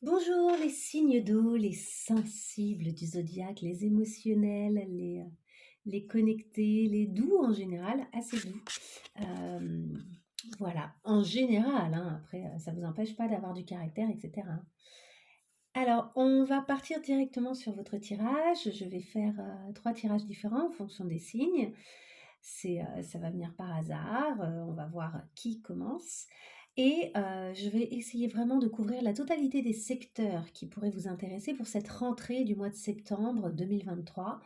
Bonjour les signes d'eau, les sensibles du zodiaque, les émotionnels, les connectés, les doux en général, assez doux. Hem, voilà, en général, hein, après, ça ne vous empêche pas d'avoir du caractère et cetera, hein. Alors, on va partir directement sur votre tirage. Je vais faire, 3 tirages différents en fonction des signes. Ça va venir par hasard, on va voir qui commence et je vais essayer vraiment de couvrir la totalité des secteurs qui pourraient vous intéresser pour cette rentrée du mois de septembre 2023,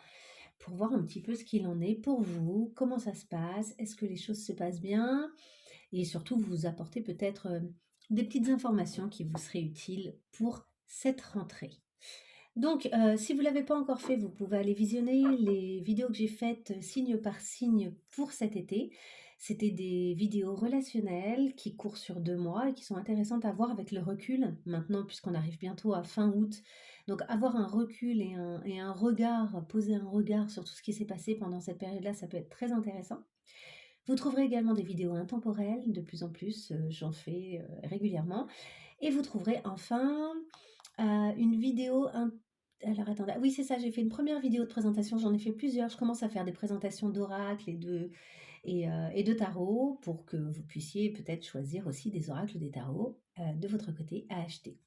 pour voir un petit peu ce qu'il en est pour vous, comment ça se passe, est-ce que les choses se passent bien? Et surtout vous apporter peut-être, des petites informations qui vous seraient utiles pour cette rentrée. Donc, si vous ne l'avez pas encore fait, vous pouvez aller visionner les vidéos que j'ai faites, signe par signe pour cet été. C'était des vidéos relationnelles qui courent sur 2 mois et qui sont intéressantes à voir avec le recul maintenant puisqu'on arrive bientôt à fin août. Donc avoir un recul et un regard, poser un regard sur tout ce qui s'est passé pendant cette période-là, ça peut être très intéressant. Vous trouverez également des vidéos intemporelles, de plus en plus, j'en fais, régulièrement et vous trouverez enfin, une vidéo alors attendez, oui c'est ça, j'ai fait une première vidéo de présentation, j'en ai fait plusieurs. Je commence à faire des présentations d'oracles et de tarot pour que vous puissiez peut-être choisir aussi des oracles ou des tarots, de votre côté à acheter.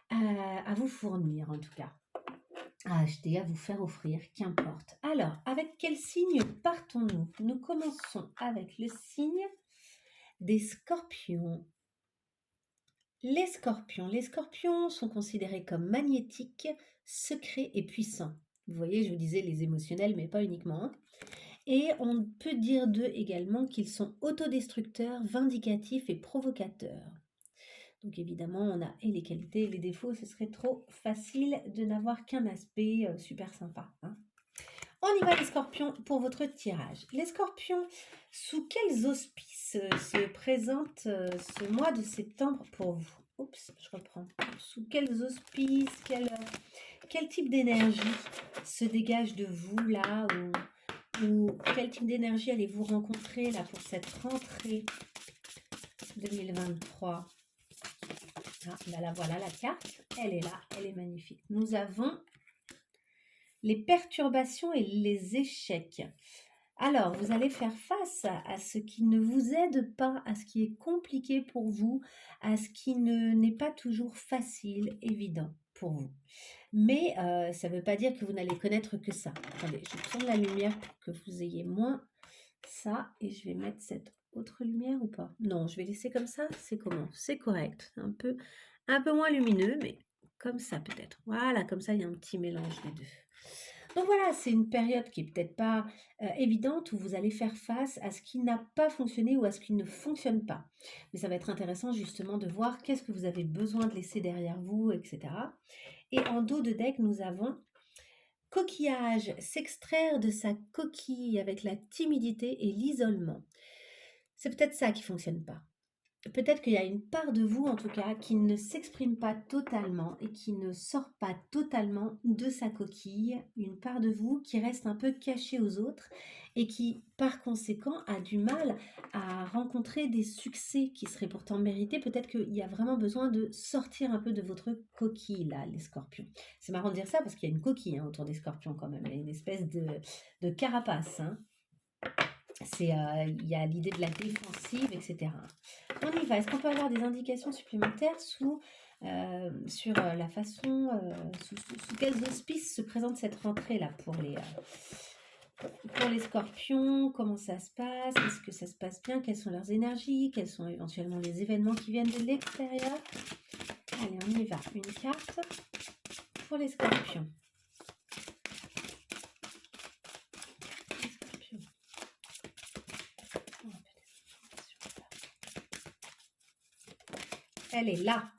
À vous fournir en tout cas, à acheter, à vous faire offrir, qu'importe. Alors, avec quel signe partons-nous? Nous commençons avec le signe des Scorpions. Les scorpions sont considérés comme magnétiques, secrets et puissants. Vous voyez, je vous disais les émotionnels, mais pas uniquement, hein. Et on peut dire d'eux également qu'ils sont autodestructeurs, vindicatifs et provocateurs. Donc évidemment, on a et les qualités et les défauts, ce serait trop facile de n'avoir qu'un aspect super sympa, hein. On y va les scorpions pour votre tirage. Les scorpions, sous quels auspices se présente ce mois de septembre pour vous? Oups, je reprends. Sous quels auspices, quel type d'énergie se dégage de vous là ou quel type d'énergie allez-vous rencontrer là pour cette rentrée 2023? Ah, là, là, voilà la carte, elle est là, elle est magnifique. Nous avons les perturbations et les échecs. Alors, vous allez faire face à ce qui ne vous aide pas, à ce qui est compliqué pour vous, à ce qui n'est pas toujours facile, évident pour vous. Mais ça ne veut pas dire que vous n'allez connaître que ça. Attendez, je tourne la lumière pour que vous ayez moins ça et je vais mettre cette autre lumière ou pas? Non, je vais laisser comme ça, c'est comment? C'est correct. Un peu moins lumineux, mais comme ça peut-être. Voilà, comme ça il y a un petit mélange des deux. Donc voilà, c'est une période qui est peut-être pas évidente où vous allez faire face à ce qui n'a pas fonctionné ou à ce qui ne fonctionne pas. Mais ça va être intéressant justement de voir qu'est-ce que vous avez besoin de laisser derrière vous, etc. Et en dos de deck, nous avons coquillage, s'extraire de sa coquille avec la timidité et l'isolement. C'est peut-être ça qui fonctionne pas. Peut-être qu'il y a une part de vous, en tout cas, qui ne s'exprime pas totalement et qui ne sort pas totalement de sa coquille. Une part de vous qui reste un peu cachée aux autres et qui, par conséquent, a du mal à rencontrer des succès qui seraient pourtant mérités. Peut-être qu'il y a vraiment besoin de sortir un peu de votre coquille, là, les scorpions. C'est marrant de dire ça parce qu'il y a une coquille hein, autour des scorpions quand même. Il y a une espèce de carapace, hein. Il y a l'idée de la défensive, etc. On y va. Est-ce qu'on peut avoir des indications supplémentaires sur la façon, sous quels auspices se présente cette rentrée-là pour les scorpions? Comment ça se passe? Est-ce que ça se passe bien? Quelles sont leurs énergies? Quels sont éventuellement les événements qui viennent de l'extérieur? Allez, on y va. Une carte pour les scorpions. Elle est là.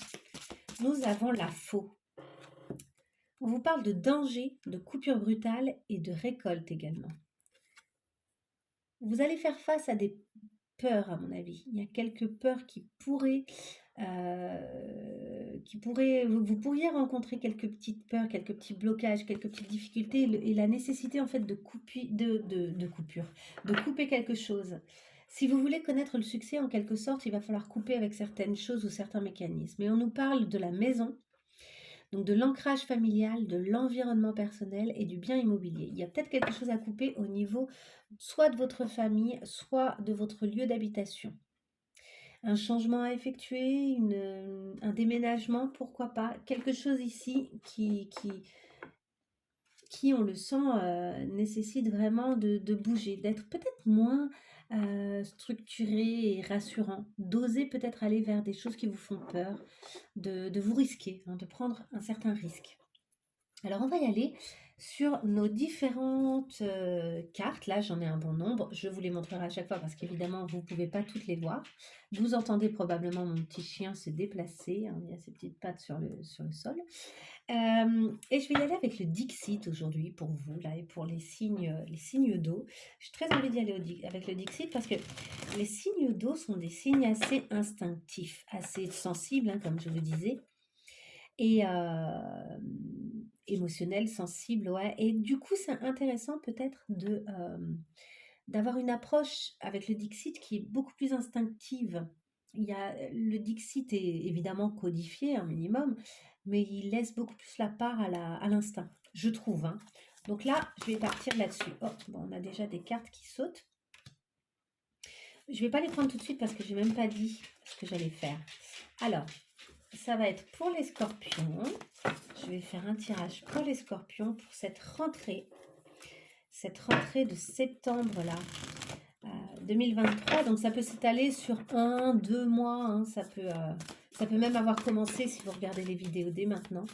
Nous avons la faux. On vous parle de danger, de coupure brutale et de récolte également. Vous allez faire face à des peurs, à mon avis. Il y a quelques peurs vous pourriez rencontrer quelques petites peurs, quelques petits blocages, quelques petites difficultés et la nécessité en fait de couper quelque chose. Si vous voulez connaître le succès, en quelque sorte, il va falloir couper avec certaines choses ou certains mécanismes. Et on nous parle de la maison, donc de l'ancrage familial, de l'environnement personnel et du bien immobilier. Il y a peut-être quelque chose à couper au niveau soit de votre famille, soit de votre lieu d'habitation. Un changement à effectuer, un déménagement, pourquoi pas. Quelque chose ici qui, on le sent, nécessite vraiment de bouger, d'être peut-être moins structuré et rassurant, d'oser peut-être aller vers des choses qui vous font peur, de vous risquer, hein, de prendre un certain risque. Alors on va y aller sur nos différentes cartes. Là, j'en ai un bon nombre. Je vous les montrerai à chaque fois parce qu'évidemment, vous ne pouvez pas toutes les voir. Vous entendez probablement mon petit chien se déplacer, hein, il y a ses petites pattes sur le sol. Et je vais y aller avec le Dixit aujourd'hui pour vous, là, et pour les signes d'eau. J'ai très envie d'y aller avec le Dixit parce que les signes d'eau sont des signes assez instinctifs, assez sensibles, hein, comme je le disais, et émotionnels, sensibles, ouais. Et du coup, c'est intéressant peut-être d'avoir une approche avec le Dixit qui est beaucoup plus instinctive. Le Dixit est évidemment codifié un minimum, mais il laisse beaucoup plus la part à l'instinct, je trouve, hein. Donc là, je vais partir là-dessus. Oh, bon, on a déjà des cartes qui sautent. Je vais pas les prendre tout de suite parce que j'ai même pas dit ce que j'allais faire. Alors, ça va être pour les scorpions. Je vais faire un tirage pour les scorpions pour cette rentrée de septembre là. 2023, donc ça peut s'étaler sur 1, 2 mois, hein, ça peut même avoir commencé si vous regardez les vidéos dès maintenant.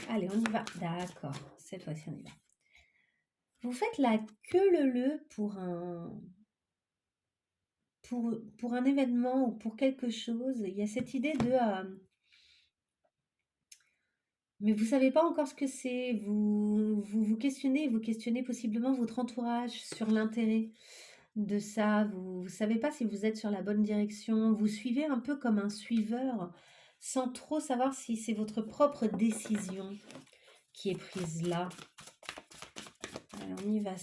Allez, on y va. D'accord, cette fois-ci on y va. Vous faites la queue leu pour un événement ou pour quelque chose. Il y a cette idée de... mais vous savez pas encore ce que c'est. Vous questionnez possiblement votre entourage sur l'intérêt de ça. Vous savez pas si vous êtes sur la bonne direction. Vous suivez un peu comme un suiveur sans trop savoir si c'est votre propre décision qui est prise là. Alors on y va,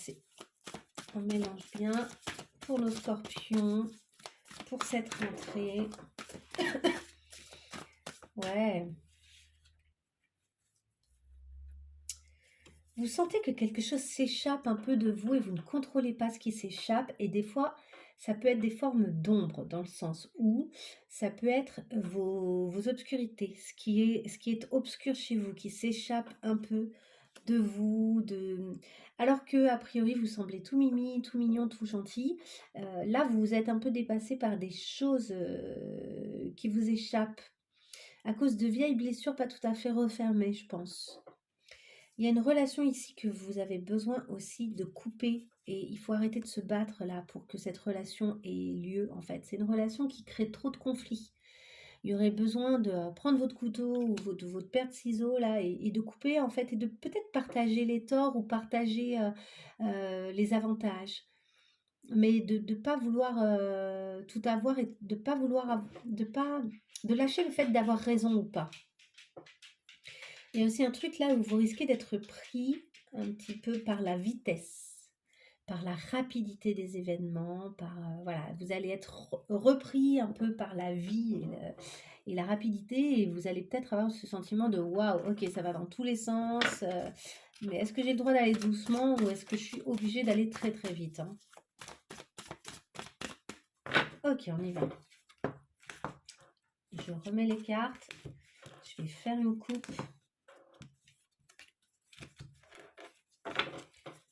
on mélange bien pour nos scorpions, pour cette rentrée. Ouais. Vous sentez que quelque chose s'échappe un peu de vous et vous ne contrôlez pas ce qui s'échappe. Et des fois, ça peut être des formes d'ombre dans le sens où ça peut être vos obscurités, ce qui est obscur chez vous, qui s'échappe un peu de vous, alors que a priori vous semblez tout mimi, tout mignon, tout gentil. Là, vous êtes un peu dépassé par des choses qui vous échappent à cause de vieilles blessures pas tout à fait refermées, je pense. Il y a une relation ici que vous avez besoin aussi de couper et il faut arrêter de se battre là pour que cette relation ait lieu en fait. C'est une relation qui crée trop de conflits. Il y aurait besoin de prendre votre couteau ou votre paire de ciseaux là et de couper en fait et de peut-être partager les torts ou partager les avantages. Mais de ne pas vouloir tout avoir et de pas vouloir de lâcher le fait d'avoir raison ou pas. Il y a aussi un truc là où vous risquez d'être pris un petit peu par la vitesse, par la rapidité des événements, voilà, vous allez être repris un peu par la vie et la rapidité et vous allez peut-être avoir ce sentiment de waouh, ok, ça va dans tous les sens, mais est-ce que j'ai le droit d'aller doucement ou est-ce que je suis obligée d'aller très très vite, hein? Ok, on y va. Je remets les cartes, je vais faire une coupe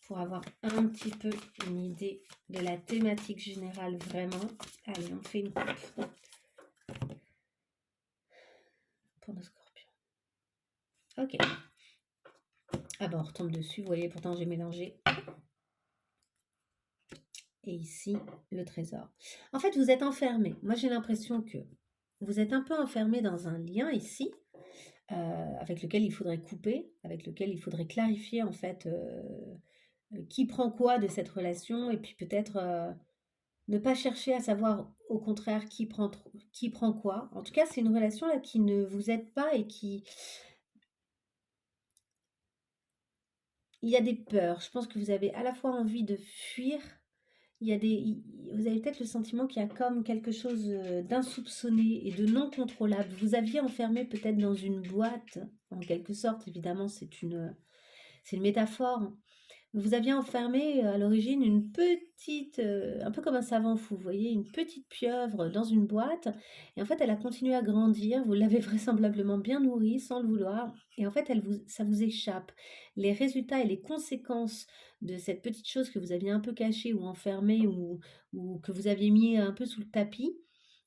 pour avoir un petit peu une idée de la thématique générale vraiment. Allez, on fait une coupe pour nos scorpions. Ok. Ah ben on retombe dessus, vous voyez, pourtant j'ai mélangé. Et ici, le trésor. En fait, vous êtes enfermé. Moi, j'ai l'impression que vous êtes un peu enfermé dans un lien ici, avec lequel il faudrait couper, avec lequel il faudrait clarifier en fait qui prend quoi de cette relation et puis peut-être ne pas chercher à savoir au contraire qui prend quoi. En tout cas, c'est une relation là qui ne vous aide pas et qui... Il y a des peurs. Je pense que vous avez à la fois envie de fuir vous avez peut-être le sentiment qu'il y a comme quelque chose d'insoupçonné et de non contrôlable. Vous aviez enfermé peut-être dans une boîte, en quelque sorte, évidemment, c'est une métaphore. Vous aviez enfermé à l'origine une petite, un peu comme un savant fou, vous voyez, une petite pieuvre dans une boîte. Et en fait, elle a continué à grandir. Vous l'avez vraisemblablement bien nourrie sans le vouloir. Et en fait, ça vous échappe. Les résultats et les conséquences de cette petite chose que vous aviez un peu cachée ou enfermée ou que vous aviez mis un peu sous le tapis,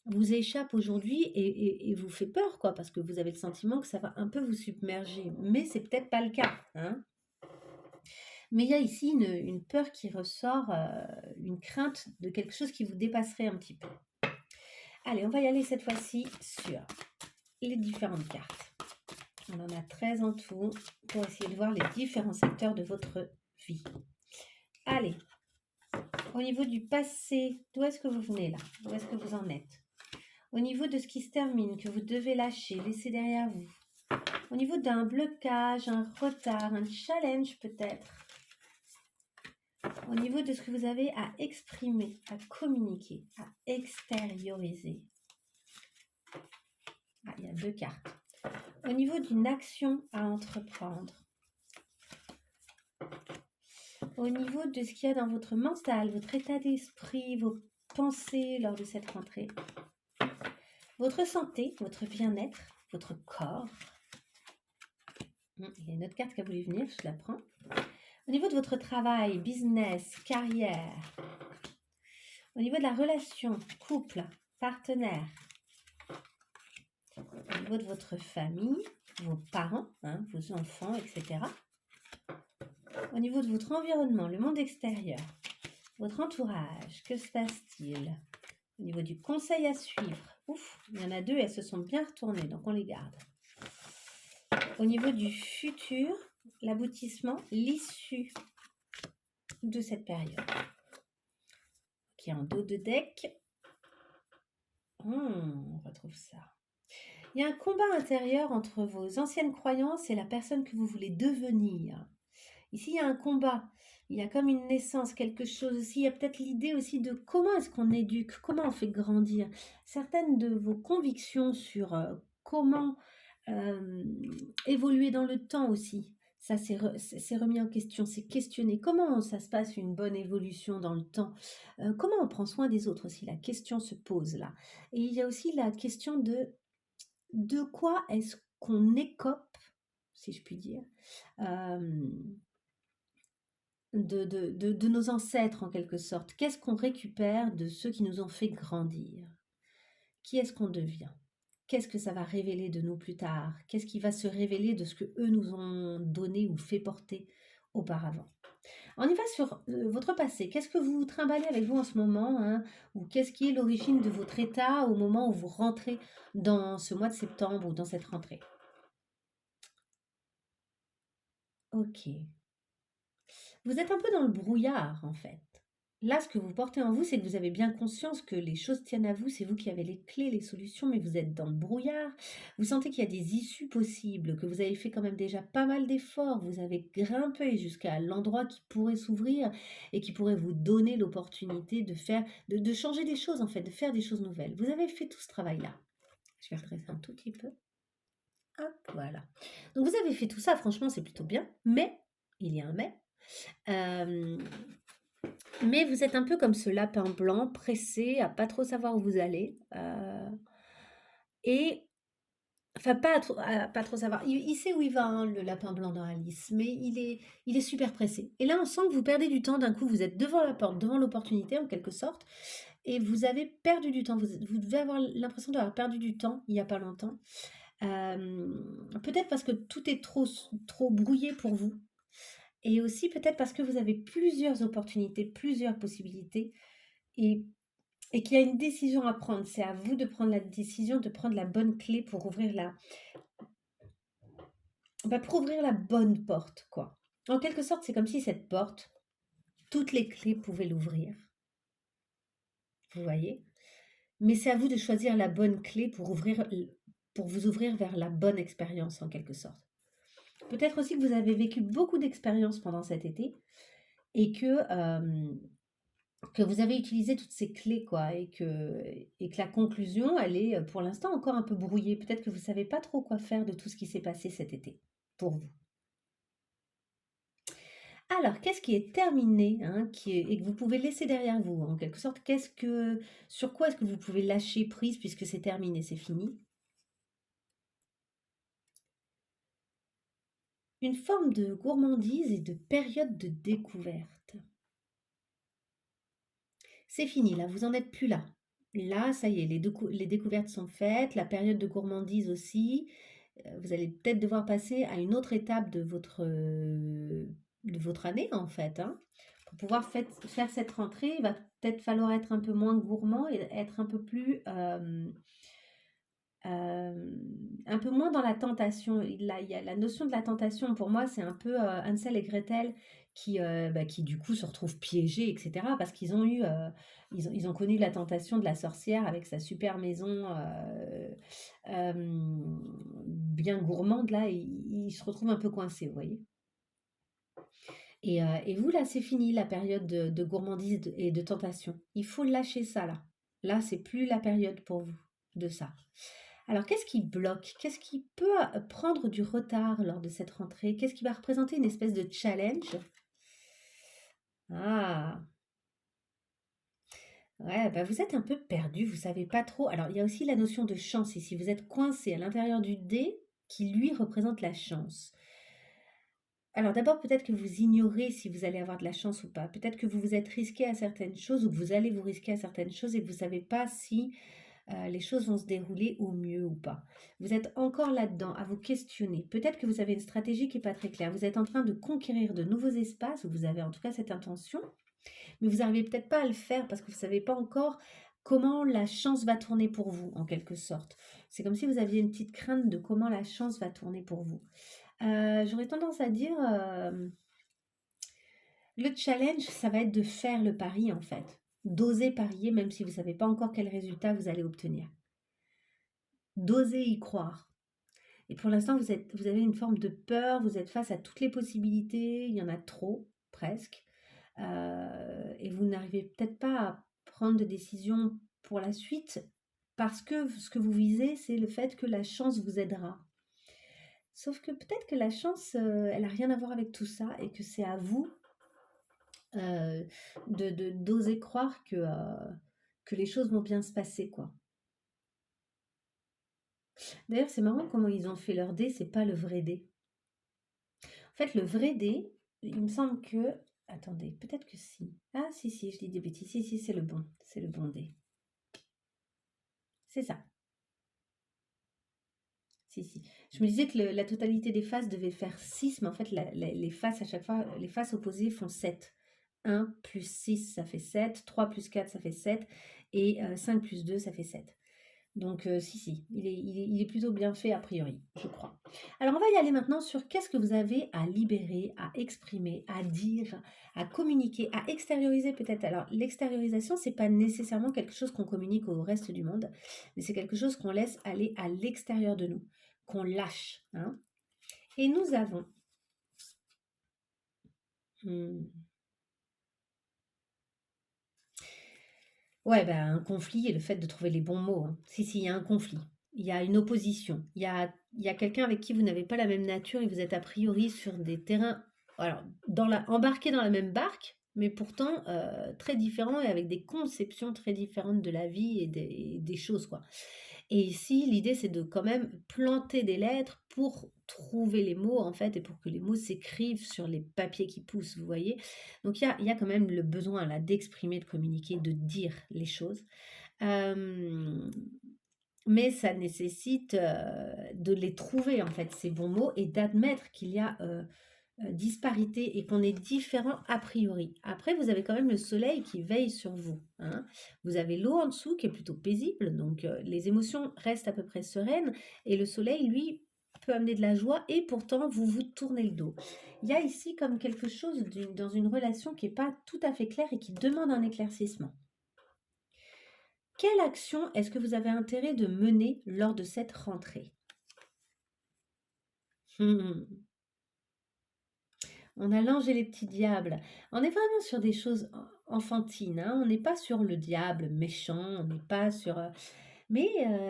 vous échappent aujourd'hui et vous fait peur, quoi, parce que vous avez le sentiment que ça va un peu vous submerger. Mais c'est peut-être pas le cas, hein. Mais il y a ici une peur qui ressort, une crainte de quelque chose qui vous dépasserait un petit peu. Allez, on va y aller cette fois-ci sur les différentes cartes. On en a 13 en tout pour essayer de voir les différents secteurs de votre vie. Allez, au niveau du passé, d'où est-ce que vous venez là? Où est-ce que vous en êtes? Au niveau de ce qui se termine, que vous devez lâcher, laisser derrière vous. Au niveau d'un blocage, un retard, un challenge peut-être. Au niveau de ce que vous avez à exprimer, à communiquer, à extérioriser. Ah, il y a 2 cartes. Au niveau d'une action à entreprendre. Au niveau de ce qu'il y a dans votre mental, votre état d'esprit, vos pensées lors de cette rentrée. Votre santé, votre bien-être, votre corps. Il y a une autre carte qui a voulu venir, je la prends. Au niveau de votre travail, business, carrière. Au niveau de la relation, couple, partenaire. Au niveau de votre famille, vos parents, vos enfants, etc. Au niveau de votre environnement, le monde extérieur, votre entourage, que se passe-t-il? Au niveau du conseil à suivre, ouf, il y en a 2, elles se sont bien retournées, donc on les garde. Au niveau du futur, l'aboutissement, l'issue de cette période. Qui est en dos de deck. On retrouve ça. Il y a un combat intérieur entre vos anciennes croyances et la personne que vous voulez devenir. Ici, il y a un combat. Il y a comme une naissance, quelque chose aussi. Il y a peut-être l'idée aussi de comment est-ce qu'on éduque, comment on fait grandir. Certaines de vos convictions sur comment évoluer dans le temps aussi. Ça, c'est remis en question, c'est questionné. Comment ça se passe une bonne évolution dans le temps? Comment on prend soin des autres aussi? La question se pose là. Et il y a aussi la question de quoi est-ce qu'on écope, si je puis dire, de nos ancêtres en quelque sorte. Qu'est-ce qu'on récupère de ceux qui nous ont fait grandir? Qui est-ce qu'on devient? Qu'est-ce que ça va révéler de nous plus tard? Qu'est-ce qui va se révéler de ce que eux nous ont donné ou fait porter auparavant? On y va sur votre passé. Qu'est-ce que vous trimballez avec vous en ce moment, hein? Ou qu'est-ce qui est l'origine de votre état au moment où vous rentrez dans ce mois de septembre ou dans cette rentrée? Ok. Vous êtes un peu dans le brouillard en fait. Là, ce que vous portez en vous, c'est que vous avez bien conscience que les choses tiennent à vous, c'est vous qui avez les clés, les solutions, mais vous êtes dans le brouillard. Vous sentez qu'il y a des issues possibles, que vous avez fait quand même déjà pas mal d'efforts, vous avez grimpé jusqu'à l'endroit qui pourrait s'ouvrir et qui pourrait vous donner l'opportunité de faire, de changer des choses en fait, de faire des choses nouvelles. Vous avez fait tout ce travail-là. Je vais redresser un tout petit peu. Hop, voilà. Donc vous avez fait tout ça, franchement, c'est plutôt bien, mais, il y a un mais, mais vous êtes un peu comme ce lapin blanc, pressé à pas trop savoir où vous allez. Et enfin, pas trop savoir. Il sait où il va, hein, le lapin blanc dans Alice, mais il est super pressé. Et là, on sent que vous perdez du temps. D'un coup, vous êtes devant la porte, devant l'opportunité en quelque sorte, et vous avez perdu du temps. Vous devez avoir l'impression d'avoir perdu du temps il n'y a pas longtemps. Peut-être parce que tout est trop brouillé pour vous. Et aussi peut-être parce que vous avez plusieurs opportunités, plusieurs possibilités et, et qu'il y a une décision à prendre. C'est à vous de prendre la décision, de prendre la bonne clé pour ouvrir pour ouvrir la bonne porte, quoi. En quelque sorte, c'est comme si cette porte, toutes les clés pouvaient l'ouvrir. Vous voyez? Mais c'est à vous de choisir la bonne clé pour vous ouvrir vers la bonne expérience, en quelque sorte. Peut-être aussi que vous avez vécu beaucoup d'expériences pendant cet été et que que vous avez utilisé toutes ces clés, quoi, et que la conclusion, elle est pour l'instant encore un peu brouillée. Peut-être que vous savez pas trop quoi faire de tout ce qui s'est passé cet été pour vous. Alors, qu'est-ce qui est terminé, hein, et que vous pouvez laisser derrière vous, en quelque sorte? Sur quoi est-ce que vous pouvez lâcher prise puisque c'est terminé, c'est fini? Une forme de gourmandise et de période de découverte. C'est fini, là, vous en êtes plus là. Là, ça y est, les découvertes sont faites, la période de gourmandise aussi. Vous allez peut-être devoir passer à une autre étape de votre année, en fait, hein. Pour pouvoir faire cette rentrée, il va peut-être falloir être un peu moins gourmand et être un peu plus, un peu moins dans la tentation. Il y a la notion de la tentation, pour moi, c'est un peu, Hansel et Gretel qui du coup se retrouvent piégés et cetera parce qu'ils ont eu, ils ont connu la tentation de la sorcière avec sa super maison, bien gourmande là, et ils se retrouvent un peu coincés, vous voyez? Et vous là, c'est fini la période de gourmandise et de tentation. Il faut lâcher ça là. Là, c'est plus la période pour vous de ça. Alors, qu'est-ce qui bloque? Qu'est-ce qui peut prendre du retard lors de cette rentrée? Qu'est-ce qui va représenter une espèce de challenge? Ah, ouais, bah vous êtes un peu perdu, vous savez pas trop. Alors, il y a aussi la notion de chance ici. Vous êtes coincé à l'intérieur du dé qui, lui, représente la chance. Alors, d'abord, peut-être que vous ignorez si vous allez avoir de la chance ou pas. Peut-être que vous vous êtes risqué à certaines choses ou que vous allez vous risquer à certaines choses et que vous savez pas si les choses vont se dérouler au mieux ou pas. Vous êtes encore là-dedans, à vous questionner. Peut-être que vous avez une stratégie qui n'est pas très claire. Vous êtes en train de conquérir de nouveaux espaces, ou vous avez en tout cas cette intention, mais vous n'arrivez peut-être pas à le faire parce que vous ne savez pas encore comment la chance va tourner pour vous, en quelque sorte. C'est comme si vous aviez une petite crainte de comment la chance va tourner pour vous. J'aurais tendance à dire, le challenge, ça va être de faire le pari, en fait. D'oser parier, même si vous ne savez pas encore quel résultat vous allez obtenir. D'oser y croire. Et pour l'instant, vous avez une forme de peur, vous êtes face à toutes les possibilités, il y en a trop, presque. Et vous n'arrivez peut-être pas à prendre de décision pour la suite parce que ce que vous visez, c'est le fait que la chance vous aidera. Sauf que peut-être que la chance, elle n'a rien à voir avec tout ça et que c'est à vous euh, d'oser croire que les choses vont bien se passer, quoi. D'ailleurs, c'est marrant comment ils ont fait leur dé, c'est pas le vrai dé. En fait, le vrai dé, il me semble que... Attendez, peut-être que si. Ah, si, je dis des bêtises. Si, c'est le bon. C'est le bon dé. C'est ça. Si. Je me disais que la totalité des faces devait faire 6, mais en fait, les faces à chaque fois, les faces opposées font 7. 1 plus 6, ça fait 7. 3 plus 4, ça fait 7. Et 5 plus 2, ça fait 7. Donc, si, il est plutôt bien fait a priori, je crois. Alors, on va y aller maintenant sur qu'est-ce que vous avez à libérer, à exprimer, à dire, à communiquer, à extérioriser peut-être. Alors, l'extériorisation, c'est pas nécessairement quelque chose qu'on communique au reste du monde, mais c'est quelque chose qu'on laisse aller à l'extérieur de nous, qu'on lâche, hein. Et nous avons... Hmm. Ouais, ben, un conflit et le fait de trouver les bons mots, hein. Si, il y a un conflit. Il y a une opposition. Il y a quelqu'un avec qui vous n'avez pas la même nature et vous êtes a priori sur des terrains, alors, embarqués dans la même barque, mais pourtant très différents et avec des conceptions très différentes de la vie et des choses, quoi. Et ici, l'idée, c'est de quand même planter des lettres pour trouver les mots, en fait, et pour que les mots s'écrivent sur les papiers qui poussent, vous voyez. Donc, il y a quand même le besoin, là, d'exprimer, de communiquer, de dire les choses. Euh, mais ça nécessite de les trouver, en fait, ces bons mots, et d'admettre qu'il y a disparité et qu'on est différent a priori. Après, vous avez quand même le soleil qui veille sur vous, hein. Vous avez l'eau en dessous qui est plutôt paisible, donc les émotions restent à peu près sereines, et le soleil, lui, peut amener de la joie, et pourtant, vous vous tournez le dos. Il y a ici comme quelque chose dans une relation qui n'est pas tout à fait claire et qui demande un éclaircissement. Quelle action est-ce que vous avez intérêt de mener lors de cette rentrée? On a l'ange et les petits diables. On est vraiment sur des choses enfantines, hein. On n'est pas sur le diable méchant, on n'est pas sur... Mais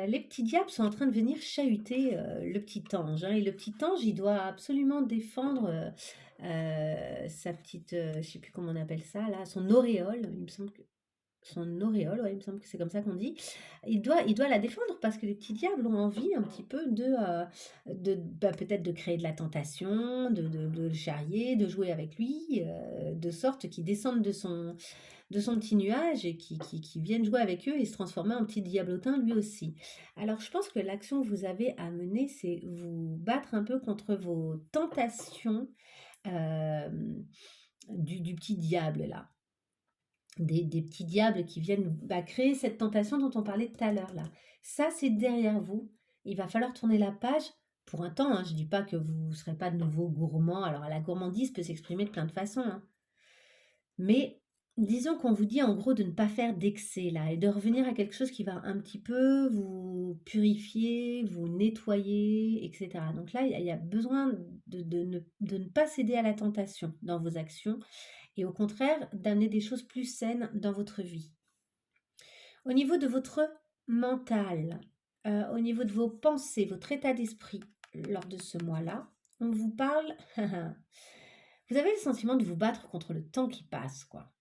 les petits diables sont en train de venir chahuter le petit ange, hein. Et le petit ange, il doit absolument défendre sa petite, je sais plus comment on appelle ça, là, son auréole. Il me semble que son auréole, ouais, il me semble que c'est comme ça qu'on dit. Il doit la défendre parce que les petits diables ont envie un petit peu bah, peut-être de créer de la tentation, de le charrier, de jouer avec lui, de sorte qu'il descende de son petit nuage et qui vienne jouer avec eux et se transformer en petit diablotin lui aussi. Alors je pense que l'action que vous avez à mener, c'est vous battre un peu contre vos tentations euh, du petit diable là. Des petits diables qui viennent bah, créer cette tentation dont on parlait tout à l'heure là. Ça, c'est derrière vous. Il va falloir tourner la page pour un temps, hein. Je ne dis pas que vous ne serez pas de nouveau gourmand. Alors la gourmandise peut s'exprimer de plein de façons, hein. Mais disons qu'on vous dit en gros de ne pas faire d'excès là et de revenir à quelque chose qui va un petit peu vous purifier, vous nettoyer, etc. Donc là, il y a besoin de ne pas céder à la tentation dans vos actions et au contraire d'amener des choses plus saines dans votre vie. Au niveau de votre mental, au niveau de vos pensées, votre état d'esprit lors de ce mois-là, on vous parle, vous avez le sentiment de vous battre contre le temps qui passe, quoi.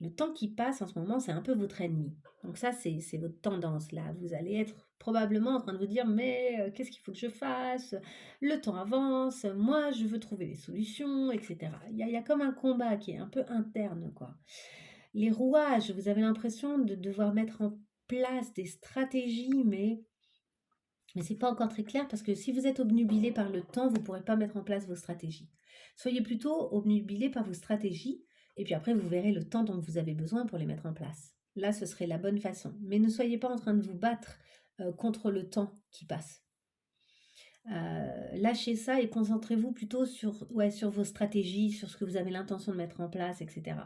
Le temps qui passe en ce moment, c'est un peu votre ennemi. Donc ça, c'est votre tendance là. Vous allez être probablement en train de vous dire, mais qu'est-ce qu'il faut que je fasse? Le temps avance, moi je veux trouver des solutions, etc. Il y a comme un combat qui est un peu interne, quoi. Les rouages, vous avez l'impression de devoir mettre en place des stratégies, mais c'est pas encore très clair parce que si vous êtes obnubilé par le temps, vous ne pourrez pas mettre en place vos stratégies. Soyez plutôt obnubilé par vos stratégies et puis après vous verrez le temps dont vous avez besoin pour les mettre en place. Là, ce serait la bonne façon. Mais ne soyez pas en train de vous battre contre le temps qui passe. Lâchez ça et concentrez-vous plutôt sur vos stratégies, sur ce que vous avez l'intention de mettre en place, etc.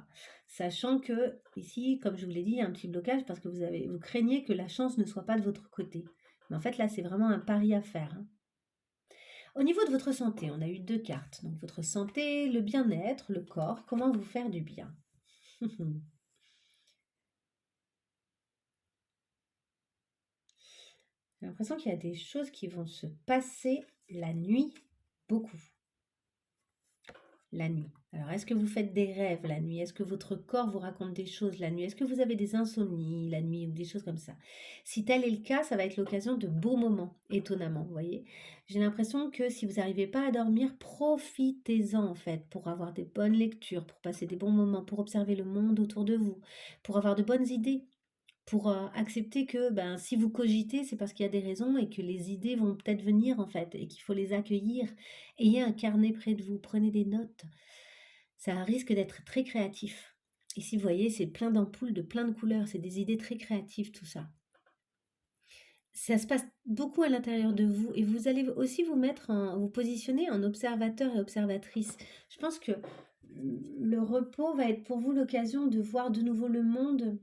Sachant que ici, comme je vous l'ai dit, il y a un petit blocage parce que vous craignez que la chance ne soit pas de votre côté. Mais en fait, là, c'est vraiment un pari à faire, hein. Au niveau de votre santé, on a eu deux cartes. Donc, votre santé, le bien-être, le corps, comment vous faire du bien. J'ai l'impression qu'il y a des choses qui vont se passer la nuit, beaucoup. La nuit. Alors, est-ce que vous faites des rêves la nuit? Est-ce que votre corps vous raconte des choses la nuit? Est-ce que vous avez des insomnies la nuit ou des choses comme ça? Si tel est le cas, ça va être l'occasion de beaux moments, étonnamment, vous voyez. J'ai l'impression que si vous n'arrivez pas à dormir, profitez-en en fait pour avoir des bonnes lectures, pour passer des bons moments, pour observer le monde autour de vous, pour avoir de bonnes idées, pour accepter que ben, si vous cogitez, c'est parce qu'il y a des raisons et que les idées vont peut-être venir en fait et qu'il faut les accueillir. Ayez un carnet près de vous, prenez des notes. Ça risque d'être très créatif. Ici, vous voyez, c'est plein d'ampoules de plein de couleurs, c'est des idées très créatives tout ça. Ça se passe beaucoup à l'intérieur de vous et vous allez aussi vous positionner en observateur et observatrice. Je pense que le repos va être pour vous l'occasion de voir de nouveau le monde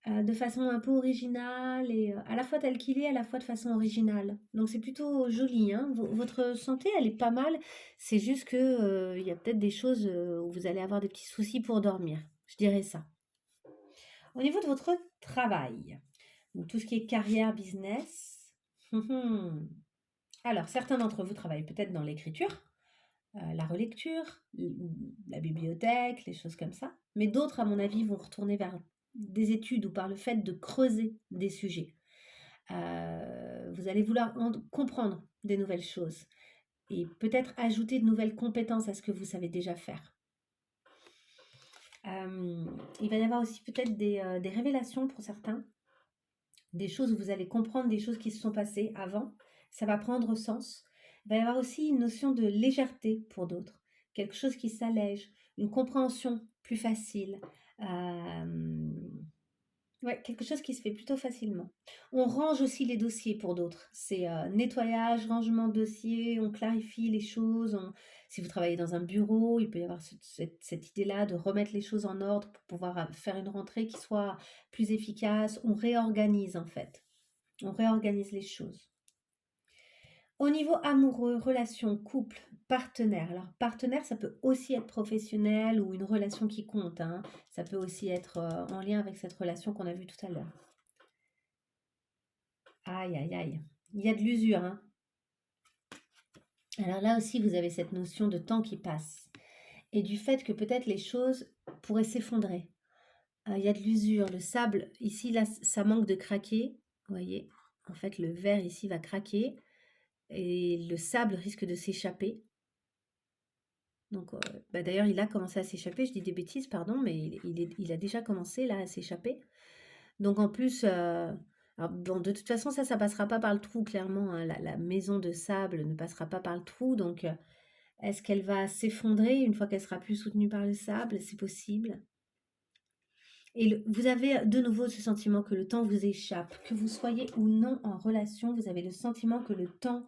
de façon un peu originale et à la fois tel qu'il est, à la fois de façon originale. Donc c'est plutôt joli, hein. Votre santé, elle est pas mal. C'est juste que il y a peut-être des choses où vous allez avoir des petits soucis pour dormir. Je dirais ça. Au niveau de votre travail, donc tout ce qui est carrière, business. Alors, certains d'entre vous travaillent peut-être dans l'écriture, la relecture, la bibliothèque, les choses comme ça. Mais d'autres, à mon avis, vont retourner vers des études ou par le fait de creuser des sujets. Vous allez vouloir comprendre des nouvelles choses et peut-être ajouter de nouvelles compétences à ce que vous savez déjà faire. Il va y avoir aussi peut-être des révélations pour certains, des choses où vous allez comprendre des choses qui se sont passées avant. Ça va prendre sens. Il va y avoir aussi une notion de légèreté pour d'autres, quelque chose qui s'allège, une compréhension plus facile. Ouais, quelque chose qui se fait plutôt facilement. On range aussi les dossiers pour d'autres. C'est nettoyage, rangement de dossiers, on clarifie les choses. Si vous travaillez dans un bureau, il peut y avoir cette idée-là de remettre les choses en ordre pour pouvoir faire une rentrée qui soit plus efficace. On réorganise en fait. On réorganise les choses. Au niveau amoureux, relation, couple, partenaire. Alors, partenaire, ça peut aussi être professionnel ou une relation qui compte, hein. Ça peut aussi être en lien avec cette relation qu'on a vue tout à l'heure. Aïe, aïe, aïe. Il y a de l'usure, hein. Alors là aussi, vous avez cette notion de temps qui passe et du fait que peut-être les choses pourraient s'effondrer. Il y a de l'usure, le sable, ici, là, ça manque de craquer. Vous voyez, en fait, le verre ici va craquer et le sable risque de s'échapper. Donc, bah, d'ailleurs, il a commencé à s'échapper. Je dis des bêtises, pardon, mais il a déjà commencé là à s'échapper. Donc, en plus, alors, bon, de toute façon, ça passera pas par le trou, clairement, hein. La maison de sable ne passera pas par le trou. Donc, est-ce qu'elle va s'effondrer une fois qu'elle sera plus soutenue par le sable? C'est possible. Et vous avez de nouveau ce sentiment que le temps vous échappe, que vous soyez ou non en relation, vous avez le sentiment que le temps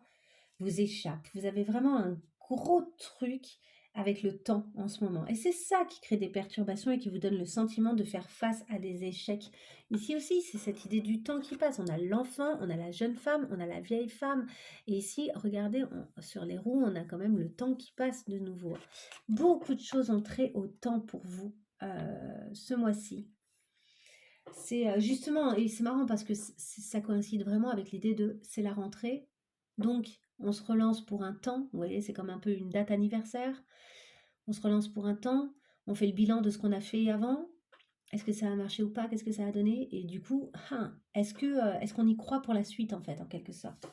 vous échappe. Vous avez vraiment un gros truc avec le temps en ce moment. Et c'est ça qui crée des perturbations et qui vous donne le sentiment de faire face à des échecs. Ici aussi, c'est cette idée du temps qui passe. On a l'enfant, on a la jeune femme, on a la vieille femme. Et ici, regardez, sur les roues, on a quand même le temps qui passe de nouveau. Beaucoup de choses ont trait au temps pour vous ce mois-ci. C'est justement, et c'est marrant parce que ça coïncide vraiment avec l'idée de c'est la rentrée, donc on se relance pour un temps, vous voyez, c'est comme un peu une date anniversaire, on se relance pour un temps, on fait le bilan de ce qu'on a fait avant, est-ce que ça a marché ou pas, qu'est-ce que ça a donné, et du coup, est-ce qu'on y croit pour la suite en fait, en quelque sorte.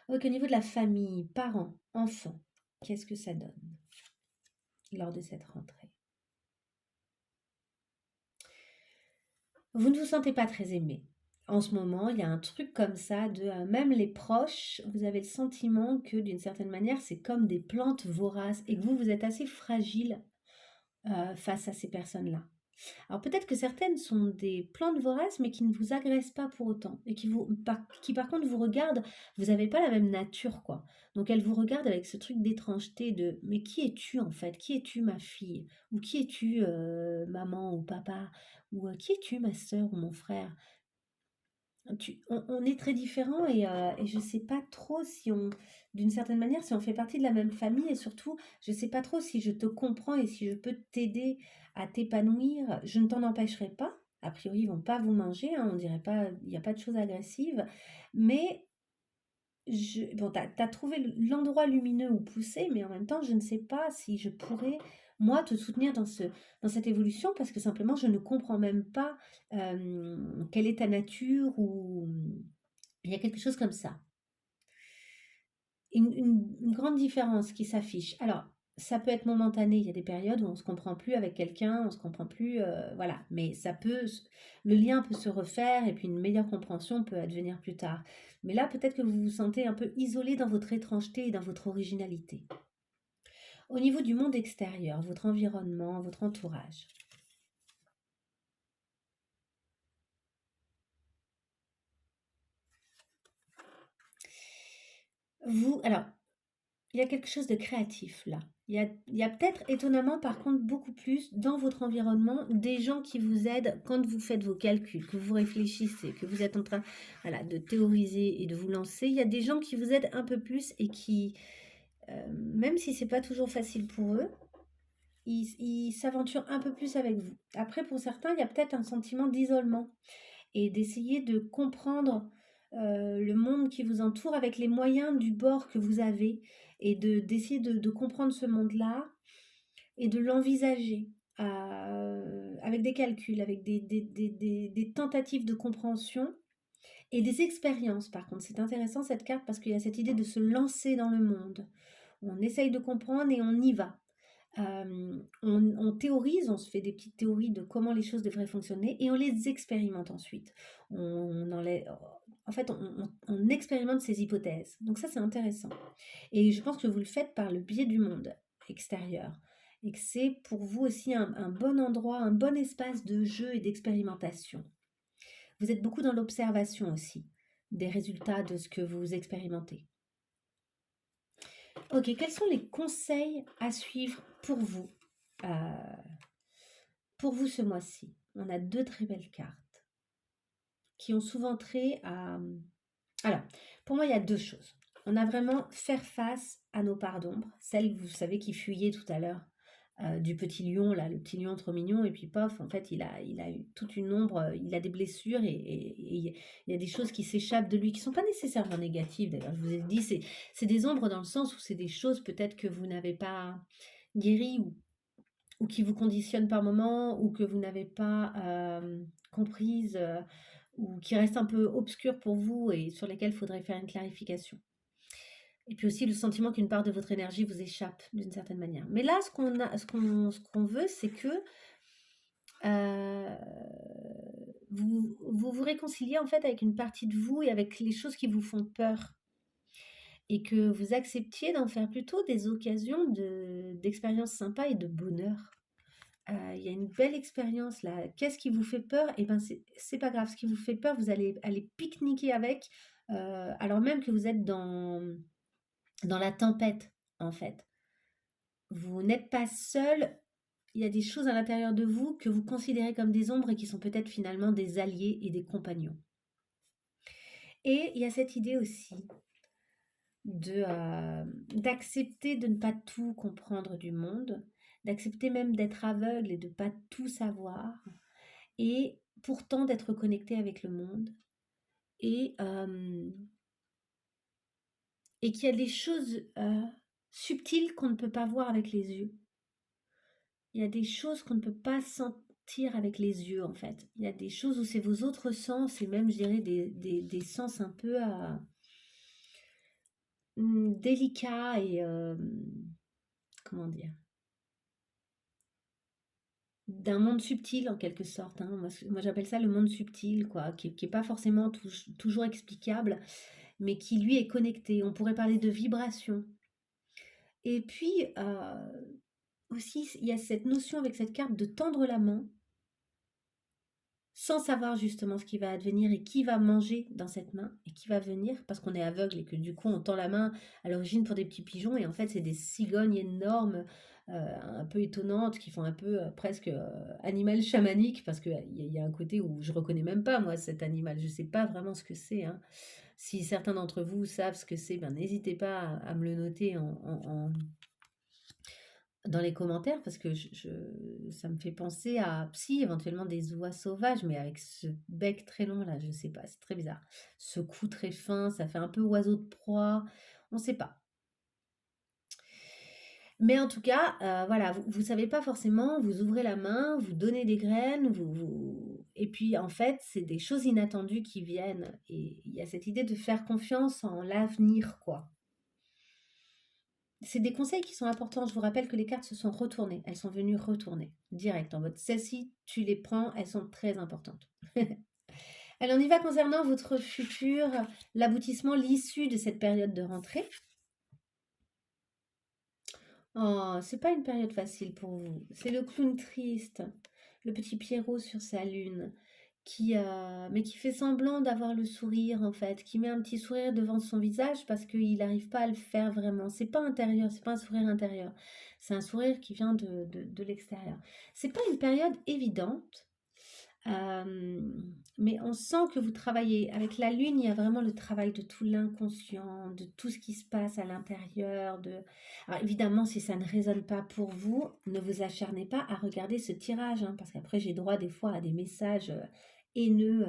Donc au niveau de la famille, parents, enfants, qu'est-ce que ça donne lors de cette rentrée? Vous ne vous sentez pas très aimé. En ce moment, il y a un truc comme ça de même les proches, vous avez le sentiment que d'une certaine manière, c'est comme des plantes voraces et que vous êtes assez fragile face à ces personnes-là. Alors peut-être que certaines sont des plantes voraces, mais qui ne vous agressent pas pour autant et qui par contre vous regardent. Vous n'avez pas la même nature, quoi. Donc elles vous regardent avec ce truc d'étrangeté de mais qui es-tu en fait? Qui es-tu ma fille? Ou qui es-tu maman ou papa? Ou qui es-tu ma sœur ou mon frère? On est très différents et je sais pas trop si d'une certaine manière, si on fait partie de la même famille et surtout, je sais pas trop si je te comprends et si je peux t'aider à t'épanouir. Je ne t'en empêcherai pas. A priori, ils vont pas vous manger, hein, on dirait pas, il n'y a pas de choses agressives. Mais bon, t'as trouvé l'endroit lumineux où pousser, mais en même temps, je ne sais pas si je pourrais, moi, te soutenir dans cette évolution parce que simplement, je ne comprends même pas quelle est ta nature ou il y a quelque chose comme ça. Une grande différence qui s'affiche. Alors, ça peut être momentané, il y a des périodes où on se comprend plus avec quelqu'un, on se comprend plus, voilà. Mais le lien peut se refaire et puis une meilleure compréhension peut advenir plus tard. Mais là, peut-être que vous vous sentez un peu isolé dans votre étrangeté et dans votre originalité. Au niveau du monde extérieur, votre environnement, votre entourage. Alors, il y a quelque chose de créatif là. Il y a peut-être étonnamment par contre beaucoup plus dans votre environnement des gens qui vous aident quand vous faites vos calculs, que vous réfléchissez, que vous êtes en train voilà, de théoriser et de vous lancer. Il y a des gens qui vous aident un peu plus et qui, même si c'est pas toujours facile pour eux, ils s'aventurent un peu plus avec vous. Après, pour certains, il y a peut-être un sentiment d'isolement et d'essayer de comprendre le monde qui vous entoure avec les moyens du bord que vous avez et d'essayer de comprendre ce monde-là et de l'envisager avec des calculs, avec des tentatives de compréhension et des expériences. Par contre, c'est intéressant cette carte parce qu'il y a cette idée de se lancer dans le monde. On essaye de comprendre et on y va. On théorise, on se fait des petites théories de comment les choses devraient fonctionner et on les expérimente ensuite. En fait, on expérimente ces hypothèses. Donc ça, c'est intéressant. Et je pense que vous le faites par le biais du monde extérieur et que c'est pour vous aussi un bon endroit, un bon espace de jeu et d'expérimentation. Vous êtes beaucoup dans l'observation aussi des résultats de ce que vous expérimentez. Ok, quels sont les conseils à suivre euh, pour vous ce mois-ci? On a deux très belles cartes qui ont souvent trait à... Alors, pour moi, il y a deux choses. On a vraiment faire face à nos parts d'ombre, celles, vous savez, qui fuyaient tout à l'heure, du petit lion là, le petit lion trop mignon et puis pof, en fait, il a eu toute une ombre, il a des blessures et il y a des choses qui s'échappent de lui qui sont pas nécessairement négatives d'ailleurs. Je vous ai dit, c'est des ombres dans le sens où c'est des choses peut-être que vous n'avez pas guéries ou qui vous conditionnent par moment ou que vous n'avez pas, comprises, ou qui restent un peu obscures pour vous et sur lesquelles il faudrait faire une clarification. Et puis aussi le sentiment qu'une part de votre énergie vous échappe d'une certaine manière. Mais là, ce qu'on veut, c'est que euh, vous réconciliez en fait avec une partie de vous et avec les choses qui vous font peur. Et que vous acceptiez d'en faire plutôt des occasions d'expériences sympas et de bonheur. Il y a une belle expérience là. Qu'est-ce qui vous fait peur? Eh ben, c'est pas grave. Ce qui vous fait peur, vous allez aller pique-niquer avec, alors même que vous êtes dans la tempête, en fait. Vous n'êtes pas seul. Il y a des choses à l'intérieur de vous que vous considérez comme des ombres et qui sont peut-être finalement des alliés et des compagnons. Et il y a cette idée aussi d'accepter de ne pas tout comprendre du monde, d'accepter même d'être aveugle et de ne pas tout savoir, et pourtant d'être connecté avec le monde, et, euh, et qu'il y a des choses subtiles qu'on ne peut pas voir avec les yeux. Il y a des choses qu'on ne peut pas sentir avec les yeux, en fait. Il y a des choses où c'est vos autres sens, et même, je dirais, des sens un peu délicats et, comment dire, d'un monde subtil, en quelque sorte, hein. Moi, j'appelle ça le monde subtil, quoi, qui est pas forcément toujours explicable, mais qui, lui, est connecté. On pourrait parler de vibration. Et puis, aussi, il y a cette notion avec cette carte de tendre la main sans savoir justement ce qui va advenir et qui va manger dans cette main et qui va venir parce qu'on est aveugle et que du coup on tend la main à l'origine pour des petits pigeons et en fait c'est des cigognes énormes, un peu étonnantes qui font un peu presque animal chamanique parce qu'il y a un côté où je reconnais même pas moi cet animal, je sais pas vraiment ce que c'est, hein. Si certains d'entre vous savent ce que c'est, ben n'hésitez pas à me le noter dans les commentaires parce que ça me fait penser à, si, éventuellement des oies sauvages, mais avec ce bec très long là, je sais pas, c'est très bizarre. Ce cou très fin, ça fait un peu oiseau de proie, on sait pas. Mais en tout cas, voilà, vous savez pas forcément, vous ouvrez la main, vous donnez des graines, et puis en fait, c'est des choses inattendues qui viennent. Et il y a cette idée de faire confiance en l'avenir, quoi. C'est des conseils qui sont importants. Je vous rappelle que les cartes se sont retournées. Elles sont venues retourner direct en mode celle-ci, tu les prends, elles sont très importantes. Alors on y va concernant votre futur, l'aboutissement, l'issue de cette période de rentrée. Oh, c'est pas une période facile pour vous. C'est le clown triste, le petit Pierrot sur sa lune, mais qui fait semblant d'avoir le sourire en fait, qui met un petit sourire devant son visage parce qu'il n'arrive pas à le faire vraiment. C'est pas intérieur, c'est pas un sourire intérieur. C'est un sourire qui vient de l'extérieur. C'est pas une période évidente. Mais on sent que vous travaillez. Avec la lune, il y a vraiment le travail de tout l'inconscient, de tout ce qui se passe à l'intérieur. Alors évidemment, si ça ne résonne pas pour vous, ne vous acharnez pas à regarder ce tirage, hein, parce qu'après, j'ai droit des fois à des messages haineux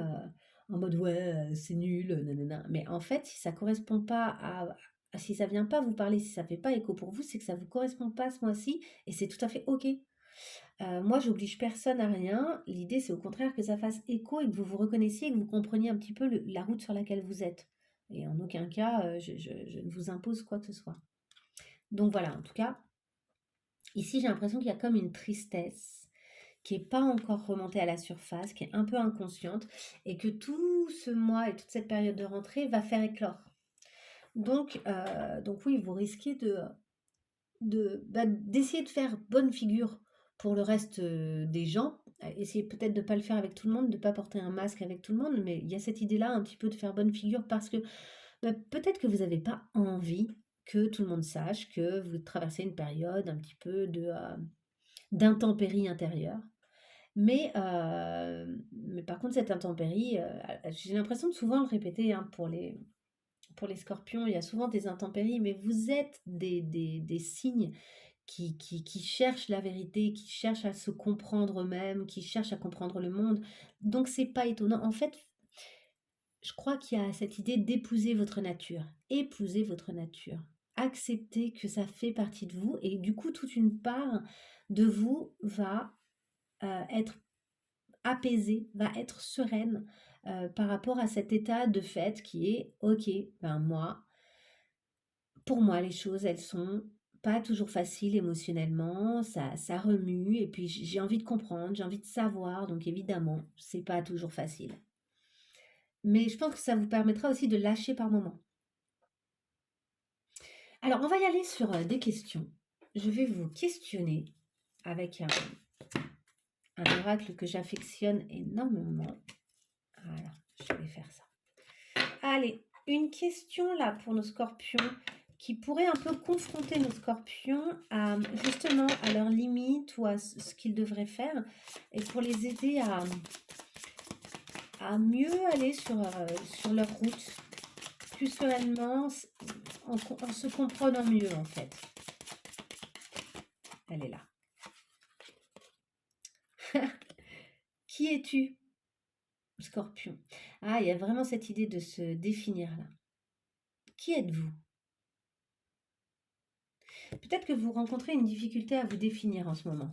en mode ouais, c'est nul, nanana. Mais en fait, si ça correspond pas si ça vient pas vous parler, si ça fait pas écho pour vous, c'est que ça vous correspond pas ce mois-ci et c'est tout à fait ok. Moi, j'oblige personne à rien. L'idée, c'est au contraire que ça fasse écho et que vous vous reconnaissiez et que vous compreniez un petit peu la route sur laquelle vous êtes. Et en aucun cas, je ne vous impose quoi que ce soit. Donc voilà, en tout cas, ici, j'ai l'impression qu'il y a comme une tristesse qui n'est pas encore remontée à la surface, qui est un peu inconsciente, et que tout ce mois et toute cette période de rentrée va faire éclore. Donc oui, vous risquez d'essayer de faire bonne figure pour le reste des gens. Essayez peut-être de ne pas le faire avec tout le monde, de ne pas porter un masque avec tout le monde, mais il y a cette idée-là un petit peu de faire bonne figure parce que peut-être que vous n'avez pas envie que tout le monde sache que vous traversez une période un petit peu d'intempérie intérieure. Mais par contre, cette intempérie, j'ai l'impression de souvent le répéter, hein, pour les scorpions, il y a souvent des intempéries, mais vous êtes des signes qui cherchent la vérité, qui cherchent à se comprendre eux-mêmes, qui cherchent à comprendre le monde. Donc c'est pas étonnant. En fait, je crois qu'il y a cette idée d'épouser votre nature. Épouser votre nature. Accepter que ça fait partie de vous et du coup, toute une part de vous va être apaisée, va être sereine par rapport à cet état de fait qui est, ok, ben moi, pour moi, les choses, elles sont pas toujours faciles émotionnellement, ça remue, et puis j'ai envie de comprendre, j'ai envie de savoir, donc évidemment, c'est pas toujours facile. Mais je pense que ça vous permettra aussi de lâcher par moments. Alors, on va y aller sur des questions. Je vais vous questionner avec un oracle que j'affectionne énormément. Voilà, je vais faire ça. Allez, une question là pour nos scorpions qui pourrait un peu confronter nos scorpions à justement à leurs limites ou à ce qu'ils devraient faire et pour les aider à mieux aller sur leur route plus sereinement en se comprenant mieux en fait. Elle est là. Qui es-tu, Scorpion? Ah, il y a vraiment cette idée de se définir là. Qui êtes-vous? Peut-être que vous rencontrez une difficulté à vous définir en ce moment,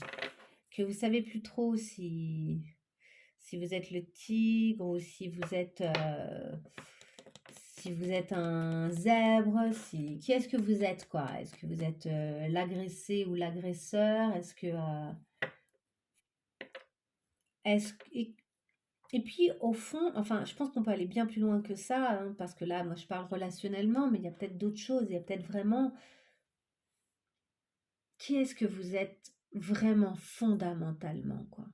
que vous savez plus trop si vous êtes le tigre ou si vous êtes un zèbre, qui est-ce que vous êtes quoi? Est-ce que vous êtes l'agressé ou l'agresseur? Est-ce que et puis au fond, enfin, je pense qu'on peut aller bien plus loin que ça, hein, parce que là, moi, je parle relationnellement, mais il y a peut-être d'autres choses. Il y a peut-être vraiment qui est-ce que vous êtes vraiment fondamentalement, quoi.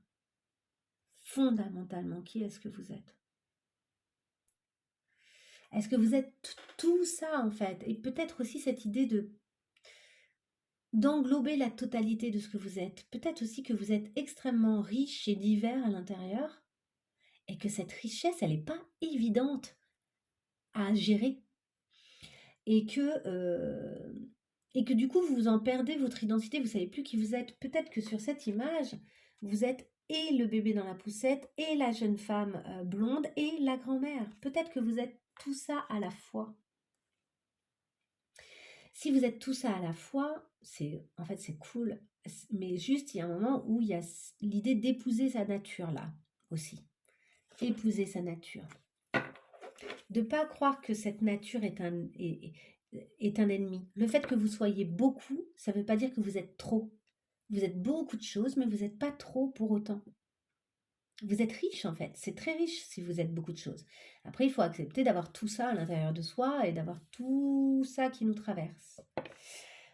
Fondamentalement, qui est-ce que vous êtes? Est-ce que vous êtes tout ça en fait? Et peut-être aussi cette idée de d'englober la totalité de ce que vous êtes. Peut-être aussi que vous êtes extrêmement riche et divers à l'intérieur et que cette richesse, elle n'est pas évidente à gérer et que du coup, vous en perdez votre identité, vous savez plus qui vous êtes. Peut-être que sur cette image, vous êtes et le bébé dans la poussette, et la jeune femme blonde, et la grand-mère. Peut-être que vous êtes tout ça à la fois. Si vous êtes tout ça à la fois, en fait c'est cool, mais juste il y a un moment où il y a l'idée d'épouser sa nature là aussi. Épouser sa nature. De pas croire que cette nature est un ennemi. Le fait que vous soyez beaucoup, ça ne veut pas dire que vous êtes trop. Vous êtes beaucoup de choses, mais vous n'êtes pas trop pour autant. Vous êtes riche en fait, c'est très riche si vous êtes beaucoup de choses. Après, il faut accepter d'avoir tout ça à l'intérieur de soi et d'avoir tout ça qui nous traverse.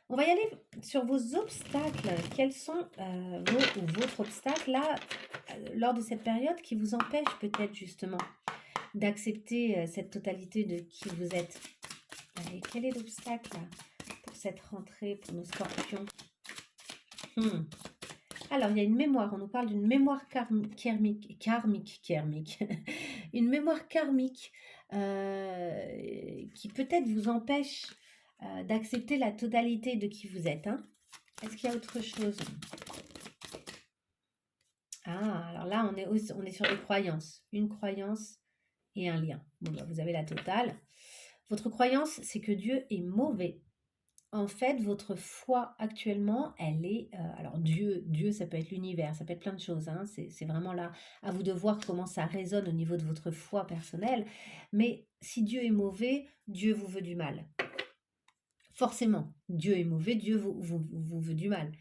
On va y aller sur vos obstacles. Quels sont votre obstacle là, lors de cette période qui vous empêche peut-être justement d'accepter cette totalité de qui vous êtes? Allez, quel est l'obstacle pour cette rentrée pour nos scorpions? Alors, il y a une mémoire, on nous parle d'une mémoire karmique, une mémoire karmique qui peut-être vous empêche d'accepter la totalité de qui vous êtes, hein. Est-ce qu'il y a autre chose? Ah, alors là, on est sur des croyances. Une croyance et un lien. Bon, bah, vous avez la totale. Votre croyance, c'est que Dieu est mauvais. En fait, votre foi actuellement, elle est... alors Dieu, ça peut être l'univers, ça peut être plein de choses, hein, c'est vraiment là à vous de voir comment ça résonne au niveau de votre foi personnelle. Mais si Dieu est mauvais, Dieu vous veut du mal. Forcément, Dieu est mauvais, Dieu vous veut du mal.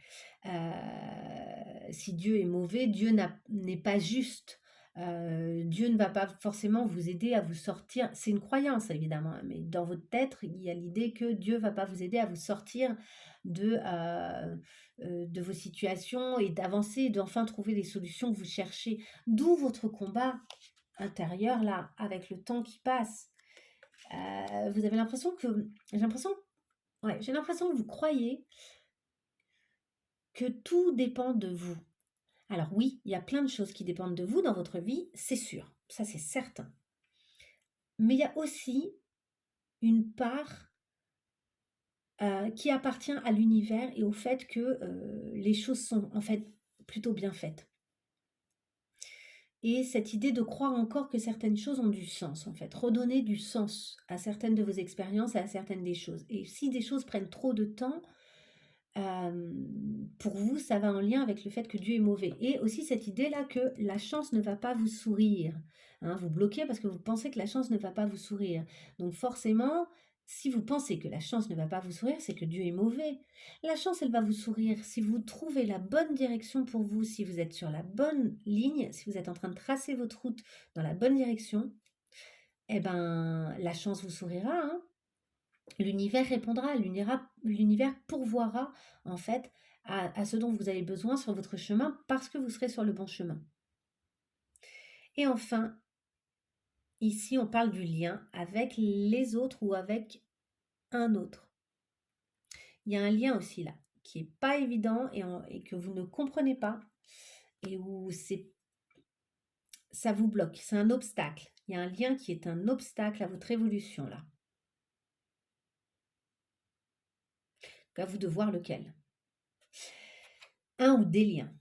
Si Dieu est mauvais, Dieu n'est pas juste. Dieu ne va pas forcément vous aider à vous sortir. C'est une croyance évidemment, mais dans votre tête, il y a l'idée que Dieu va pas vous aider à vous sortir de vos situations et d'avancer, d'enfin trouver les solutions que vous cherchez. D'où votre combat intérieur là, avec le temps qui passe. Vous avez l'impression que j'ai l'impression que vous croyez que tout dépend de vous. Alors oui, il y a plein de choses qui dépendent de vous dans votre vie, c'est sûr, ça c'est certain. Mais il y a aussi une part qui appartient à l'univers et au fait que les choses sont en fait plutôt bien faites. Et cette idée de croire encore que certaines choses ont du sens, en fait. Redonner du sens à certaines de vos expériences, à certaines des choses. Et si des choses prennent trop de temps, pour vous, ça va en lien avec le fait que Dieu est mauvais. Et aussi cette idée-là que la chance ne va pas vous sourire. Hein, vous bloquez parce que vous pensez que la chance ne va pas vous sourire. Donc forcément, si vous pensez que la chance ne va pas vous sourire, c'est que Dieu est mauvais. La chance, elle va vous sourire si vous trouvez la bonne direction pour vous, si vous êtes sur la bonne ligne, si vous êtes en train de tracer votre route dans la bonne direction, eh ben, la chance vous sourira, hein. L'univers répondra, l'univers pourvoira en fait à ce dont vous avez besoin sur votre chemin parce que vous serez sur le bon chemin. Et enfin, ici on parle du lien avec les autres ou avec un autre. Il y a un lien aussi là qui est pas évident et que vous ne comprenez pas et où ça vous bloque, c'est un obstacle. Il y a un lien qui est un obstacle à votre évolution là. À vous de voir lequel. Un ou des liens.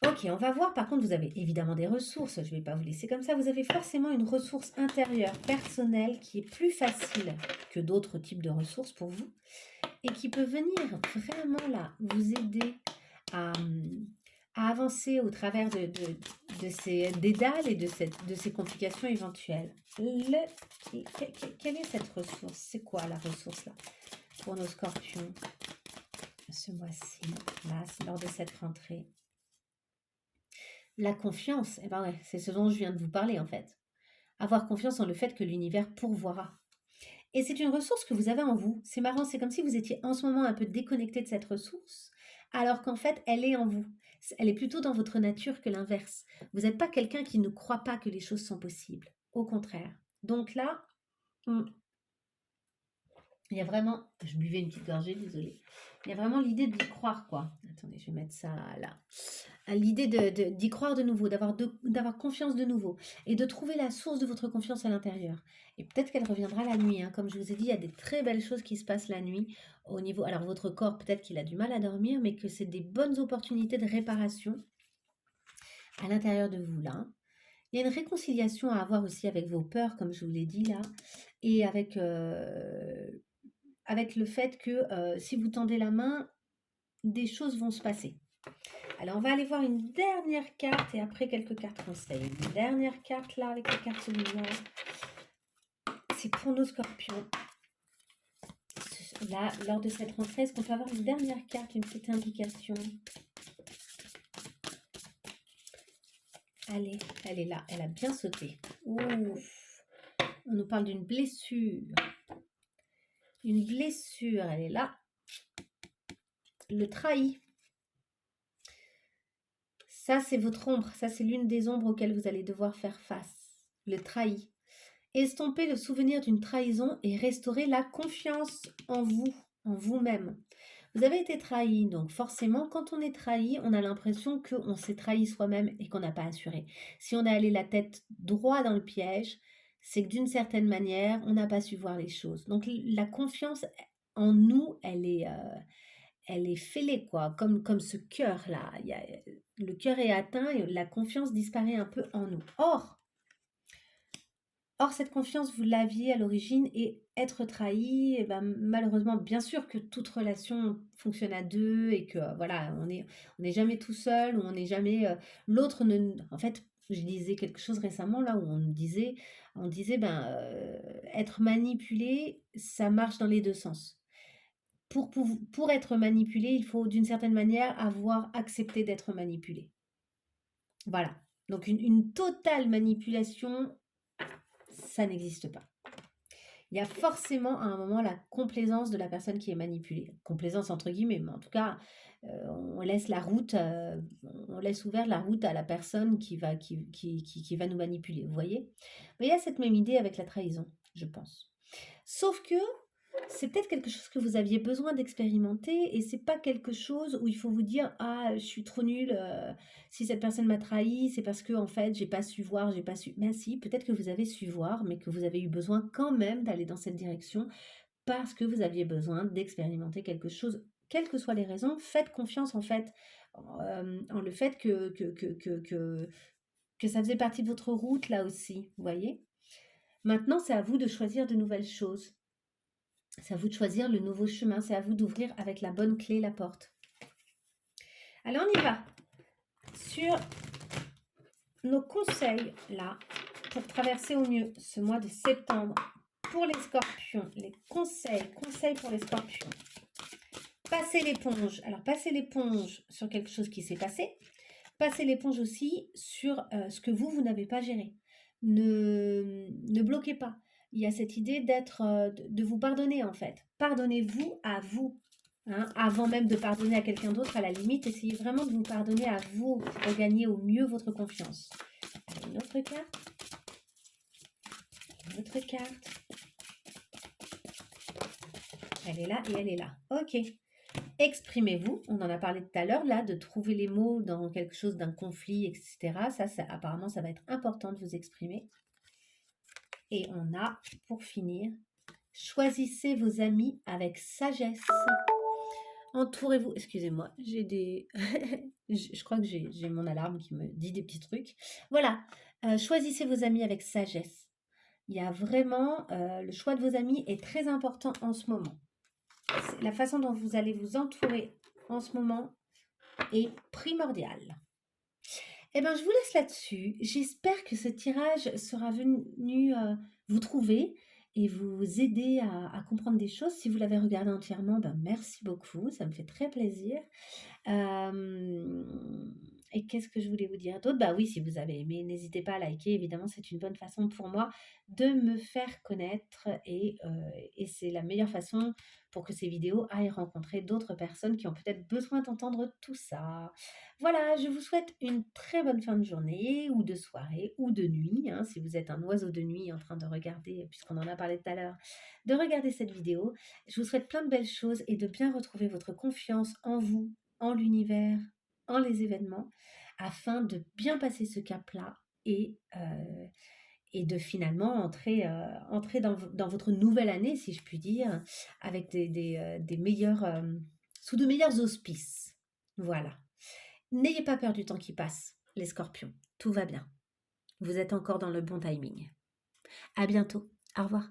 Ok, on va voir, par contre, vous avez évidemment des ressources, je ne vais pas vous laisser comme ça, vous avez forcément une ressource intérieure, personnelle, qui est plus facile que d'autres types de ressources pour vous, et qui peut venir vraiment là, vous aider à, à avancer au travers de ces dédales et de ces complications éventuelles. Quelle est cette ressource? C'est quoi la ressource là pour nos scorpions ce mois-ci, là, lors de cette rentrée? La confiance, eh ben ouais, c'est ce dont je viens de vous parler en fait. Avoir confiance en le fait que l'univers pourvoira. Et c'est une ressource que vous avez en vous. C'est marrant, c'est comme si vous étiez en ce moment un peu déconnecté de cette ressource, alors qu'en fait, elle est en vous. Elle est plutôt dans votre nature que l'inverse. Vous n'êtes pas quelqu'un qui ne croit pas que les choses sont possibles. Au contraire. Donc là, il y a vraiment... Je buvais une petite gorgée, désolée. Il y a vraiment l'idée d'y croire, quoi. Attendez, je vais mettre ça là. L'idée d'y croire de nouveau, d'avoir confiance de nouveau et de trouver la source de votre confiance à l'intérieur. Et peut-être qu'elle reviendra la nuit, hein. Comme je vous ai dit, il y a des très belles choses qui se passent la nuit au niveau... Alors votre corps, peut-être qu'il a du mal à dormir, mais que c'est des bonnes opportunités de réparation à l'intérieur de vous là. Il y a une réconciliation à avoir aussi avec vos peurs, comme je vous l'ai dit là, et avec le fait que si vous tendez la main, des choses vont se passer. Alors, on va aller voir une dernière carte et après quelques cartes conseils. Une dernière carte là avec les cartes lumière. C'est pour nos scorpions. Là, lors de cette rentrée, est-ce qu'on peut avoir une dernière carte, une petite indication? Allez, elle est là. Elle a bien sauté. Ouf. On nous parle d'une blessure. Une blessure, elle est là. Le trahi. Ça, c'est votre ombre. Ça, c'est l'une des ombres auxquelles vous allez devoir faire face. Le trahi. Estomper le souvenir d'une trahison et restaurer la confiance en vous, en vous-même. Vous avez été trahi, donc forcément, quand on est trahi, on a l'impression qu'on s'est trahi soi-même et qu'on n'a pas assuré. Si on est allé la tête droit dans le piège, c'est que d'une certaine manière, on n'a pas su voir les choses. Donc la confiance en nous, elle est fêlée, quoi, comme ce cœur-là. Le cœur est atteint et la confiance disparaît un peu en nous. Or, cette confiance, vous l'aviez à l'origine et être trahi, eh ben, malheureusement, bien sûr que toute relation fonctionne à deux et que voilà, on n'est jamais tout seul ou on n'est jamais l'autre ne. En fait, je disais quelque chose récemment là où on disait ben être manipulé, ça marche dans les deux sens. Pour être manipulé, il faut d'une certaine manière avoir accepté d'être manipulé. Voilà. Donc une totale manipulation, ça n'existe pas. Il y a forcément à un moment la complaisance de la personne qui est manipulée. Complaisance entre guillemets, mais en tout cas, on laisse on laisse ouverte la route à la personne qui va nous manipuler, vous voyez? Mais il y a cette même idée avec la trahison, je pense. Sauf que c'est peut-être quelque chose que vous aviez besoin d'expérimenter et c'est pas quelque chose où il faut vous dire: «Ah, je suis trop nulle, si cette personne m'a trahi, c'est parce que en fait, j'ai pas su voir, j'ai pas su». Ben si, peut-être que vous avez su voir, mais que vous avez eu besoin quand même d'aller dans cette direction parce que vous aviez besoin d'expérimenter quelque chose. Quelles que soient les raisons, faites confiance en fait, en le fait que ça faisait partie de votre route là aussi, vous voyez? Maintenant, c'est à vous de choisir de nouvelles choses. C'est à vous de choisir le nouveau chemin, c'est à vous d'ouvrir avec la bonne clé la porte. Allez, on y va. Sur nos conseils, là, pour traverser au mieux ce mois de septembre, pour les scorpions, les conseils pour les scorpions. Passez l'éponge. Alors, passez l'éponge sur quelque chose qui s'est passé. Passez l'éponge aussi sur ce que vous n'avez pas géré. Ne bloquez pas. Il y a cette idée de vous pardonner en fait. Pardonnez-vous à vous. Hein, avant même de pardonner à quelqu'un d'autre, à la limite, essayez vraiment de vous pardonner à vous pour regagner au mieux votre confiance. Allez, une autre carte. Une autre carte. Elle est là et elle est là. Ok. Exprimez-vous. On en a parlé tout à l'heure, là, de trouver les mots dans quelque chose, d'un conflit, etc. Apparemment, ça va être important de vous exprimer. Et on a, pour finir, choisissez vos amis avec sagesse. Entourez-vous. Excusez-moi, j'ai des. Je crois que j'ai mon alarme qui me dit des petits trucs. Voilà. Choisissez vos amis avec sagesse. Il y a vraiment. Le choix de vos amis est très important en ce moment. La façon dont vous allez vous entourer en ce moment est primordiale. Eh bien, je vous laisse là-dessus. J'espère que ce tirage sera venu vous trouver et vous aider à comprendre des choses. Si vous l'avez regardé entièrement, ben merci beaucoup, ça me fait très plaisir. Et qu'est-ce que je voulais vous dire d'autre? Bah oui, si vous avez aimé, n'hésitez pas à liker. Évidemment, c'est une bonne façon pour moi de me faire connaître et c'est la meilleure façon pour que ces vidéos aillent rencontrer d'autres personnes qui ont peut-être besoin d'entendre tout ça. Voilà, je vous souhaite une très bonne fin de journée ou de soirée ou de nuit, hein, si vous êtes un oiseau de nuit en train de regarder, puisqu'on en a parlé tout à l'heure, de regarder cette vidéo. Je vous souhaite plein de belles choses et de bien retrouver votre confiance en vous, en l'univers, en les événements, afin de bien passer ce cap-là et de finalement entrer dans votre nouvelle année, si je puis dire, avec des meilleurs, sous de meilleurs auspices. Voilà. N'ayez pas peur du temps qui passe, les scorpions. Tout va bien. Vous êtes encore dans le bon timing. À bientôt. Au revoir.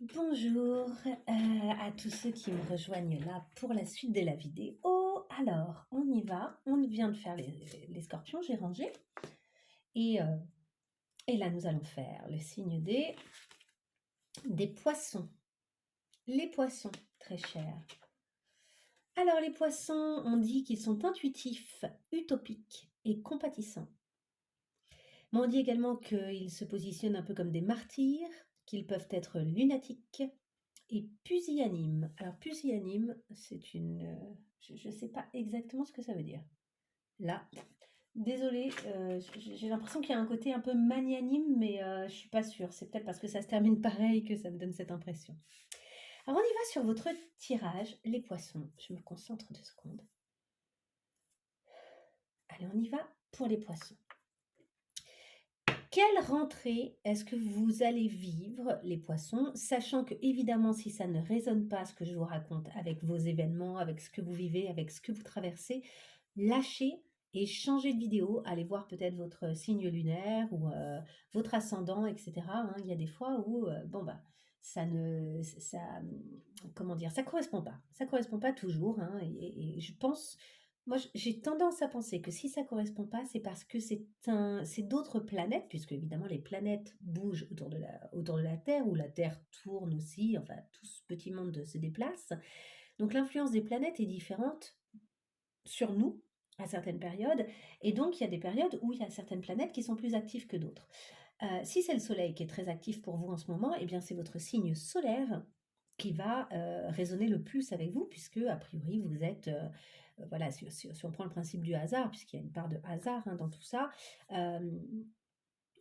Bonjour à tous ceux qui me rejoignent là pour la suite de la vidéo. Alors, on y va. On vient de faire les scorpions, j'ai rangé. Et là, nous allons faire le signe des poissons. Les poissons, très chers. Alors, les poissons, on dit qu'ils sont intuitifs, utopiques et compatissants. Mais on dit également qu'ils se positionnent un peu comme des martyrs, qu'ils peuvent être lunatiques et pusillanimes. Alors, pusillanime, c'est une... je ne sais pas exactement ce que ça veut dire. Là, désolée, j'ai l'impression qu'il y a un côté un peu magnanime, mais je ne suis pas sûre. C'est peut-être parce que ça se termine pareil que ça me donne cette impression. Alors, on y va sur votre tirage, les poissons. Je me concentre 2 secondes. Allez, on y va pour les poissons. Quelle rentrée est-ce que vous allez vivre, les poissons, sachant que, évidemment, si ça ne résonne pas ce que je vous raconte avec vos événements, avec ce que vous vivez, avec ce que vous traversez, lâchez et changez de vidéo, allez voir peut-être votre signe lunaire ou votre ascendant, etc. Hein. Il y a des fois où, comment dire, ça correspond pas toujours, hein, et je pense moi, j'ai tendance à penser que si ça correspond pas, c'est parce que c'est d'autres planètes, puisque évidemment les planètes bougent autour de la Terre, ou la Terre tourne aussi, enfin tout ce petit monde se déplace. Donc l'influence des planètes est différente sur nous à certaines périodes, et donc il y a des périodes où il y a certaines planètes qui sont plus actives que d'autres. Si c'est le Soleil qui est très actif pour vous en ce moment, eh bien c'est votre signe solaire qui va résonner le plus avec vous, puisque a priori vous êtes, voilà, si on prend le principe du hasard, puisqu'il y a une part de hasard hein, dans tout ça,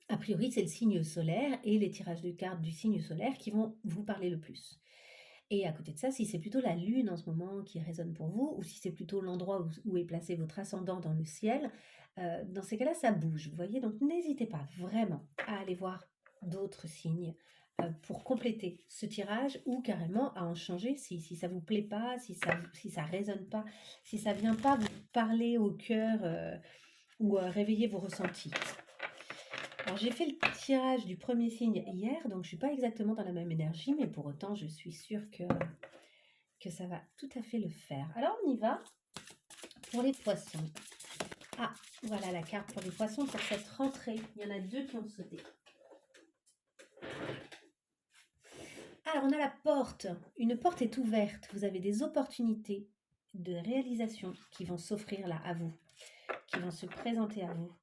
A priori, c'est le signe solaire et les tirages de cartes du signe solaire qui vont vous parler le plus. Et à côté de ça, si c'est plutôt la lune en ce moment qui résonne pour vous, ou si c'est plutôt l'endroit où est placé votre ascendant dans le ciel, dans ces cas-là, ça bouge, vous voyez? Donc n'hésitez pas vraiment à aller voir d'autres signes pour compléter ce tirage ou carrément à en changer si ça vous plaît pas, si ça résonne pas, si ça vient pas vous parler au cœur ou réveiller vos ressentis. Alors j'ai fait le tirage du premier signe hier, donc je suis pas exactement dans la même énergie, mais pour autant je suis sûre que ça va tout à fait le faire. Alors on y va pour les poissons. Ah, voilà la carte pour les poissons pour cette rentrée. Il y en a 2 qui ont sauté. Alors on a la porte. Une porte est ouverte. Vous avez des opportunités de réalisation qui vont s'offrir là à vous, qui vont se présenter à vous.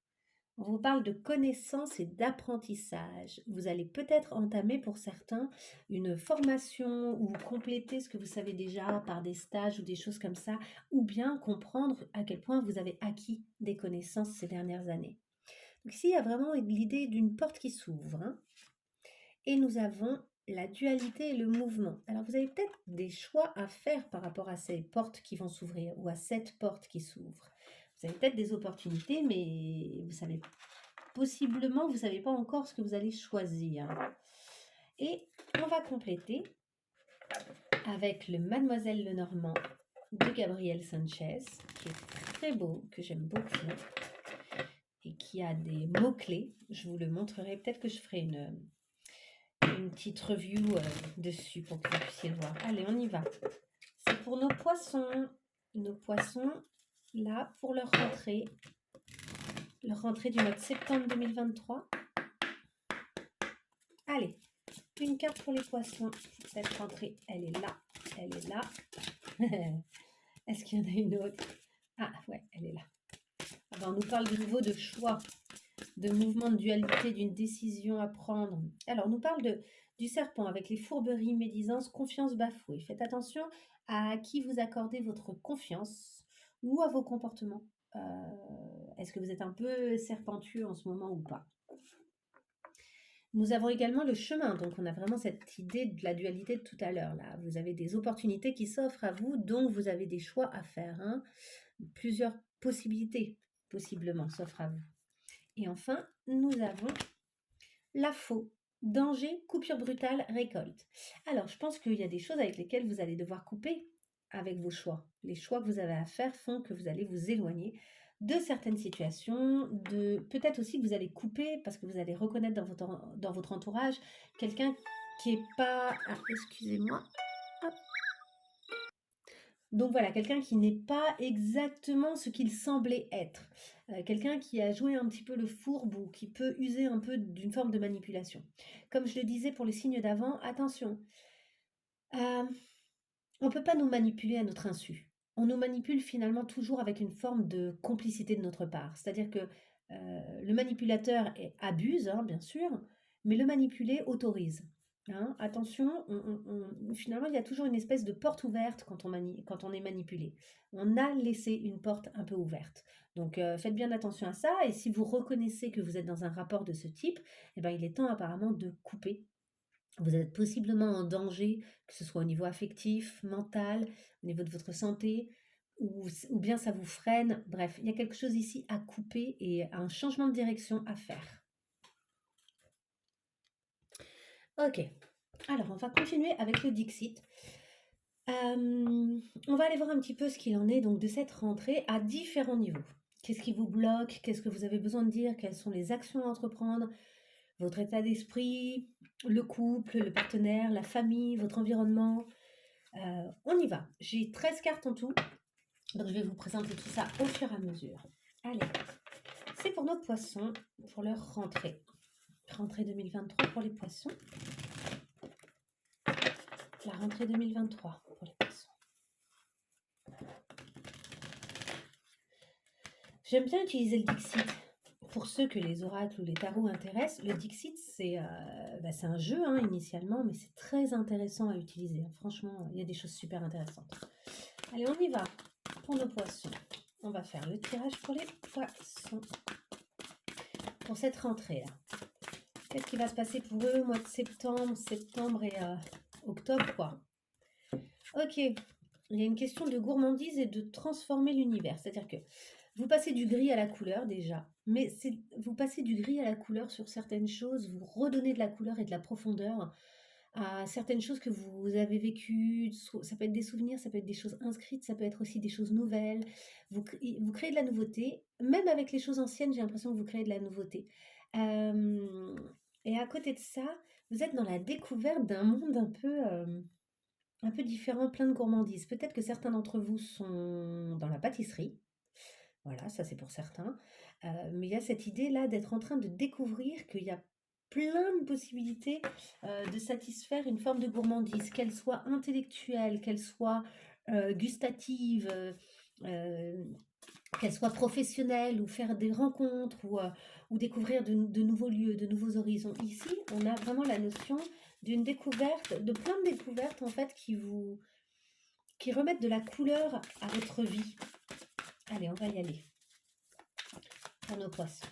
On vous parle de connaissances et d'apprentissage. Vous allez peut-être entamer pour certains une formation ou compléter ce que vous savez déjà par des stages ou des choses comme ça, ou bien comprendre à quel point vous avez acquis des connaissances ces dernières années. Donc ici, il y a vraiment l'idée d'une porte qui s'ouvre, hein. Et nous avons la dualité et le mouvement. Alors vous avez peut-être des choix à faire par rapport à ces portes qui vont s'ouvrir ou à cette porte qui s'ouvre. Vous avez peut-être des opportunités, mais vous savez possiblement, vous ne savez pas encore ce que vous allez choisir. Et on va compléter avec le Mademoiselle Lenormand de Gabriel Sanchez, qui est très beau, que j'aime beaucoup, et qui a des mots-clés. Je vous le montrerai, peut-être que je ferai une petite review dessus pour que vous puissiez le voir. Allez, on y va. C'est pour nos poissons. Nos poissons, là, pour leur rentrée du mois de septembre 2023. Allez, une carte pour les poissons. Cette rentrée, elle est là. Elle est là. Est-ce qu'il y en a une autre? Ah, ouais, elle est là. Alors, on nous parle de nouveau de choix, de mouvement, de dualité, d'une décision à prendre. Alors, on nous parle du serpent avec les fourberies, médisances, confiance bafouée. Faites attention à qui vous accordez votre confiance ou à vos comportements. Est-ce que vous êtes un peu serpentueux en ce moment ou pas? Nous avons également le chemin, donc on a vraiment cette idée de la dualité de tout à l'heure. Là, vous avez des opportunités qui s'offrent à vous, donc vous avez des choix à faire, hein. Plusieurs possibilités, possiblement, s'offrent à vous. Et enfin, nous avons la faux. Danger, coupure brutale, récolte. Alors, je pense qu'il y a des choses avec lesquelles vous allez devoir couper avec vos choix. Les choix que vous avez à faire font que vous allez vous éloigner de certaines situations, peut-être aussi que vous allez couper parce que vous allez reconnaître dans votre entourage quelqu'un qui est pas... Ah, excusez-moi. Hop. Donc voilà, quelqu'un qui n'est pas exactement ce qu'il semblait être. Quelqu'un qui a joué un petit peu le fourbe ou qui peut user un peu d'une forme de manipulation. Comme je le disais pour les signes d'avant, attention, on ne peut pas nous manipuler à notre insu. On nous manipule finalement toujours avec une forme de complicité de notre part. C'est-à-dire que le manipulateur abuse, hein, bien sûr, mais le manipulé autorise. Hein. Attention, finalement, il y a toujours une espèce de porte ouverte quand on est manipulé. On a laissé une porte un peu ouverte. Donc, faites bien attention à ça. Et si vous reconnaissez que vous êtes dans un rapport de ce type, eh ben, il est temps apparemment de couper. Vous êtes possiblement en danger, que ce soit au niveau affectif, mental, au niveau de votre santé, ou bien ça vous freine. Bref, il y a quelque chose ici à couper et un changement de direction à faire. Ok, alors on va continuer avec le Dixit. On va aller voir un petit peu ce qu'il en est donc de cette rentrée à différents niveaux. Qu'est-ce qui vous bloque? Qu'est-ce que vous avez besoin de dire? Quelles sont les actions à entreprendre? Votre état d'esprit, le couple, le partenaire, la famille, votre environnement. On y va. J'ai 13 cartes en tout, donc je vais vous présenter tout ça au fur et à mesure. Allez, c'est pour nos poissons, pour leur rentrée. Rentrée 2023 pour les poissons. La rentrée 2023 pour les poissons. J'aime bien utiliser le Dixit. Pour ceux que les oracles ou les tarots intéressent, le Dixit, c'est un jeu hein, initialement, mais c'est très intéressant à utiliser. Franchement, il y a des choses super intéressantes. Allez, on y va pour nos poissons. On va faire le tirage pour les poissons. Pour cette rentrée-là. Qu'est-ce qui va se passer pour eux au mois de septembre et octobre, quoi. Ok, il y a une question de gourmandise et de transformer l'univers. C'est-à-dire que vous passez du gris à la couleur déjà, mais vous passez du gris à la couleur sur certaines choses, vous redonnez de la couleur et de la profondeur à certaines choses que vous avez vécues. Ça peut être des souvenirs, ça peut être des choses inscrites, ça peut être aussi des choses nouvelles. Vous créez de la nouveauté, même avec les choses anciennes, j'ai l'impression que vous créez de la nouveauté. Euh, et à côté de ça, vous êtes dans la découverte d'un monde un peu différent, plein de gourmandises. Peut-être que certains d'entre vous sont dans la pâtisserie. Voilà, ça c'est pour certains. Mais il y a cette idée-là d'être en train de découvrir qu'il y a plein de possibilités de satisfaire une forme de gourmandise, qu'elle soit intellectuelle, qu'elle soit gustative, euh, qu'elle soit professionnelle, ou faire des rencontres, ou découvrir de nouveaux lieux, de nouveaux horizons. Ici, on a vraiment la notion d'une découverte, de plein de découvertes en fait qui remettent de la couleur à votre vie. Allez, on va y aller. Pour nos poissons.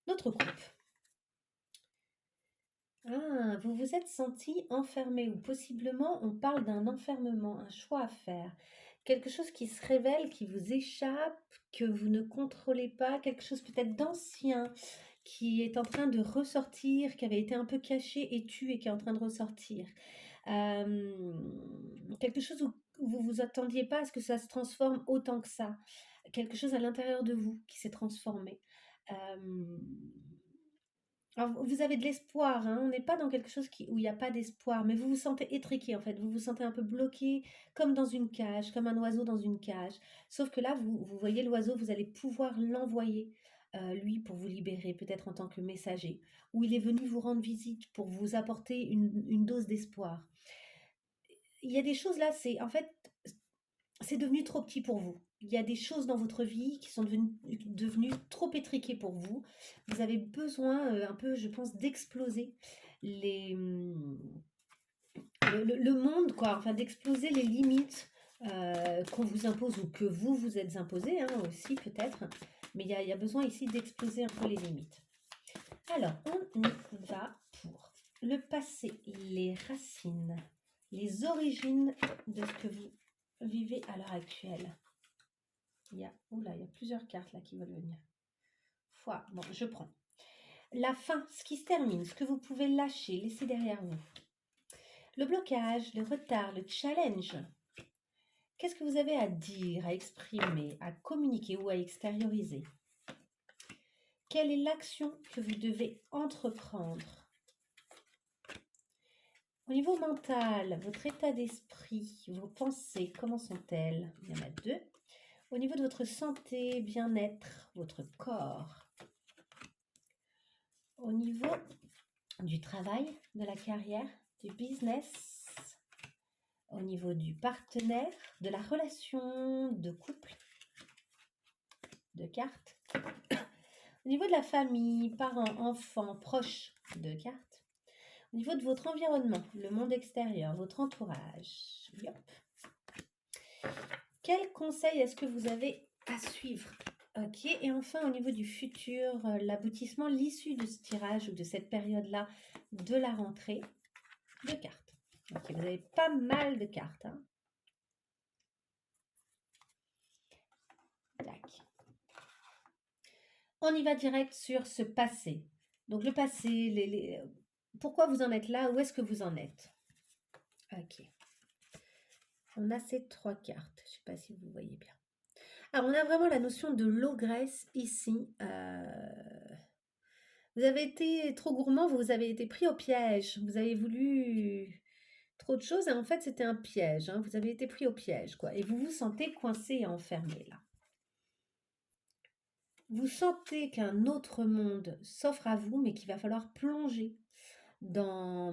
Notre coupe. Ah, vous vous êtes senti enfermé, ou possiblement on parle d'un enfermement, un choix à faire. Quelque chose qui se révèle, qui vous échappe, que vous ne contrôlez pas, quelque chose peut-être d'ancien qui est en train de ressortir, qui avait été un peu caché et tué et qui est en train de ressortir. Quelque chose où vous vous attendiez pas à ce que ça se transforme autant que ça. Quelque chose à l'intérieur de vous qui s'est transformé. Euh, alors, vous avez de l'espoir, hein, on n'est pas dans quelque chose où il n'y a pas d'espoir, mais vous vous sentez étriqué en fait, vous vous sentez un peu bloqué, comme dans une cage, comme un oiseau dans une cage. Sauf que là, vous voyez l'oiseau, vous allez pouvoir l'envoyer, lui, pour vous libérer, peut-être en tant que messager, ou il est venu vous rendre visite pour vous apporter une dose d'espoir. Il y a des choses là, c'est devenu trop petit pour vous. Il y a des choses dans votre vie qui sont devenues trop étriquées pour vous. Vous avez besoin un peu, je pense, d'exploser les, le monde, quoi. Enfin, d'exploser les limites qu'on vous impose, ou que vous vous êtes imposées, hein, aussi peut-être. Mais il y a besoin ici d'exploser un peu les limites. Alors, on y va pour le passé, les racines, les origines de ce que vous vivez à l'heure actuelle. Oula, il y a plusieurs cartes là qui veulent venir. Bon, je prends. La fin, ce qui se termine, ce que vous pouvez lâcher, laisser derrière vous. Le blocage, le retard, le challenge. Qu'est-ce que vous avez à dire, à exprimer, à communiquer ou à extérioriser? Quelle est l'action que vous devez entreprendre? Au niveau mental, votre état d'esprit, vos pensées, comment sont-elles? Il y en a 2. Au niveau de votre santé, bien-être, votre corps. Au niveau du travail, de la carrière, du business. Au niveau du partenaire, de la relation de couple, 2 cartes. Au niveau de la famille, parents, enfants, proches, 2 cartes. Au niveau de votre environnement, le monde extérieur, votre entourage. Yep. Quel conseil est-ce que vous avez à suivre? Ok, et enfin au niveau du futur, l'aboutissement, l'issue de ce tirage ou de cette période-là de la rentrée, 2 cartes. Ok, vous avez pas mal de cartes. Hein. Tac. On y va direct sur ce passé. Donc le passé, pourquoi vous en êtes là? Où est-ce que vous en êtes? Ok. On a ces 3 cartes. Je ne sais pas si vous voyez bien. Alors, on a vraiment la notion de l'ogresse ici. Vous avez été trop gourmand, vous avez été pris au piège. Vous avez voulu trop de choses et en fait, c'était un piège. Hein. Vous avez été pris au piège, quoi. Et vous vous sentez coincé et enfermé, là. Vous sentez qu'un autre monde s'offre à vous, mais qu'il va falloir plonger à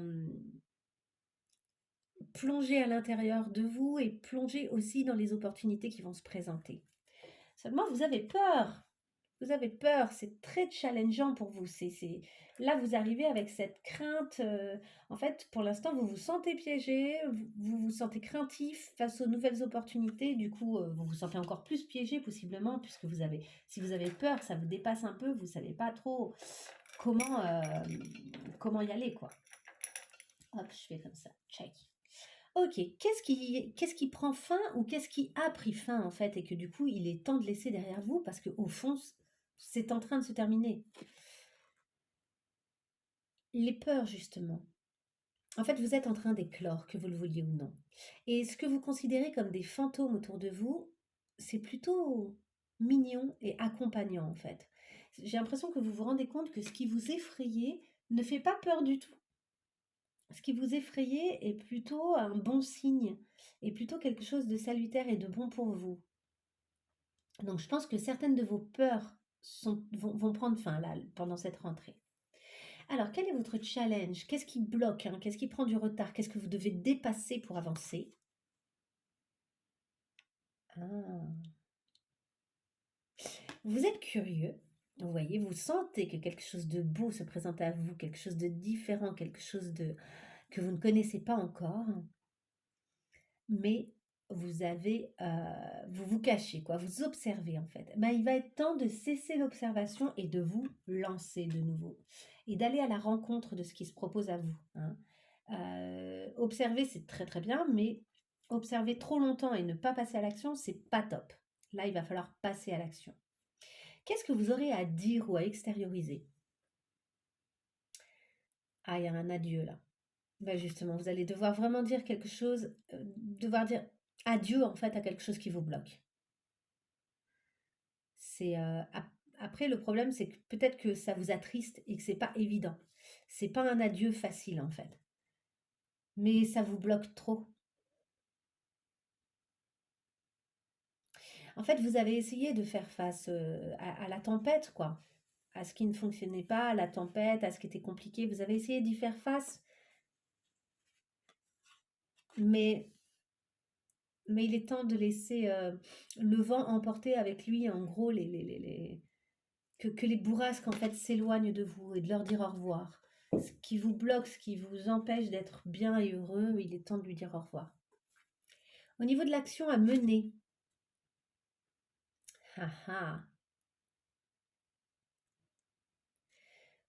l'intérieur de vous et plonger aussi dans les opportunités qui vont se présenter. Seulement, vous avez peur. Vous avez peur, c'est très challengeant pour vous. Là, vous arrivez avec cette crainte. En fait, pour l'instant, vous vous sentez piégé, vous vous sentez craintif face aux nouvelles opportunités. Du coup, vous vous sentez encore plus piégé, possiblement, puisque si vous avez peur, ça vous dépasse un peu, vous ne savez pas trop comment, comment y aller, quoi. Hop, je fais comme ça, check. Ok, qu'est-ce qui prend fin ou qu'est-ce qui a pris fin en fait et que du coup il est temps de laisser derrière vous parce que au fond c'est en train de se terminer. Les peurs justement. En fait, vous êtes en train d'éclore, que vous le vouliez ou non. Et ce que vous considérez comme des fantômes autour de vous, c'est plutôt mignon et accompagnant en fait. J'ai l'impression que vous vous rendez compte que ce qui vous effrayait ne fait pas peur du tout. Ce qui vous effrayait est plutôt un bon signe, et plutôt quelque chose de salutaire et de bon pour vous. Donc je pense que certaines de vos peurs vont prendre fin là, pendant cette rentrée. Alors, quel est votre challenge? Qu'est-ce qui bloque, hein? Qu'est-ce qui prend du retard? Qu'est-ce que vous devez dépasser pour avancer? Ah. Vous êtes curieux, vous voyez, vous sentez que quelque chose de beau se présente à vous, quelque chose de différent, quelque chose que vous ne connaissez pas encore, mais vous vous cachez, quoi, vous observez en fait. Ben, il va être temps de cesser l'observation et de vous lancer de nouveau et d'aller à la rencontre de ce qui se propose à vous, hein. Observer, c'est très très bien, mais observer trop longtemps et ne pas passer à l'action, c'est pas top. Là, il va falloir passer à l'action. Qu'est-ce que vous aurez à dire ou à extérioriser? Ah, il y a un adieu là. Ben justement, vous allez devoir vraiment dire quelque chose, devoir dire adieu en fait à quelque chose qui vous bloque. C'est, après le problème, c'est que peut-être que ça vous attriste et que c'est pas évident. C'est pas un adieu facile, en fait, mais ça vous bloque trop. En fait, vous avez essayé de faire face, à la tempête, quoi, à ce qui ne fonctionnait pas, à la tempête, à ce qui était compliqué. Vous avez essayé d'y faire face, mais il est temps de laisser, le vent emporter avec lui, en gros, les que les bourrasques, en fait, s'éloignent de vous et de leur dire au revoir. Ce qui vous bloque, ce qui vous empêche d'être bien et heureux, il est temps de lui dire au revoir. Au niveau de l'action à mener, ah ah,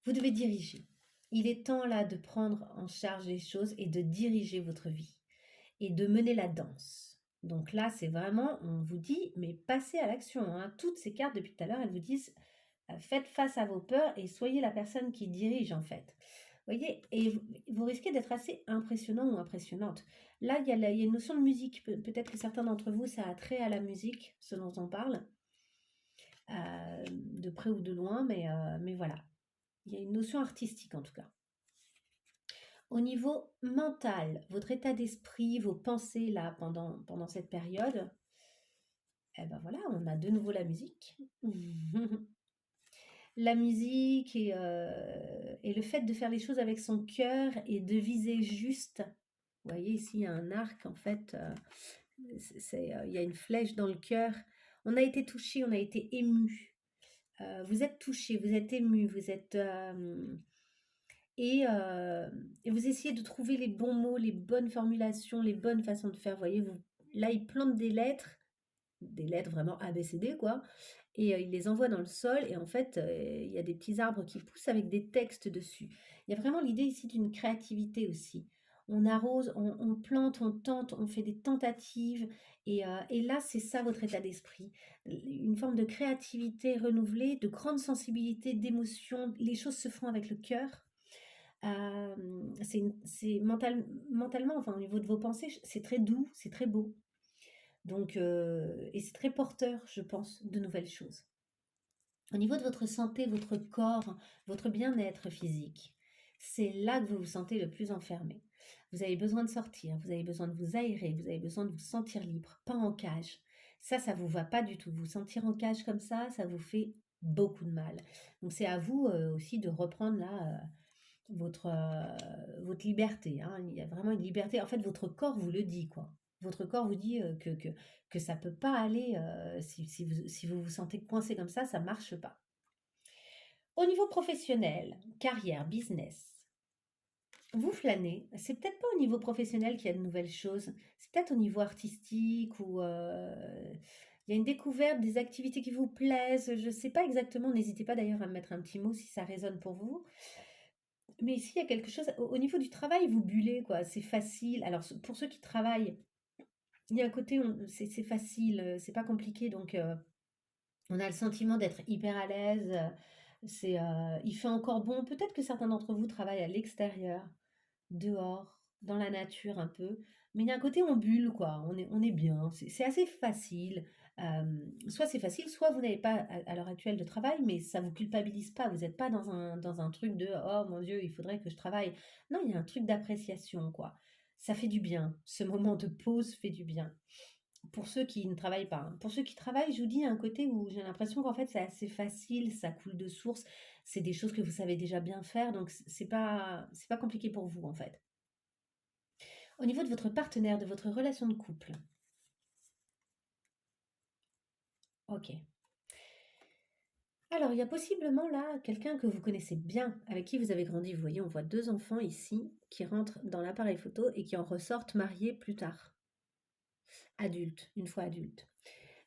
vous devez diriger. Il est temps là de prendre en charge les choses et de diriger votre vie et de mener la danse. Donc là, c'est vraiment, on vous dit, mais passez à l'action, hein. Toutes ces cartes depuis tout à l'heure, elles vous disent, faites face à vos peurs et soyez la personne qui dirige en fait. Vous voyez, et vous risquez d'être assez impressionnant ou impressionnante. Là, il y a une notion de musique. Peut-être que certains d'entre vous, ça a trait à la musique, ce dont on parle, de près ou de loin, mais voilà. Il y a une notion artistique en tout cas. Au niveau mental, votre état d'esprit, vos pensées là pendant cette période, eh ben voilà, on a de nouveau la musique. La musique et le fait de faire les choses avec son cœur et de viser juste. Vous voyez ici, il y a un arc en fait, il y a une flèche dans le cœur. On a été touché, on a été ému. Vous êtes touché, vous êtes ému, vous êtes et vous essayez de trouver les bons mots, les bonnes formulations, les bonnes façons de faire. Vous voyez, là, il plante des lettres vraiment A, B, C, D, quoi. Et il les envoie dans le sol. Et en fait, il y a des petits arbres qui poussent avec des textes dessus. Il y a vraiment l'idée ici d'une créativité aussi. On arrose, on plante, on tente, on fait des tentatives. Et là, c'est ça votre état d'esprit. Une forme de créativité renouvelée, de grande sensibilité, d'émotion. Les choses se font avec le cœur. C'est mentalement, enfin au niveau de vos pensées, c'est très doux, c'est très beau. Donc, et c'est très porteur, je pense, de nouvelles choses. Au niveau de votre santé, votre corps, votre bien-être physique, c'est là que vous vous sentez le plus enfermé. Vous avez besoin de sortir, vous avez besoin de vous aérer, vous avez besoin de vous sentir libre, pas en cage. Ça vous va pas du tout. Vous sentir en cage comme ça vous fait beaucoup de mal. Donc c'est à vous aussi de reprendre là votre liberté, hein. Il y a vraiment une liberté. En fait, votre corps vous le dit, quoi. Votre corps vous dit que ça peut pas aller si vous vous sentez coincé comme ça marche pas. Au niveau professionnel, carrière, business, vous flânez. C'est peut-être pas au niveau professionnel qu'il y a de nouvelles choses. C'est peut-être au niveau artistique ou Il y a une découverte des activités qui vous plaisent. Je ne sais pas exactement, n'hésitez pas d'ailleurs à me mettre un petit mot si ça résonne pour vous. Mais ici, il y a quelque chose, au niveau du travail, vous bullez, quoi. C'est facile. Alors, pour ceux qui travaillent, il y a un côté, c'est facile, c'est pas compliqué. Donc, on a le sentiment d'être hyper à l'aise. Il fait encore bon. Peut-être que certains d'entre vous travaillent à l'extérieur, dehors, dans la nature un peu. Mais il y a un côté on bulle, quoi. On est bien. C'est assez facile. Soit c'est facile, soit vous n'avez pas à l'heure actuelle de travail, mais ça vous culpabilise pas. Vous n'êtes pas dans un truc de oh mon Dieu, il faudrait que je travaille. Non, il y a un truc d'appréciation, quoi. Ça fait du bien. Ce moment de pause fait du bien. Pour ceux qui ne travaillent pas, hein. Pour ceux qui travaillent, je vous dis, il y a un côté où j'ai l'impression qu'en fait, c'est assez facile, ça coule de source. C'est des choses que vous savez déjà bien faire, donc c'est pas compliqué pour vous, en fait. Au niveau de votre partenaire, de votre relation de couple, ok. Alors, il y a possiblement là quelqu'un que vous connaissez bien, avec qui vous avez grandi. Vous voyez, on voit deux enfants ici qui rentrent dans l'appareil photo et qui en ressortent mariés plus tard, adultes, une fois adultes.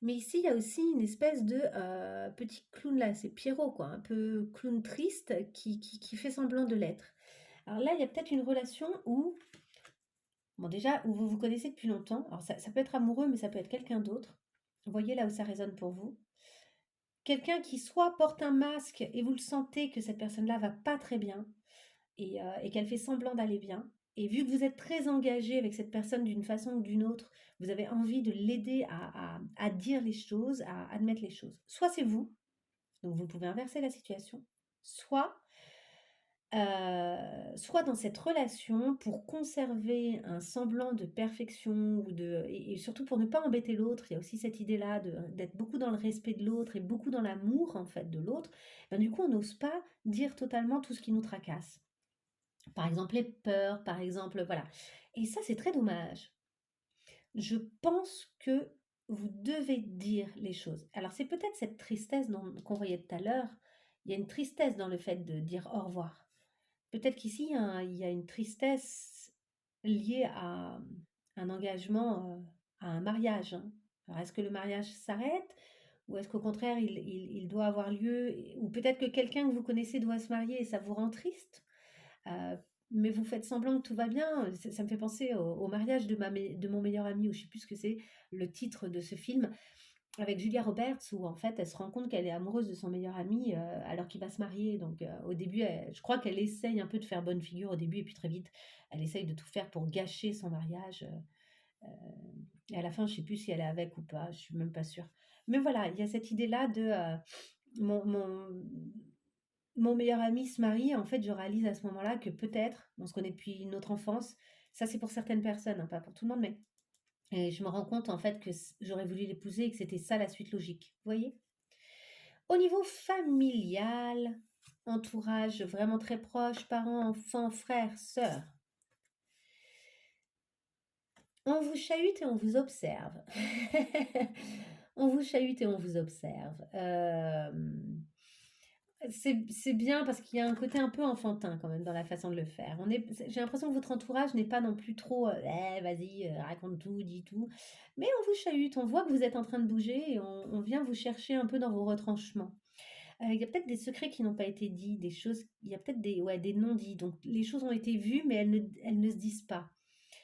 Mais ici, il y a aussi une espèce de petit clown là, c'est Pierrot, quoi, un peu clown triste qui fait semblant de l'être. Alors là, il y a peut-être une relation où, bon, déjà, où vous vous connaissez depuis longtemps. Alors ça peut être amoureux, mais ça peut être quelqu'un d'autre. Vous voyez là où ça résonne pour vous. Quelqu'un qui soit porte un masque et vous le sentez que cette personne-là va pas très bien et qu'elle fait semblant d'aller bien. Et vu que vous êtes très engagé avec cette personne d'une façon ou d'une autre, vous avez envie de l'aider à dire les choses, à admettre les choses. Soit c'est vous, donc vous pouvez inverser la situation, soit, soit dans cette relation, pour conserver un semblant de perfection et surtout pour ne pas embêter l'autre, il y a aussi cette idée-là d'être beaucoup dans le respect de l'autre et beaucoup dans l'amour en fait de l'autre, ben, du coup on n'ose pas dire totalement tout ce qui nous tracasse. Par exemple, les peurs, par exemple, voilà. Et ça, c'est très dommage. Je pense que vous devez dire les choses. Alors, c'est peut-être cette tristesse qu'on voyait tout à l'heure. Il y a une tristesse dans le fait de dire au revoir. Peut-être qu'ici, il y a une tristesse liée à un engagement, à un mariage, hein. Alors, est-ce que le mariage s'arrête? Ou est-ce qu'au contraire, il doit avoir lieu? Ou peut-être que quelqu'un que vous connaissez doit se marier et ça vous rend triste? Heu, mais vous faites semblant que tout va bien, ça me fait penser au mariage de mon meilleur ami, ou je sais plus ce que c'est, le titre de ce film, avec Julia Roberts, où en fait elle se rend compte qu'elle est amoureuse de son meilleur ami, alors qu'il va se marier. Donc au début, je crois qu'elle essaye un peu de faire bonne figure au début et puis très vite, elle essaye de tout faire pour gâcher son mariage, heu et à la fin, je sais plus si elle est avec ou pas, je suis même pas sûre. Mais voilà, il y a cette idée-là de, mon mon meilleur ami se marie, en fait, je réalise à ce moment-là que peut-être, on se connaît depuis notre enfance, ça c'est pour certaines personnes, hein, pas pour tout le monde, mais et je me rends compte en fait que j'aurais voulu l'épouser et que c'était ça la suite logique. Vous voyez? Au niveau familial, entourage vraiment très proche, parents, enfants, frères, sœurs, on vous chahute et on vous observe. On vous chahute et on vous observe. C'est bien parce qu'il y a un côté un peu enfantin quand même dans la façon de le faire. J'ai l'impression que votre entourage n'est pas non plus trop, «Eh vas-y, raconte tout, dis tout». Mais on vous chahute, on voit que vous êtes en train de bouger et on vient vous chercher un peu dans vos retranchements. Il y a peut-être des secrets qui n'ont pas été dits, des choses il y a peut-être des non-dits. Donc les choses ont été vues, mais elles ne se disent pas.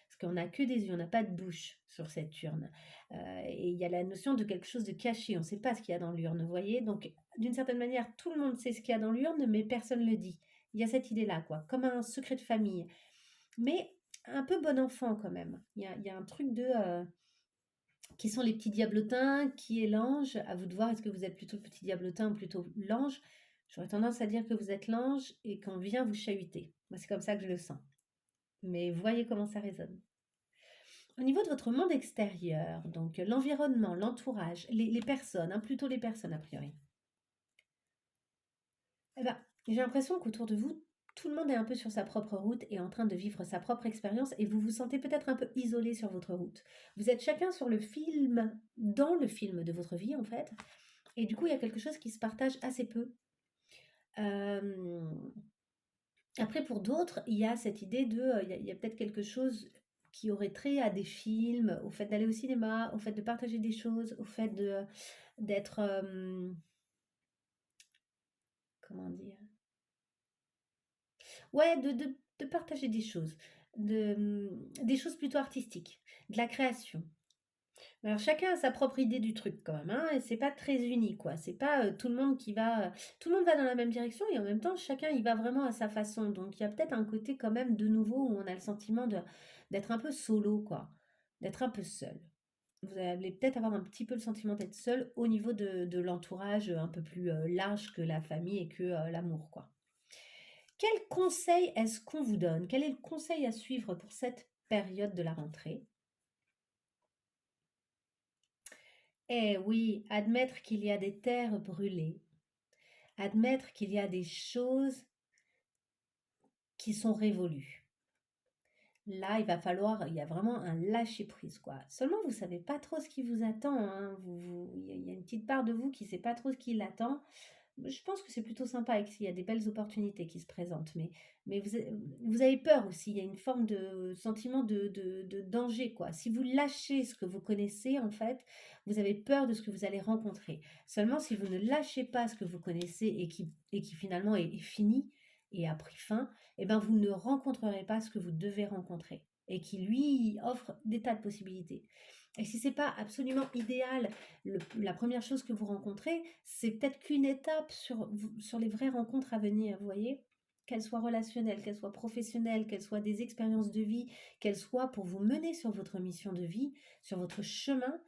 Parce qu'on n'a que des yeux, on n'a pas de bouche sur cette urne. Et il y a la notion de quelque chose de caché, on ne sait pas ce qu'il y a dans l'urne, vous voyez? Donc d'une certaine manière, tout le monde sait ce qu'il y a dans l'urne, mais personne ne le dit. Il y a cette idée-là, quoi, comme un secret de famille. Mais un peu bon enfant quand même. Il y a un truc de, qui sont les petits diablotins, qui est l'ange? À vous de voir, est-ce que vous êtes plutôt le petit diablotin ou plutôt l'ange? J'aurais tendance à dire que vous êtes l'ange et qu'on vient vous chahuter. Moi, c'est comme ça que je le sens. Mais voyez comment ça résonne. Au niveau de votre monde extérieur, donc l'environnement, l'entourage, les personnes, hein, plutôt les personnes a priori. Eh ben, j'ai l'impression qu'autour de vous, tout le monde est un peu sur sa propre route et en train de vivre sa propre expérience et vous vous sentez peut-être un peu isolé sur votre route. Vous êtes chacun sur le film, dans le film de votre vie en fait, et du coup il y a quelque chose qui se partage assez peu. Euh, Après pour d'autres, il y a cette idée de, il y a peut-être quelque chose. qui auraient trait à des films, au fait d'aller au cinéma, au fait de partager des choses, au fait d'être, comment dire? Ouais, de partager des choses plutôt artistiques, de la création. Alors chacun a sa propre idée du truc quand même, hein, et c'est pas très uni, quoi. C'est pas tout le monde tout le monde va dans la même direction et en même temps chacun y va vraiment à sa façon. Donc il y a peut-être un côté quand même de nouveau où on a le sentiment d'être un peu solo, quoi, d'être un peu seul. Vous allez peut-être avoir un petit peu le sentiment d'être seul au niveau de l'entourage un peu plus large que la famille et que l'amour, quoi. Quel conseil est-ce qu'on vous donne? Quel est le conseil à suivre pour cette période de la rentrée? Eh oui, admettre qu'il y a des terres brûlées, admettre qu'il y a des choses qui sont révolues. Là, il y a vraiment un lâcher prise, quoi. Seulement, vous savez pas trop ce qui vous attend, hein. Il y a une petite part de vous qui sait pas trop ce qui l'attend. Je pense que c'est plutôt sympa et qu'il y a des belles opportunités qui se présentent, mais vous avez peur aussi. Il y a une forme de sentiment de danger, quoi. Si vous lâchez ce que vous connaissez, en fait, vous avez peur de ce que vous allez rencontrer. Seulement, si vous ne lâchez pas ce que vous connaissez et qui finalement est fini et a pris fin, eh ben, vous ne rencontrerez pas ce que vous devez rencontrer et qui, lui, offre des tas de possibilités. Et si c'est pas absolument idéal, la première chose que vous rencontrez, c'est peut-être qu'une étape sur les vraies rencontres à venir, vous voyez? Qu'elles soient relationnelles, qu'elles soient professionnelles, qu'elles soient des expériences de vie, qu'elles soient pour vous mener sur votre mission de vie, sur votre chemin.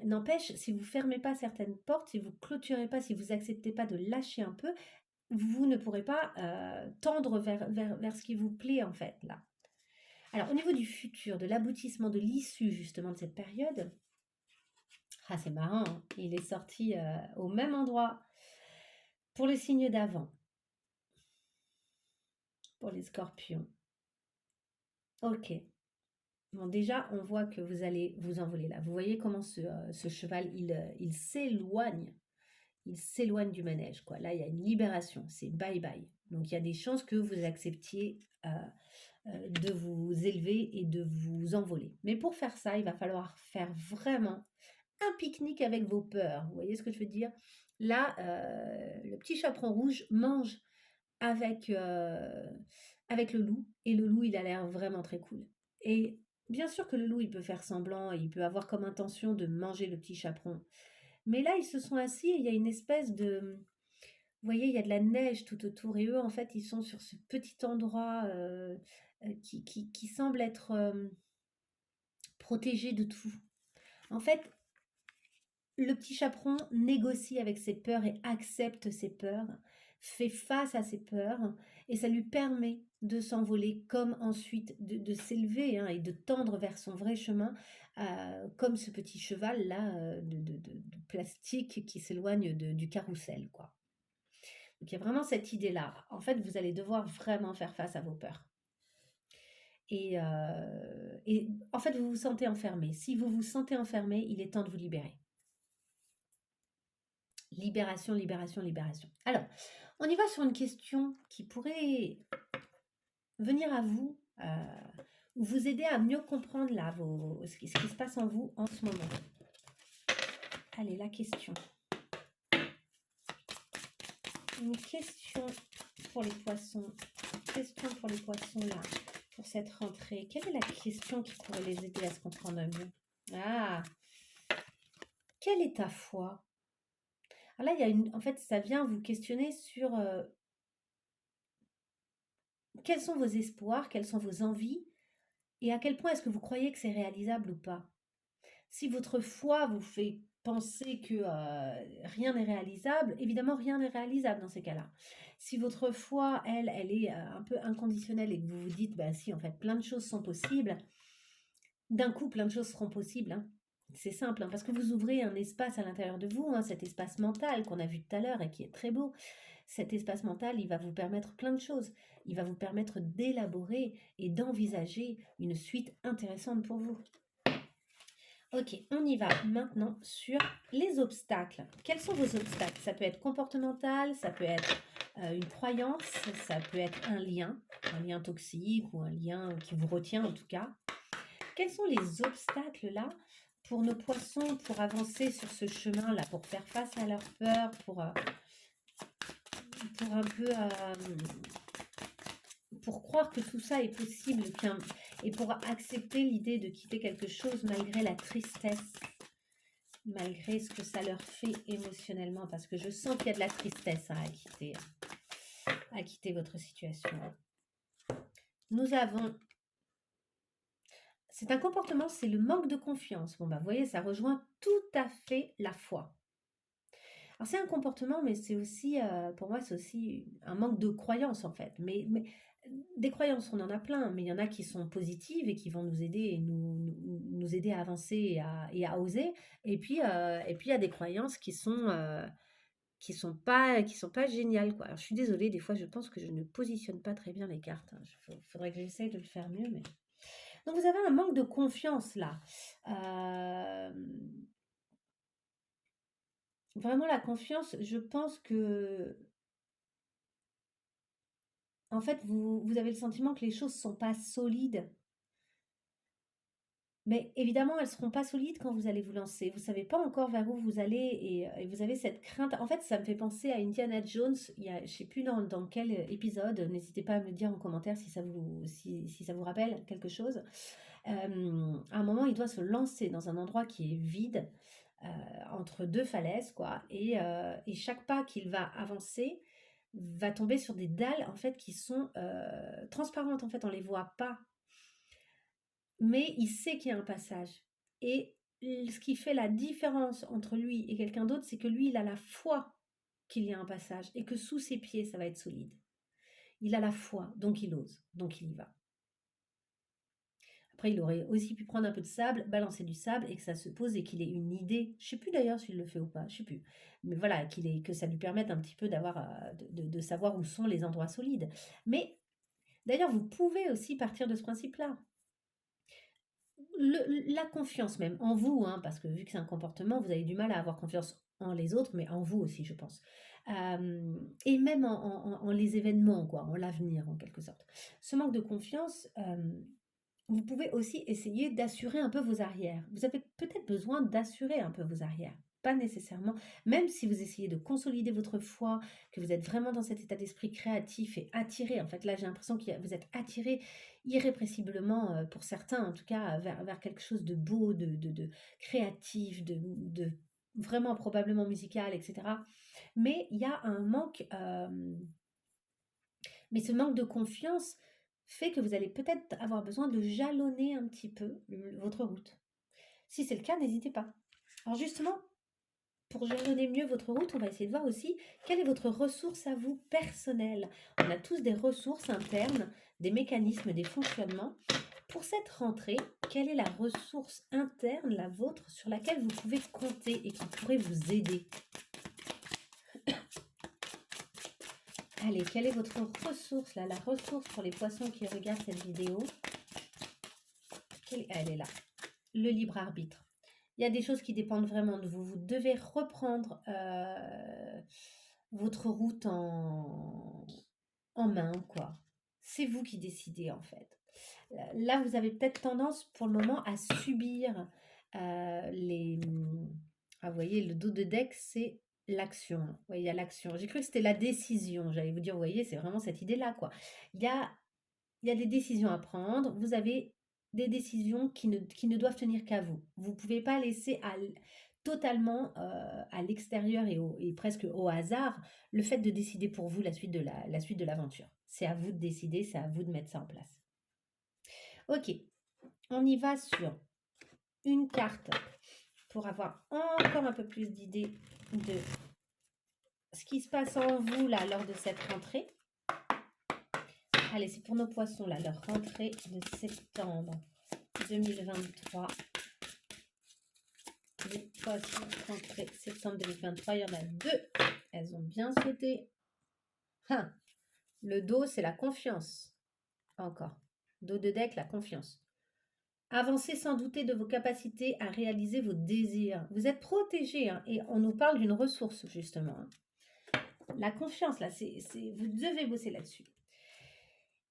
N'empêche, si vous fermez pas certaines portes, si vous clôturez pas, si vous acceptez pas de lâcher un peu, vous ne pourrez pas tendre vers ce qui vous plaît en fait là. Alors au niveau du futur, de l'aboutissement, de l'issue justement de cette période, ah c'est marrant, hein, il est sorti au même endroit pour le signe d'avant, pour les scorpions. Ok. Bon, déjà, on voit que vous allez vous envoler là. Vous voyez comment ce cheval, il s'éloigne. Il s'éloigne du manège, quoi. Là, il y a une libération, c'est bye bye. Donc, il y a des chances que vous acceptiez de vous élever et de vous envoler. Mais pour faire ça, il va falloir faire vraiment un pique-nique avec vos peurs. Vous voyez ce que je veux dire? Là, le petit chaperon rouge mange avec, avec le loup et le loup, il a l'air vraiment très cool. Et bien sûr que le loup, il peut faire semblant et il peut avoir comme intention de manger le petit chaperon. Mais là, ils se sont assis et il y a une espèce de... Vous voyez, il y a de la neige tout autour et eux, en fait, ils sont sur ce petit endroit qui semble être protégé de tout. En fait, le petit chaperon négocie avec ses peurs et accepte ses peurs, fait face à ses peurs et ça lui permet de s'envoler comme ensuite de s'élever hein, et de tendre vers son vrai chemin comme ce petit cheval là de plastique qui s'éloigne du carrousel quoi. Donc il y a vraiment cette idée là. En fait, vous allez devoir vraiment faire face à vos peurs. Et en fait, vous vous sentez enfermé. Si vous vous sentez enfermé, il est temps de vous libérer. Libération, libération, libération. Alors, on y va sur une question qui pourrait venir à vous ou vous aider à mieux comprendre là ce qui se passe en vous en ce moment. Allez, la question. Une question pour les poissons. Question pour les poissons là, pour cette rentrée. Quelle est la question qui pourrait les aider à se comprendre mieux? Ah, quelle est ta foi? Alors là, en fait, ça vient vous questionner sur quels sont vos espoirs, quelles sont vos envies et à quel point est-ce que vous croyez que c'est réalisable ou pas. Si votre foi vous fait penser que rien n'est réalisable, évidemment rien n'est réalisable dans ces cas-là. Si votre foi, elle est un peu inconditionnelle et que vous vous dites, bah si, en fait, plein de choses sont possibles, d'un coup, plein de choses seront possibles. Hein. C'est simple, hein, parce que vous ouvrez un espace à l'intérieur de vous, hein, cet espace mental qu'on a vu tout à l'heure et qui est très beau. Cet espace mental, il va vous permettre plein de choses. Il va vous permettre d'élaborer et d'envisager une suite intéressante pour vous. Ok, on y va maintenant sur les obstacles. Quels sont vos obstacles? Ça peut être comportemental, ça peut être Une croyance, ça peut être un lien toxique ou un lien qui vous retient en tout cas. Quels sont les obstacles là pour nos poissons, pour avancer sur ce chemin-là, pour faire face à leurs peurs, pour un peu pour croire que tout ça est possible et pour accepter l'idée de quitter quelque chose malgré la tristesse, malgré ce que ça leur fait émotionnellement, parce que je sens qu'il y a de la tristesse à quitter votre situation. Nous avons... C'est un comportement, c'est le manque de confiance. Bon, bah, vous voyez, ça rejoint tout à fait la foi. Alors, c'est un comportement, mais c'est aussi, pour moi, c'est aussi un manque de croyance, en fait. Mais des croyances, on en a plein, mais il y en a qui sont positives et qui vont nous aider et nous aider à avancer et à oser. Et puis, il y a des croyances qui sont pas géniales, quoi. Alors, je suis désolée, des fois, je pense que je ne positionne pas très bien les cartes, hein. Faudrait que j'essaye de le faire mieux, mais... Donc, vous avez un manque de confiance, là. Vraiment, la confiance, je pense que, en fait, vous avez le sentiment que les choses sont pas solides. Mais évidemment, elles seront pas solides quand vous allez vous lancer. Vous savez pas encore vers où vous allez et vous avez cette crainte. En fait, ça me fait penser à Indiana Jones. Il y a, je sais plus dans quel épisode. N'hésitez pas à me le dire en commentaire si ça vous rappelle quelque chose. À un moment, il doit se lancer dans un endroit qui est vide, entre deux falaises, quoi. Et chaque pas qu'il va avancer va tomber sur des dalles, en fait, qui sont transparentes. En fait, on les voit pas. Mais il sait qu'il y a un passage. Et ce qui fait la différence entre lui et quelqu'un d'autre, c'est que lui, il a la foi qu'il y a un passage et que sous ses pieds, ça va être solide. Il a la foi, donc il ose, donc il y va. Après, il aurait aussi pu prendre un peu de sable, balancer du sable et que ça se pose et qu'il ait une idée. Je sais plus d'ailleurs s'il le fait ou pas, je sais plus. Mais voilà, que ça lui permette un petit peu de savoir où sont les endroits solides. Mais d'ailleurs, vous pouvez aussi partir de ce principe-là. La confiance même en vous, hein, parce que vu que c'est un comportement, vous avez du mal à avoir confiance en les autres, mais en vous aussi, je pense. Et même en les événements, quoi, en l'avenir, en quelque sorte. Ce manque de confiance, vous pouvez aussi essayer d'assurer un peu vos arrières. Vous avez peut-être besoin d'assurer un peu vos arrières. Pas nécessairement, même si vous essayez de consolider votre foi, que vous êtes vraiment dans cet état d'esprit créatif et attiré. En fait, là, j'ai l'impression que vous êtes attiré irrépressiblement, pour certains en tout cas, vers quelque chose de beau, de créatif, de vraiment probablement musical, etc. Mais il y a un manque, mais ce manque de confiance fait que vous allez peut-être avoir besoin de jalonner un petit peu votre route. Si c'est le cas, n'hésitez pas. Alors justement, pour jalonner mieux votre route, on va essayer de voir aussi quelle est votre ressource à vous personnelle. On a tous des ressources internes, des mécanismes, des fonctionnements. Pour cette rentrée, quelle est la ressource interne, la vôtre, sur laquelle vous pouvez compter et qui pourrait vous aider? Allez, quelle est votre ressource là? La ressource pour les poissons qui regardent cette vidéo. Elle est là. Le libre arbitre. Il y a des choses qui dépendent vraiment de vous. Vous devez reprendre votre route en main, quoi. C'est vous qui décidez, en fait. Là, vous avez peut-être tendance, pour le moment, à subir les... Ah, vous voyez, le dos de deck, c'est l'action. Oui, il y a l'action. J'ai cru que c'était la décision. J'allais vous dire, vous voyez, c'est vraiment cette idée-là, quoi. Il y a des décisions à prendre. Vous avez des décisions qui ne doivent tenir qu'à vous. Vous ne pouvez pas laisser totalement à l'extérieur et presque au hasard le fait de décider pour vous la suite de l'aventure. C'est à vous de décider, c'est à vous de mettre ça en place. Ok, on y va sur une carte pour avoir encore un peu plus d'idées de ce qui se passe en vous là lors de cette rentrée. Allez, c'est pour nos poissons là, leur rentrée de septembre 2023. Les poissons rentrée septembre 2023, il y en a 2. Elles ont bien sauté. Le dos, c'est la confiance. Encore. Dos de deck, la confiance. Avancez sans douter de vos capacités à réaliser vos désirs. Vous êtes protégé, hein, et on nous parle d'une ressource, justement. La confiance, là, vous devez bosser là-dessus.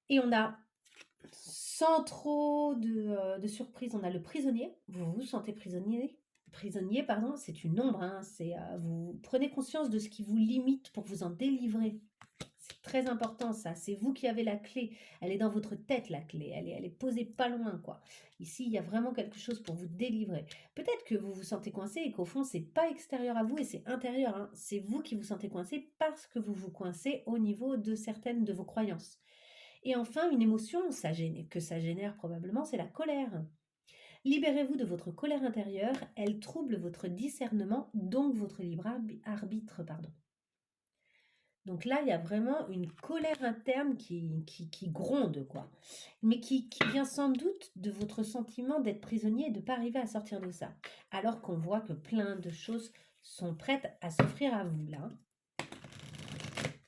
Et on a, sans trop de surprise, on a le prisonnier. Vous vous sentez prisonnier? Prisonnier, pardon, c'est une ombre, hein, vous prenez conscience de ce qui vous limite pour vous en délivrer. C'est très important ça, c'est vous qui avez la clé. Elle est dans votre tête la clé, elle est posée pas loin quoi. Ici, il y a vraiment quelque chose pour vous délivrer. Peut-être que vous vous sentez coincé et qu'au fond, c'est pas extérieur à vous et c'est intérieur, hein. C'est vous qui vous sentez coincé parce que vous vous coincez au niveau de certaines de vos croyances. Et enfin, une émotion, que ça génère probablement, c'est la colère. Libérez-vous de votre colère intérieure, elle trouble votre discernement, donc votre libre arbitre, pardon. Donc là, il y a vraiment une colère interne qui gronde, quoi. Mais qui vient sans doute de votre sentiment d'être prisonnier et de ne pas arriver à sortir de ça. Alors qu'on voit que plein de choses sont prêtes à s'offrir à vous, là.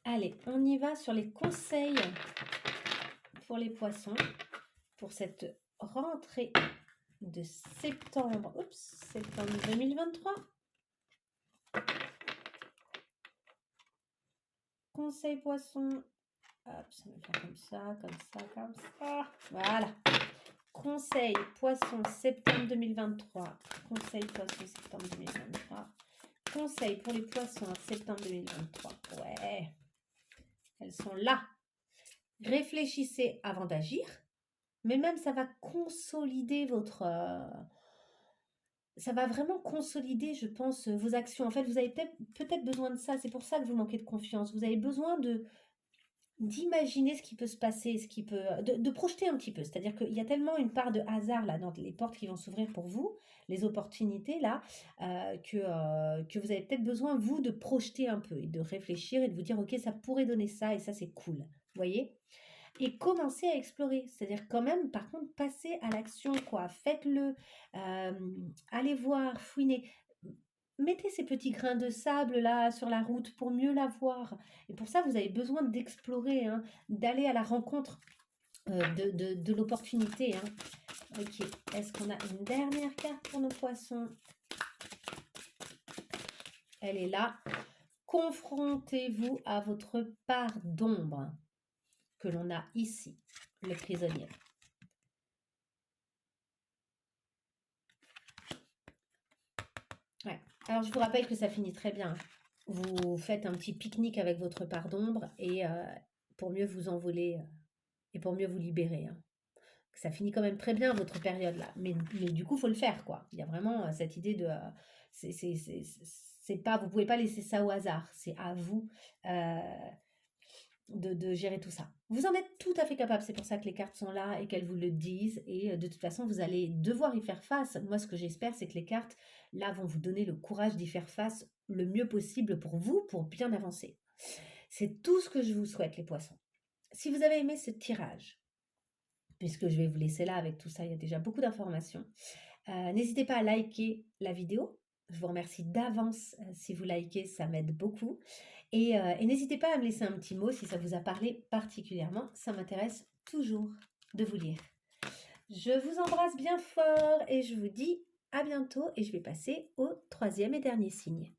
Allez, on y va sur les conseils pour les poissons, pour cette rentrée de septembre 2023. Conseil poisson. Hop, ça va faire comme ça, comme ça, comme ça. Voilà. Conseil poisson septembre 2023. Conseil poisson septembre 2023. Conseil pour les poissons en septembre 2023. Ouais. Elles sont là. Réfléchissez avant d'agir. Mais même ça va consolider ça va vraiment consolider, je pense, vos actions. En fait, vous avez peut-être besoin de ça. C'est pour ça que vous manquez de confiance. Vous avez besoin d'imaginer ce qui peut se passer, de projeter un petit peu. C'est-à-dire qu'il y a tellement une part de hasard là dans les portes qui vont s'ouvrir pour vous, les opportunités là, que vous avez peut-être besoin, vous, de projeter un peu et de réfléchir et de vous dire, ok, ça pourrait donner ça et ça, c'est cool. Vous voyez? Et commencez à explorer. C'est-à-dire quand même, par contre, passez à l'action, quoi. Faites-le. Allez voir, fouinez. Mettez ces petits grains de sable là sur la route pour mieux la voir. Et pour ça, vous avez besoin d'explorer, hein, d'aller à la rencontre de l'opportunité. Hein. Ok, est-ce qu'on a une dernière carte pour nos poissons? Elle est là. Confrontez-vous à votre part d'ombre que l'on a ici, le prisonnier. Ouais. Alors, je vous rappelle que ça finit très bien. Vous faites un petit pique-nique avec votre part d'ombre et pour mieux vous envoler et pour mieux vous libérer. Hein. Ça finit quand même très bien votre période là. Mais du coup, il faut le faire quoi. Il y a vraiment cette idée de... c'est pas, vous pouvez pas laisser ça au hasard. C'est à vous de gérer tout ça. Vous en êtes tout à fait capable, c'est pour ça que les cartes sont là et qu'elles vous le disent et de toute façon vous allez devoir y faire face. Moi ce que j'espère c'est que les cartes là vont vous donner le courage d'y faire face le mieux possible pour vous, pour bien avancer. C'est tout ce que je vous souhaite les poissons. Si vous avez aimé ce tirage, puisque je vais vous laisser là avec tout ça, il y a déjà beaucoup d'informations, n'hésitez pas à liker la vidéo. Je vous remercie d'avance si vous likez, ça m'aide beaucoup. Et n'hésitez pas à me laisser un petit mot si ça vous a parlé particulièrement. Ça m'intéresse toujours de vous lire. Je vous embrasse bien fort et je vous dis à bientôt et je vais passer au troisième et dernier signe.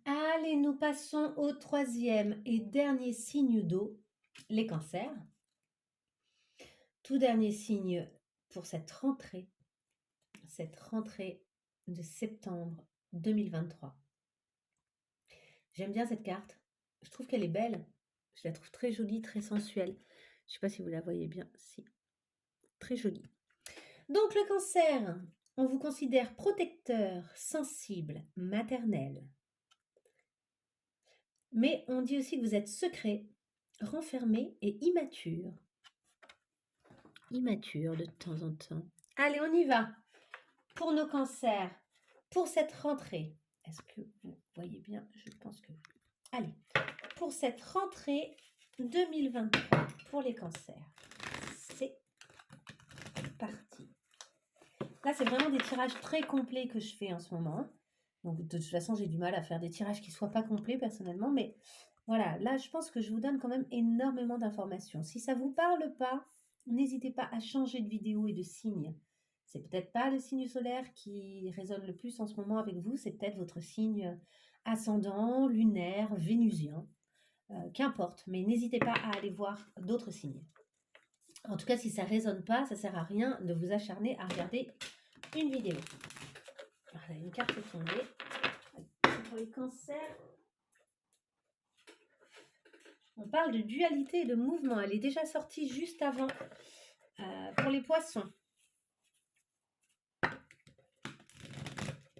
Allez, nous passons au troisième et dernier signe d'eau, les cancers. Tout dernier signe pour cette rentrée de septembre 2023. J'aime bien cette carte. Je trouve qu'elle est belle. Je la trouve très jolie, très sensuelle. Je ne sais pas si vous la voyez bien. Si. Très jolie. Donc le cancer, on vous considère protecteur, sensible, maternel. Mais on dit aussi que vous êtes secret, renfermé et immature. Immature de temps en temps. Allez, on y va. Pour nos cancers, pour cette rentrée. Est-ce que vous voyez bien? Je pense que oui. Allez, pour cette rentrée 2023 pour les cancers. C'est parti. Là, c'est vraiment des tirages très complets que je fais en ce moment. Donc, de toute façon, j'ai du mal à faire des tirages qui ne soient pas complets personnellement. Mais voilà, là, je pense que je vous donne quand même énormément d'informations. Si ça ne vous parle pas, n'hésitez pas à changer de vidéo et de signe. C'est peut-être pas le signe solaire qui résonne le plus en ce moment avec vous. C'est peut-être votre signe ascendant, lunaire, vénusien, qu'importe, mais n'hésitez pas à aller voir d'autres signes. En tout cas, si ça ne résonne pas, ça ne sert à rien de vous acharner à regarder une vidéo. Voilà, une carte est tombée. Pour les cancers, on parle de dualité et de mouvement. Elle est déjà sortie juste avant. Pour les poissons,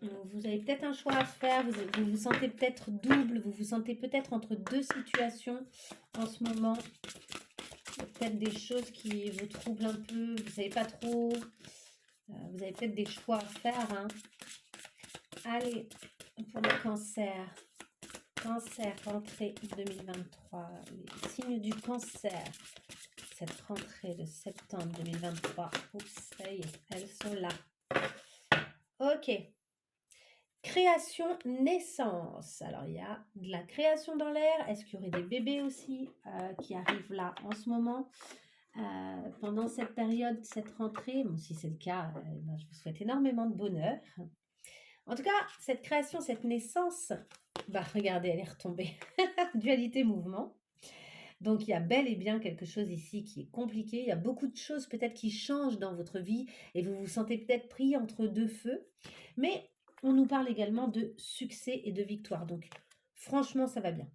vous avez peut-être un choix à faire, vous vous sentez peut-être double, vous vous sentez peut-être entre deux situations en ce moment. Peut-être des choses qui vous troublent un peu, vous ne savez pas trop. Vous avez peut-être des choix à faire. Hein. Allez, pour le cancer. Cancer, rentrée 2023. Les signes du cancer. Cette rentrée de septembre 2023. Oups, ça y est, elles sont là. Ok. Création, naissance. Alors, il y a de la création dans l'air. Est-ce qu'il y aurait des bébés aussi qui arrivent là en ce moment pendant cette période, cette rentrée? Bon, si c'est le cas, ben, je vous souhaite énormément de bonheur. En tout cas, cette création, cette naissance, bah regardez, elle est retombée. Dualité, mouvement. Donc, il y a bel et bien quelque chose ici qui est compliqué. Il y a beaucoup de choses peut-être qui changent dans votre vie et vous vous sentez peut-être pris entre deux feux. Mais on nous parle également de succès et de victoire. Donc, franchement, ça va bien.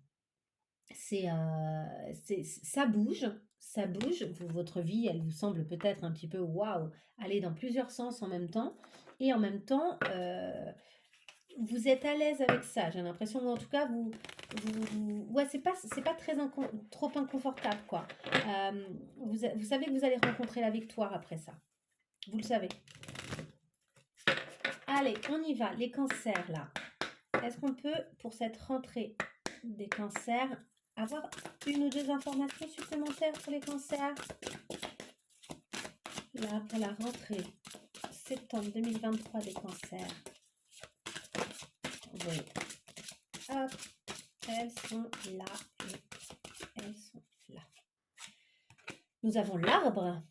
Ça bouge, ça bouge. Votre vie, elle vous semble peut-être un petit peu waouh, aller dans plusieurs sens en même temps. Et en même temps, vous êtes à l'aise avec ça. J'ai l'impression, ou en tout cas, ouais, c'est pas très trop inconfortable, quoi. Vous savez que vous allez rencontrer la victoire après ça. Vous le savez. Allez, on y va. Les cancers, là. Est-ce qu'on peut, pour cette rentrée des cancers, avoir une ou deux informations supplémentaires pour les cancers? Là, pour la rentrée septembre 2023 des cancers. Oui. Hop, elles sont là. Elles sont là. Nous avons l'arbre.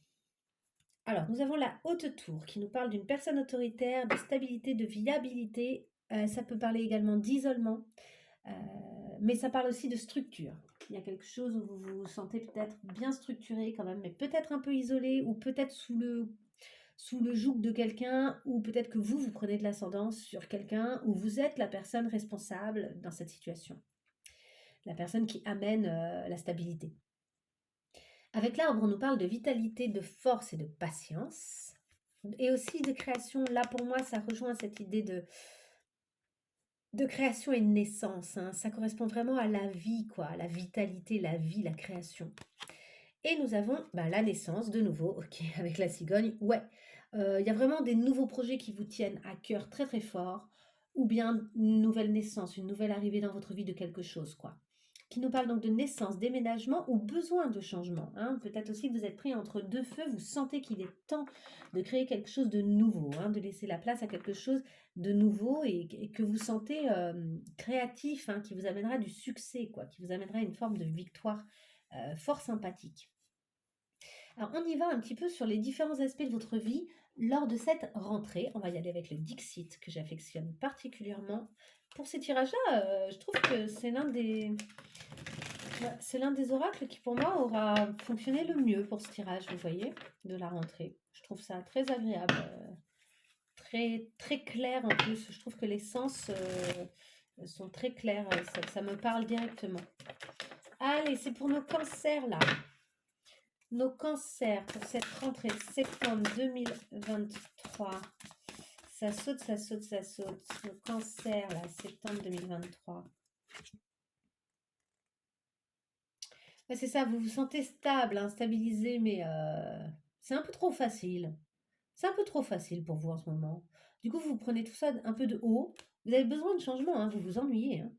Alors, nous avons la haute tour qui nous parle d'une personne autoritaire, de stabilité, de viabilité. Ça peut parler également d'isolement, mais ça parle aussi de structure. Il y a quelque chose où vous vous sentez peut-être bien structuré quand même, mais peut-être un peu isolé ou peut-être sous le joug de quelqu'un, ou peut-être que vous prenez de l'ascendance sur quelqu'un, ou vous êtes la personne responsable dans cette situation. La personne qui amène la stabilité. Avec l'arbre, on nous parle de vitalité, de force et de patience. Et aussi de création. Là, pour moi, ça rejoint cette idée de création et de naissance. Hein. Ça correspond vraiment à la vie, quoi. À la vitalité, la vie, la création. Et nous avons la naissance, de nouveau, ok, avec la cigogne. Ouais, il y a vraiment des nouveaux projets qui vous tiennent à cœur très très fort. Ou bien une nouvelle naissance, une nouvelle arrivée dans votre vie de quelque chose, quoi. Qui nous parle donc de naissance, déménagement ou besoin de changement. Hein. Peut-être aussi que vous êtes pris entre deux feux, vous sentez qu'il est temps de créer quelque chose de nouveau, hein, de laisser la place à quelque chose de nouveau et que vous sentez créatif, hein, qui vous amènera du succès, quoi, qui vous amènera une forme de victoire fort sympathique. Alors, on y va un petit peu sur les différents aspects de votre vie lors de cette rentrée. On va y aller avec le Dixit que j'affectionne particulièrement. Pour ces tirages-là, je trouve que c'est l'un des oracles qui, pour moi, aura fonctionné le mieux pour ce tirage, vous voyez, de la rentrée. Je trouve ça très agréable, très, très clair en plus. Je trouve que les sens sont très clairs, ça me parle directement. Allez, c'est pour nos cancers, là. Nos cancers pour cette rentrée de septembre 2023. Ça saute, ça saute, ça saute. Nos cancers, là, septembre 2023. Ouais, c'est ça, vous vous sentez stable, hein, stabilisé, mais c'est un peu trop facile. C'est un peu trop facile pour vous en ce moment. Du coup, vous prenez tout ça un peu de haut. Vous avez besoin de changement, hein, vous vous ennuyez. Hein.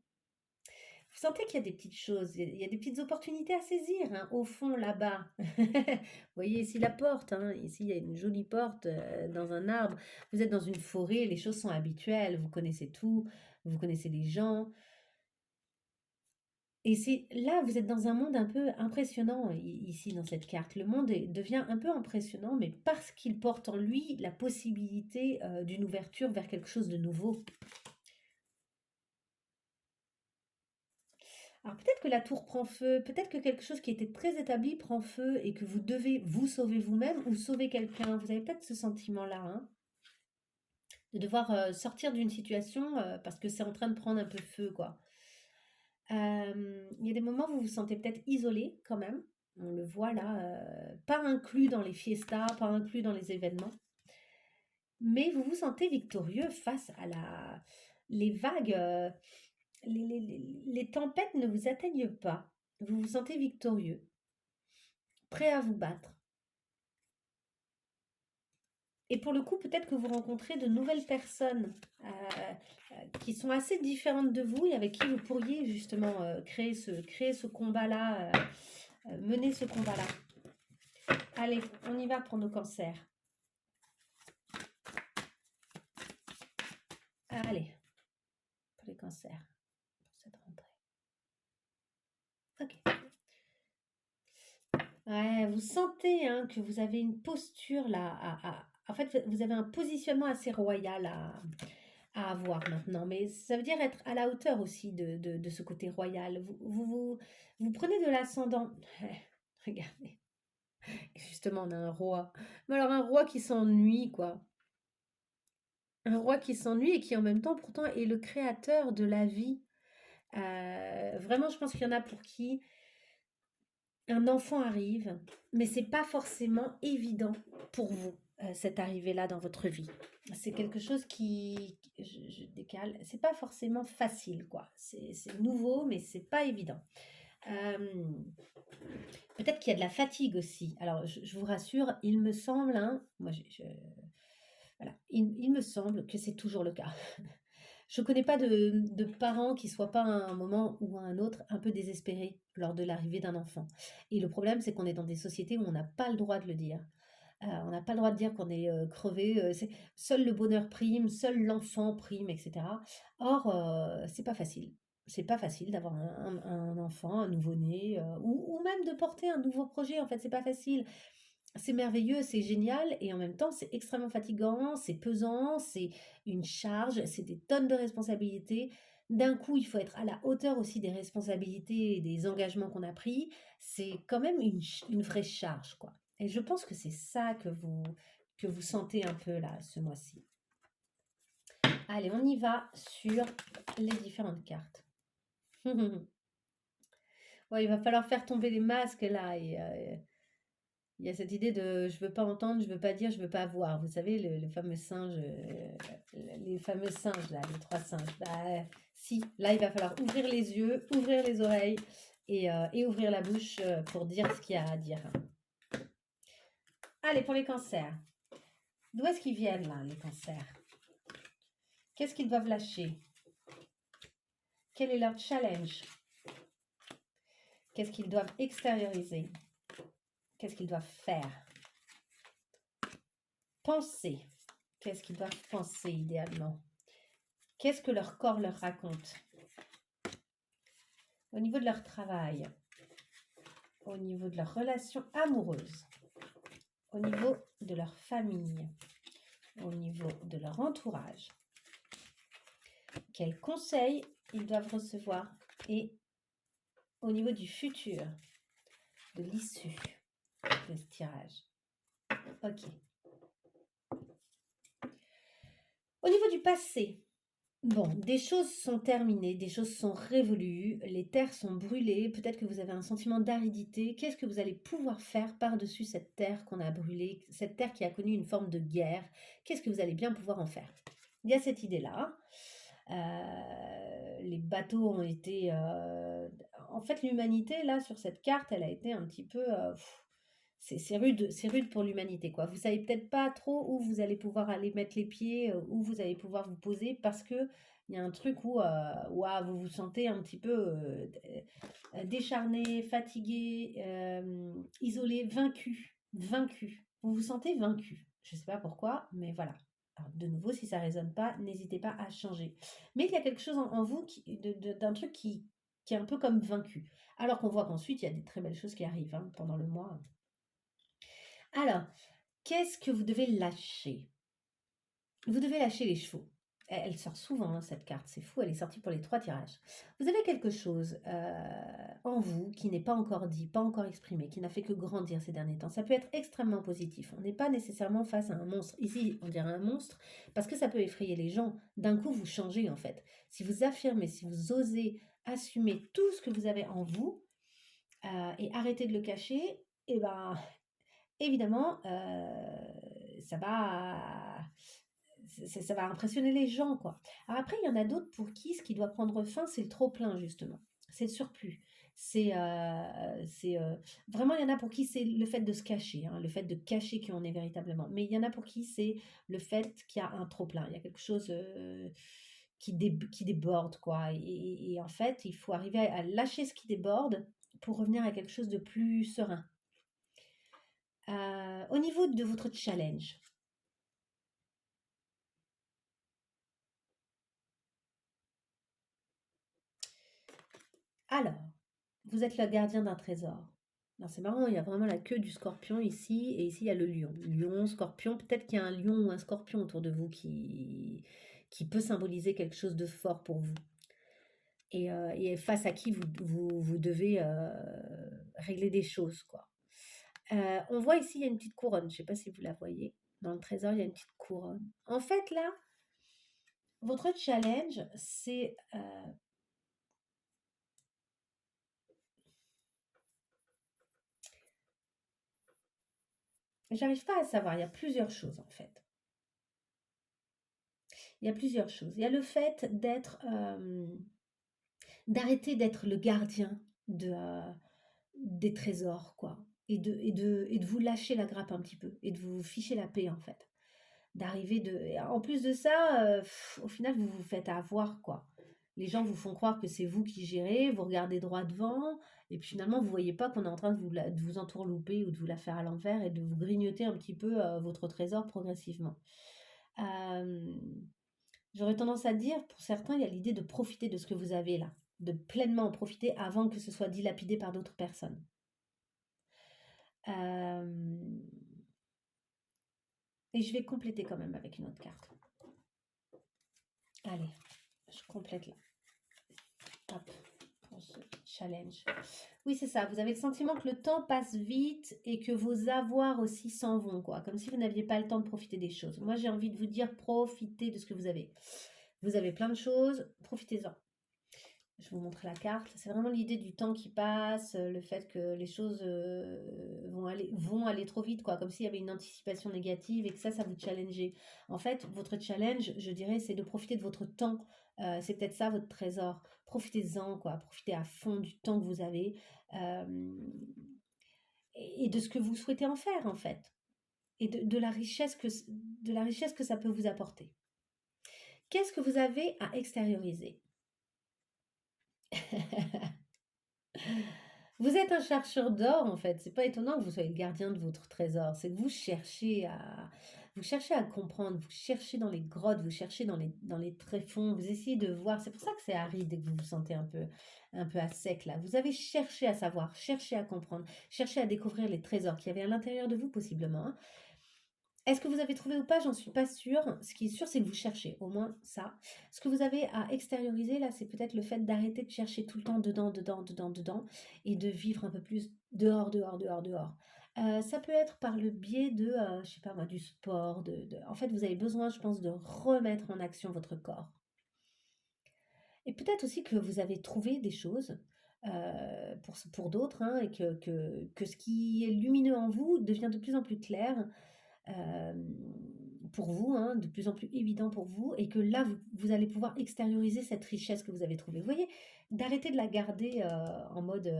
Vous sentez qu'il y a des petites choses, il y a des petites opportunités à saisir, hein, au fond là-bas. Vous voyez ici la porte, hein, ici il y a une jolie porte dans un arbre. Vous êtes dans une forêt, les choses sont habituelles, vous connaissez tout, vous connaissez les gens. Et c'est là, vous êtes dans un monde un peu impressionnant ici dans cette carte. Le monde devient un peu impressionnant, mais parce qu'il porte en lui la possibilité d'une ouverture vers quelque chose de nouveau. Alors peut-être que la tour prend feu, peut-être que quelque chose qui était très établi prend feu et que vous devez vous sauver vous-même ou sauver quelqu'un. Vous avez peut-être ce sentiment-là, hein, de devoir sortir d'une situation parce que c'est en train de prendre un peu feu, quoi. Il y a des moments où vous vous sentez peut-être isolé quand même. On le voit là, pas inclus dans les fiestas, pas inclus dans les événements. Mais vous vous sentez victorieux face à les vagues, les tempêtes ne vous atteignent pas. Vous vous sentez victorieux, prêt à vous battre. Et pour le coup, peut-être que vous rencontrez de nouvelles personnes qui sont assez différentes de vous et avec qui vous pourriez justement créer ce combat-là, mener ce combat-là. Allez, on y va pour nos cancers. Allez, pour les cancers, pour cette rentrée. Ok. Ouais, vous sentez hein, que vous avez une posture là. En fait, vous avez un positionnement assez royal à avoir maintenant. Mais ça veut dire être à la hauteur aussi de ce côté royal. Vous prenez de l'ascendant. Regardez. Justement, on a un roi. Mais alors, un roi qui s'ennuie, quoi. Un roi qui s'ennuie et qui en même temps, pourtant, est le créateur de la vie. Vraiment, je pense qu'il y en a pour qui un enfant arrive, mais c'est pas forcément évident pour vous, cette arrivée-là dans votre vie. C'est quelque chose je décale, c'est pas forcément facile, quoi. C'est nouveau, mais c'est pas évident. Euh, Peut-être qu'il y a de la fatigue aussi. Alors, je vous rassure, il me semble, hein, voilà, il me semble que c'est toujours le cas. Je connais pas de parents qui soient pas à un moment ou à un autre un peu désespérés lors de l'arrivée d'un enfant. Et le problème, c'est qu'on est dans des sociétés où on n'a pas le droit de le dire. On n'a pas le droit de dire qu'on est crevé. Seul le bonheur prime, seul l'enfant prime, etc. Or, c'est pas facile. C'est pas facile d'avoir un enfant, un nouveau-né, ou même de porter un nouveau projet. En fait, c'est pas facile. C'est merveilleux, c'est génial et en même temps, c'est extrêmement fatigant, c'est pesant, c'est une charge, c'est des tonnes de responsabilités. D'un coup, il faut être à la hauteur aussi des responsabilités et des engagements qu'on a pris. C'est quand même une vraie charge, quoi. Et je pense que c'est ça que vous sentez un peu là, ce mois-ci. Allez, on y va sur les différentes cartes. Ouais, il va falloir faire tomber les masques là et il y a cette idée de je veux pas entendre, je veux pas dire, je veux pas voir. Vous savez, le fameux singe, les fameux singes, là, les trois singes. Bah, si, là, il va falloir ouvrir les yeux, ouvrir les oreilles et ouvrir la bouche pour dire ce qu'il y a à dire. Allez, pour les cancers. D'où est-ce qu'ils viennent, là, les cancers? Qu'est-ce qu'ils doivent lâcher? Quel est leur challenge? Qu'est-ce qu'ils doivent extérioriser? Qu'est-ce qu'ils doivent faire? Penser. Qu'est-ce qu'ils doivent penser idéalement? Qu'est-ce que leur corps leur raconte? Au niveau de leur travail, au niveau de leurs relations amoureuses, au niveau de leur famille, au niveau de leur entourage, quels conseils ils doivent recevoir et au niveau du futur, de l'issue de ce tirage. Ok. Au niveau du passé, bon, des choses sont terminées, des choses sont révolues, les terres sont brûlées, peut-être que vous avez un sentiment d'aridité. Qu'est-ce que vous allez pouvoir faire par-dessus cette terre qu'on a brûlée, cette terre qui a connu une forme de guerre? Qu'est-ce que vous allez bien pouvoir en faire? Il y a cette idée-là. Les bateaux ont été... En fait, l'humanité, là, sur cette carte, elle a été un petit peu... c'est rude pour l'humanité, quoi. Vous savez peut-être pas trop où vous allez pouvoir aller mettre les pieds, où vous allez pouvoir vous poser, parce que il y a un truc où vous vous sentez un petit peu décharné, fatigué, isolé, vaincu, vaincu. Vous vous sentez vaincu. Je ne sais pas pourquoi, mais voilà. Alors, de nouveau, si ça ne résonne pas, n'hésitez pas à changer. Mais il y a quelque chose en vous d'un truc qui est un peu comme vaincu. Alors qu'on voit qu'ensuite, il y a des très belles choses qui arrivent hein, pendant le mois. Alors, qu'est-ce que vous devez lâcher? Vous devez lâcher les chevaux. Elle sort souvent, hein, cette carte, c'est fou, elle est sortie pour les 3 tirages. Vous avez quelque chose, en vous qui n'est pas encore dit, pas encore exprimé, qui n'a fait que grandir ces derniers temps. Ça peut être extrêmement positif. On n'est pas nécessairement face à un monstre. Ici, on dirait un monstre parce que ça peut effrayer les gens. D'un coup, vous changez, en fait. Si vous affirmez, si vous osez assumer tout ce que vous avez en vous, et arrêter de le cacher, et ben, évidemment, ça va ça va impressionner les gens, quoi. Alors après, il y en a d'autres pour qui ce qui doit prendre fin, c'est le trop plein justement. C'est le surplus. Vraiment, il y en a pour qui c'est le fait de se cacher, hein, le fait de cacher qui on est véritablement. Mais il y en a pour qui c'est le fait qu'il y a un trop plein. Il y a quelque chose, qui déborde, quoi et en fait, il faut arriver à lâcher ce qui déborde pour revenir à quelque chose de plus serein. Au niveau de votre challenge, alors, vous êtes le gardien d'un trésor. Alors c'est marrant, il y a vraiment la queue du scorpion ici, et ici il y a le lion. Lion, scorpion, peut-être qu'il y a un lion ou un scorpion autour de vous qui peut symboliser quelque chose de fort pour vous. Et face à qui vous devez régler des choses, quoi. On voit ici, il y a une petite couronne, je ne sais pas si vous la voyez. Dans le trésor, il y a une petite couronne. En fait, là, votre challenge, c'est j'arrive pas à savoir, il y a plusieurs choses en fait. Il y a plusieurs choses. Il y a le fait d'arrêter d'être le gardien des trésors, quoi. Et de vous lâcher la grappe un petit peu, et de vous ficher la paix en fait. D'arriver de et en plus de ça, au final, vous vous faites avoir, quoi. Les gens vous font croire que c'est vous qui gérez, vous regardez droit devant et puis finalement, vous voyez pas qu'on est en train de vous entourlouper ou de vous la faire à l'envers et de vous grignoter un petit peu, votre trésor progressivement. Hem, J'aurais tendance à dire, pour certains, il y a l'idée de profiter de ce que vous avez là, de pleinement en profiter avant que ce soit dilapidé par d'autres personnes. Hem Et je vais compléter quand même avec une autre carte. Allez, je complète là. Hop, pour ce challenge. Oui, c'est ça. Vous avez le sentiment que le temps passe vite et que vos avoirs aussi s'en vont, quoi. Comme si vous n'aviez pas le temps de profiter des choses. Moi, j'ai envie de vous dire, profitez de ce que vous avez. Vous avez plein de choses, profitez-en. Je vous montre la carte. C'est vraiment l'idée du temps qui passe, le fait que les choses vont aller trop vite, quoi. Comme s'il y avait une anticipation négative et que ça vous challengeait. En fait, votre challenge, je dirais, c'est de profiter de votre temps. C'est peut-être ça votre trésor. Profitez-en, quoi. Profitez à fond du temps que vous avez euh, et de ce que vous souhaitez en faire, en fait. Et de la richesse que ça peut vous apporter. Qu'est-ce que vous avez à extérioriser? Vous êtes un chercheur d'or en fait, c'est pas étonnant que vous soyez le gardien de votre trésor, c'est que vous cherchez à comprendre, vous cherchez dans les grottes, vous cherchez dans les tréfonds, vous essayez de voir, c'est pour ça que c'est aride et que vous vous sentez un peu à sec là. Vous avez cherché à savoir, cherché à comprendre, cherché à découvrir les trésors qu'il y avait à l'intérieur de vous possiblement, hein. Est-ce que vous avez trouvé ou pas? J'en suis pas sûre. Ce qui est sûr, c'est que vous cherchez, au moins ça. Ce que vous avez à extérioriser là, c'est peut-être le fait d'arrêter de chercher tout le temps dedans, dedans, dedans, dedans, et de vivre un peu plus dehors, dehors, dehors, dehors. Ça peut être par le biais de, je sais pas moi, du sport. En fait, vous avez besoin, je pense, de remettre en action votre corps. Et peut-être aussi que vous avez trouvé des choses pour d'autres, hein, et que ce qui est lumineux en vous devient de plus en plus clair hem, pour vous, hein, de plus en plus évident pour vous et que là, vous allez pouvoir extérioriser cette richesse que vous avez trouvée. Vous voyez? D'arrêter de la garder, en mode,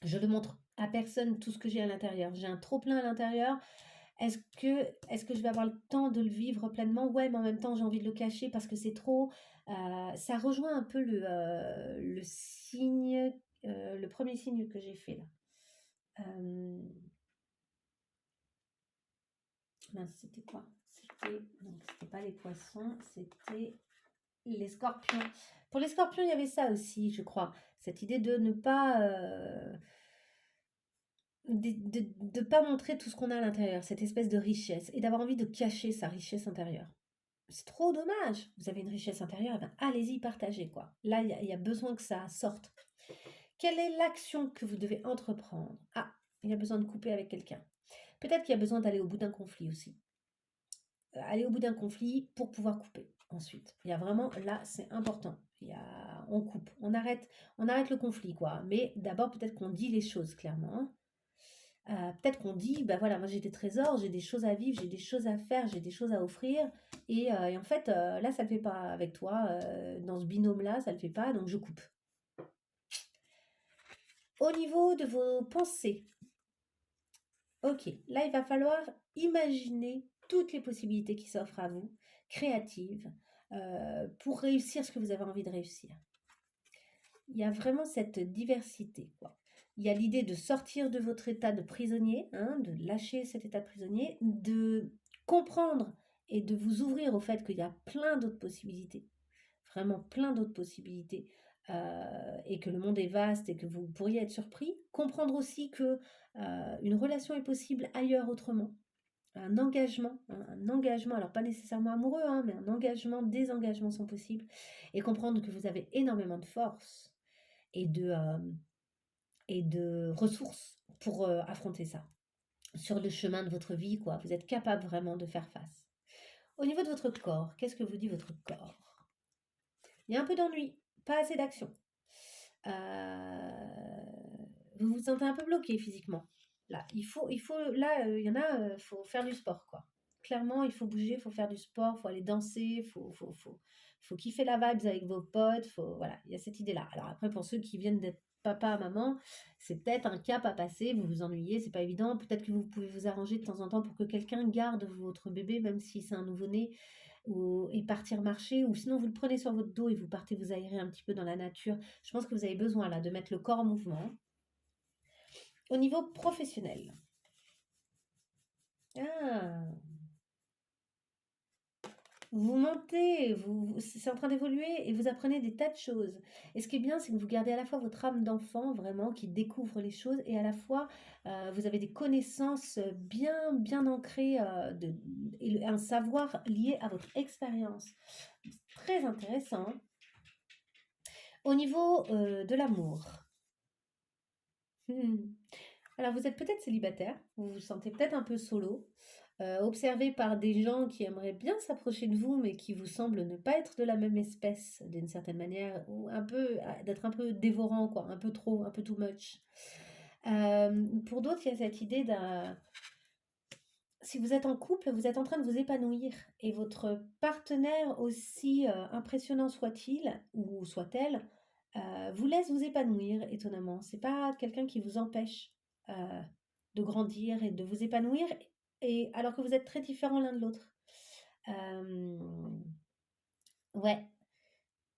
«Je ne montre à personne tout ce que j'ai à l'intérieur. J'ai un trop plein à l'intérieur. Est-ce que je vais avoir le temps de le vivre pleinement? Ouais, mais en même temps, j'ai envie de le cacher parce que c'est trop». Ça rejoint un peu le signe, le premier signe que j'ai fait là. Hem Mince, c'était quoi? C'était pas les poissons, c'était les scorpions. Pour les scorpions, il y avait ça aussi, je crois. Cette idée de ne pas, de pas montrer tout ce qu'on a à l'intérieur, cette espèce de richesse et d'avoir envie de cacher sa richesse intérieure. C'est trop dommage. Vous avez une richesse intérieure, eh ben, allez-y, partagez, quoi. Là, il y a besoin que ça sorte. Quelle est l'action que vous devez entreprendre? Ah, il y a besoin de couper avec quelqu'un. Peut-être qu'il y a besoin d'aller au bout d'un conflit aussi. Aller au bout d'un conflit pour pouvoir couper ensuite. Il y a vraiment, là, c'est important. On coupe, on arrête le conflit, quoi. Mais d'abord, peut-être qu'on dit les choses clairement, hein. Peut-être qu'on dit, bah voilà, moi j'ai des trésors, j'ai des choses à vivre, j'ai des choses à faire, j'ai des choses à offrir. Et en fait, là, ça ne le fait pas avec toi. Dans ce binôme-là, ça ne le fait pas, donc je coupe. Au niveau de vos pensées, ok, là, il va falloir imaginer toutes les possibilités qui s'offrent à vous, créatives, pour réussir ce que vous avez envie de réussir. Il y a vraiment cette diversité, quoi. Il y a l'idée de sortir de votre état de prisonnier, hein, de lâcher cet état de prisonnier, de comprendre et de vous ouvrir au fait qu'il y a plein d'autres possibilités, vraiment plein d'autres possibilités, et que le monde est vaste et que vous pourriez être surpris. Comprendre aussi que une relation est possible ailleurs autrement. Un engagement, alors pas nécessairement amoureux, hein, mais un engagement, des engagements sont possibles. Et comprendre que vous avez énormément de force et de ressources pour affronter ça. Sur le chemin de votre vie, quoi. Vous êtes capable vraiment de faire face. Au niveau de votre corps, qu'est-ce que vous dit votre corps? Il y a un peu d'ennui, pas assez d'action. Vous vous sentez un peu bloqué physiquement. Là, là, il y en a, faut faire du sport, quoi. Clairement, il faut bouger, il faut faire du sport, il faut aller danser, faut kiffer la vibes avec vos potes, voilà, il y a cette idée-là. Alors après, pour ceux qui viennent d'être papa, maman, c'est peut-être un cap à passer, vous vous ennuyez, c'est pas évident. Peut-être que vous pouvez vous arranger de temps en temps pour que quelqu'un garde votre bébé, même si c'est un nouveau-né, et partir marcher, ou sinon vous le prenez sur votre dos et vous partez vous aérer un petit peu dans la nature. Je pense que vous avez besoin là de mettre le corps en mouvement. Au niveau professionnel. Ah, vous montez, c'est en train d'évoluer et vous apprenez des tas de choses. Et ce qui est bien, c'est que vous gardez à la fois votre âme d'enfant, vraiment, qui découvre les choses, et à la fois, vous avez des connaissances bien, bien ancrées, et un savoir lié à votre expérience. Très intéressant. Au niveau de l'amour. Hmm. Alors, vous êtes peut-être célibataire, vous vous sentez peut-être un peu solo, observé par des gens qui aimeraient bien s'approcher de vous, mais qui vous semblent ne pas être de la même espèce, d'une certaine manière, ou un peu, d'être un peu dévorant, quoi, un peu trop, un peu too much. Pour d'autres, il y a cette idée d'un... Si vous êtes en couple, vous êtes en train de vous épanouir, et votre partenaire, aussi impressionnant soit-il, ou soit-elle, vous laisse vous épanouir, étonnamment. C'est pas quelqu'un qui vous empêche euh, de grandir et de vous épanouir, et alors que vous êtes très différents l'un de l'autre. Euh, ouais,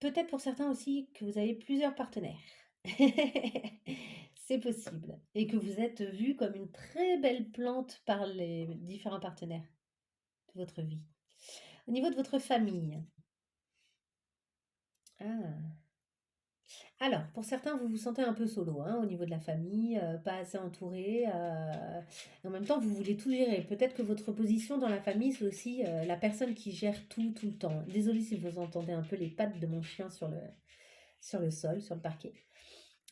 peut-être pour certains aussi que vous avez plusieurs partenaires. C'est possible. Et que vous êtes vu comme une très belle plante par les différents partenaires de votre vie. Au niveau de votre famille. Ah. Alors, pour certains, vous vous sentez un peu solo, hein, au niveau de la famille, pas assez entouré, et en même temps, vous voulez tout gérer. Peut-être que votre position dans la famille, c'est aussi la personne qui gère tout, tout le temps. Désolée si vous entendez un peu les pattes de mon chien sur le sol, sur le parquet.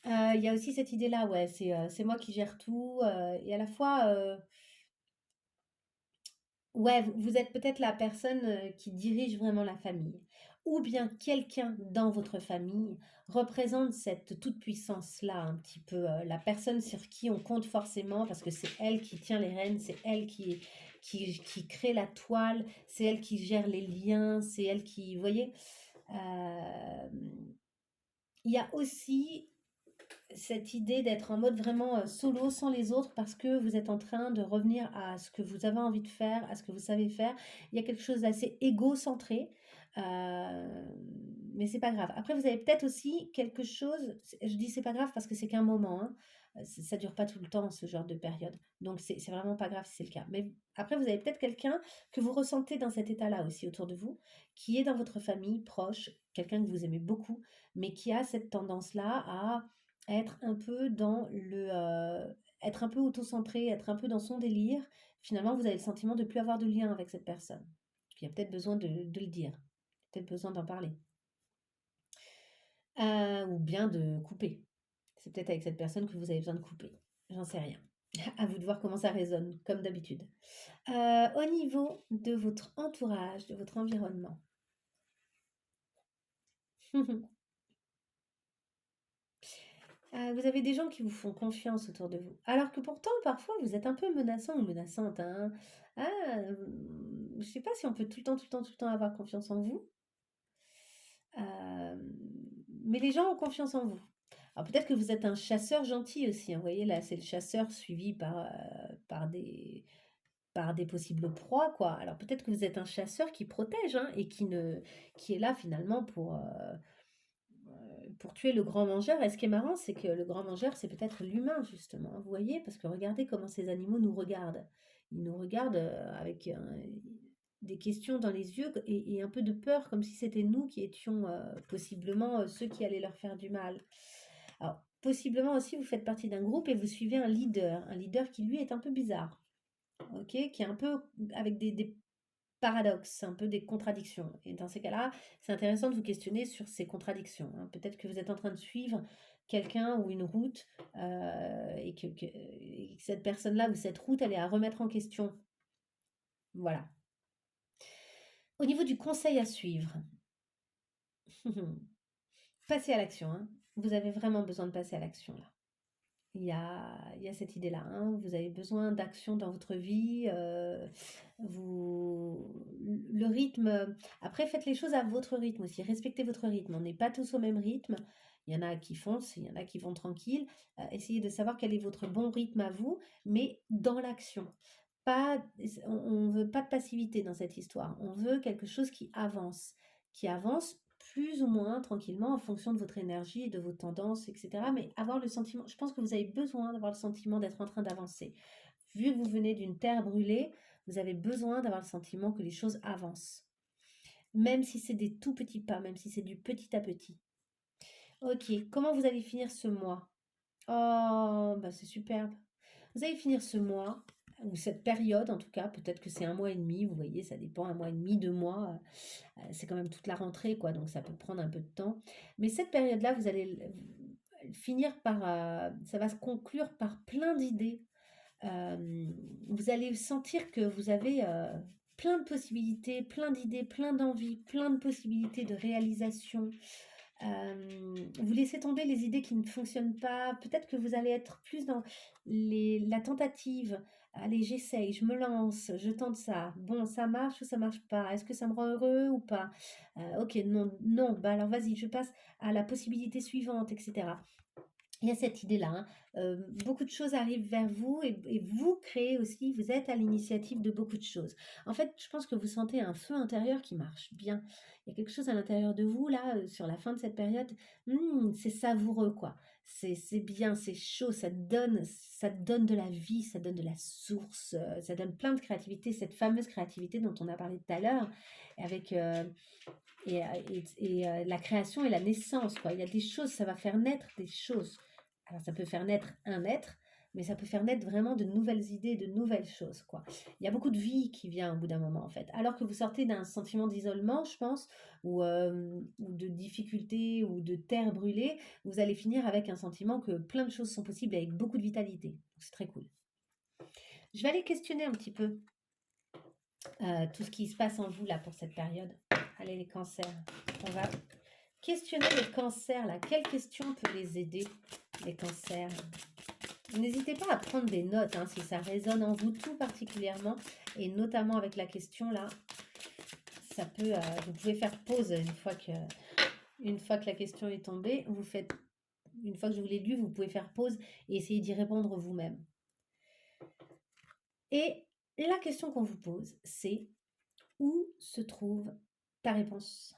Il y a aussi cette idée-là, ouais, c'est moi qui gère tout, et à la fois, ouais, vous êtes peut-être la personne, qui dirige vraiment la famille, ou bien quelqu'un dans votre famille représente cette toute-puissance-là un petit peu, la personne sur qui on compte forcément parce que c'est elle qui tient les rênes, c'est elle qui crée la toile, c'est elle qui gère les liens, c'est elle qui vous voyez? Il y a aussi cette idée d'être en mode vraiment solo, sans les autres, parce que vous êtes en train de revenir à ce que vous avez envie de faire, à ce que vous savez faire. Il y a quelque chose d'assez égocentré, euh, mais c'est pas grave. Après, vous avez peut-être aussi quelque chose, je dis c'est pas grave parce que c'est qu'un moment, hein. Ça dure pas tout le temps, ce genre de période. Donc, c'est vraiment pas grave si c'est le cas. Mais après, vous avez peut-être quelqu'un que vous ressentez dans cet état-là aussi autour de vous, qui est dans votre famille proche, quelqu'un que vous aimez beaucoup, mais qui a cette tendance-là à être un peu dans être un peu auto-centré, être un peu dans son délire. Finalement, vous avez le sentiment de plus avoir de lien avec cette personne. qu'il y a peut-être besoin de le dire, peut-être besoin d'en parler. Ou bien de couper. C'est peut-être avec cette personne que vous avez besoin de couper. J'en sais rien. À vous de voir comment ça résonne, comme d'habitude. Au niveau de votre entourage, de votre environnement. Vous avez des gens qui vous font confiance autour de vous. Alors que pourtant, parfois, vous êtes un peu menaçant ou menaçante, hein. Je sais pas si on peut tout le temps, tout le temps, tout le temps avoir confiance en vous. Hem, mais les gens ont confiance en vous. Alors peut-être que vous êtes un chasseur gentil aussi, hein. Vous voyez là, c'est le chasseur suivi par des possibles proies, quoi. Alors peut-être que vous êtes un chasseur qui protège, hein, et qui est là finalement pour tuer le grand mangeur. Et ce qui est marrant, c'est que le grand mangeur, c'est peut-être l'humain, justement, hein, vous voyez? Parce que regardez comment ces animaux nous regardent. Ils nous regardent, avec, des questions dans les yeux et un peu de peur, comme si c'était nous qui étions, possiblement, ceux qui allaient leur faire du mal. Alors, possiblement aussi, vous faites partie d'un groupe et vous suivez un leader qui, lui, est un peu bizarre, OK? Qui est un peu avec des paradoxes, un peu des contradictions. Et dans ces cas-là, c'est intéressant de vous questionner sur ces contradictions, hein. Peut-être que vous êtes en train de suivre quelqu'un ou une route, et que cette personne-là ou cette route, elle est à remettre en question. Voilà. Au niveau du conseil à suivre, passez à l'action, hein. Vous avez vraiment besoin de passer à l'action là. Il y a cette idée-là, hein. Vous avez besoin d'action dans votre vie, vous le rythme, après faites les choses à votre rythme aussi, respectez votre rythme. On n'est pas tous au même rythme. Il y en a qui foncent, il y en a qui vont tranquille. Essayez de savoir quel est votre bon rythme à vous, mais dans l'action. Pas on veut pas de passivité dans cette histoire. On veut quelque chose qui avance plus ou moins tranquillement en fonction de votre énergie et de vos tendances, et cetera. Mais avoir le sentiment, je pense que vous avez besoin d'avoir le sentiment d'être en train d'avancer. Vu que vous venez d'une terre brûlée, vous avez besoin d'avoir le sentiment que les choses avancent. Même si c'est des tout petits pas, même si c'est du petit à petit. Ok, comment vous allez finir ce mois? Oh, bah c'est superbe. Vous allez finir ce mois, ou cette période en tout cas, peut-être que c'est un mois et demi, vous voyez, ça dépend, un mois et demi, 2 mois, c'est quand même toute la rentrée, quoi, donc ça peut prendre un peu de temps. Mais cette période-là, vous allez finir par, ça va se conclure par plein d'idées. Vous allez sentir que vous avez plein de possibilités, plein d'idées, plein d'envies, plein de possibilités de réalisation. Vous laissez tomber les idées qui ne fonctionnent pas. Peut-être que vous allez être plus dans la tentative. Allez, j'essaye, je me lance, je tente ça. Bon, ça marche ou ça marche pas? Est-ce que ça me rend heureux ou pas? Ok, non, non, bah alors vas-y, je passe à la possibilité suivante, etc. Il y a cette idée-là, hein. Beaucoup de choses arrivent vers vous et vous créez aussi, vous êtes à l'initiative de beaucoup de choses. En fait, je pense que vous sentez un feu intérieur qui marche bien. Il y a quelque chose à l'intérieur de vous là, sur la fin de cette période, c'est savoureux quoi. C'est bien, c'est chaud, ça donne de la vie, ça donne de la source, ça donne plein de créativité, cette fameuse créativité dont on a parlé tout à l'heure avec, la création et la naissance quoi. Il y a des choses, ça va faire naître des choses. Alors ça peut faire naître un être, mais ça peut faire naître vraiment de nouvelles idées, de nouvelles choses, quoi. Il y a beaucoup de vie qui vient au bout d'un moment, en fait. Alors que vous sortez d'un sentiment d'isolement, je pense, ou de difficulté, ou de terre brûlée, vous allez finir avec un sentiment que plein de choses sont possibles avec beaucoup de vitalité. Donc c'est très cool. Je vais aller questionner un petit peu tout ce qui se passe en vous là pour cette période. Allez les cancers, on va questionner les cancers là. Quelle question peut les aider, les cancers? N'hésitez pas à prendre des notes hein, si ça résonne en vous tout particulièrement et notamment avec la question là, ça peut, vous pouvez faire pause une fois que la question est tombée, une fois que je vous l'ai lu, vous pouvez faire pause et essayer d'y répondre vous-même. Et la question qu'on vous pose, c'est où se trouve ta réponse?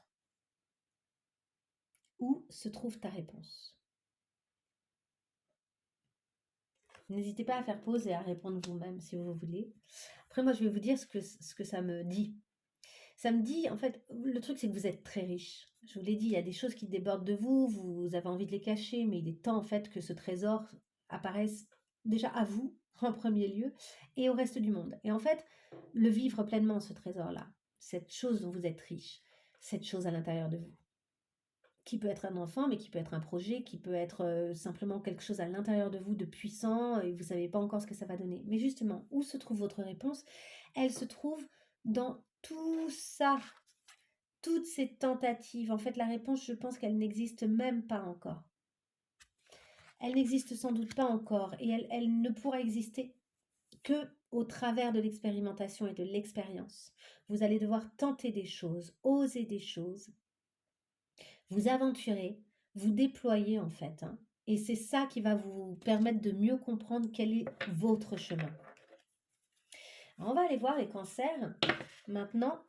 Où se trouve ta réponse? N'hésitez pas à faire pause et à répondre vous-même si vous voulez. Après, moi, je vais vous dire ce que ça me dit. Ça me dit, en fait, le truc, c'est que vous êtes très riche. Je vous l'ai dit, il y a des choses qui débordent de vous, vous avez envie de les cacher, mais il est temps, en fait, que ce trésor apparaisse déjà à vous, en premier lieu, et au reste du monde. Et en fait, le vivre pleinement, ce trésor-là. cette chose dont vous êtes riche, cette chose à l'intérieur de vous, qui peut être un enfant, mais qui peut être un projet, qui peut être simplement quelque chose à l'intérieur de vous de puissant et vous ne savez pas encore ce que ça va donner. Mais justement, où se trouve votre réponse? Elle se trouve dans tout ça, toutes ces tentatives. En fait, la réponse, je pense qu'elle n'existe même pas encore. Elle n'existe sans doute pas encore et elle ne pourra exister que au travers de l'expérimentation et de l'expérience. Vous allez devoir tenter des choses, oser des choses, vous aventurer, vous déployer en fait, hein. Et c'est ça qui va vous permettre de mieux comprendre quel est votre chemin. Alors, on va aller voir les cancers. Maintenant,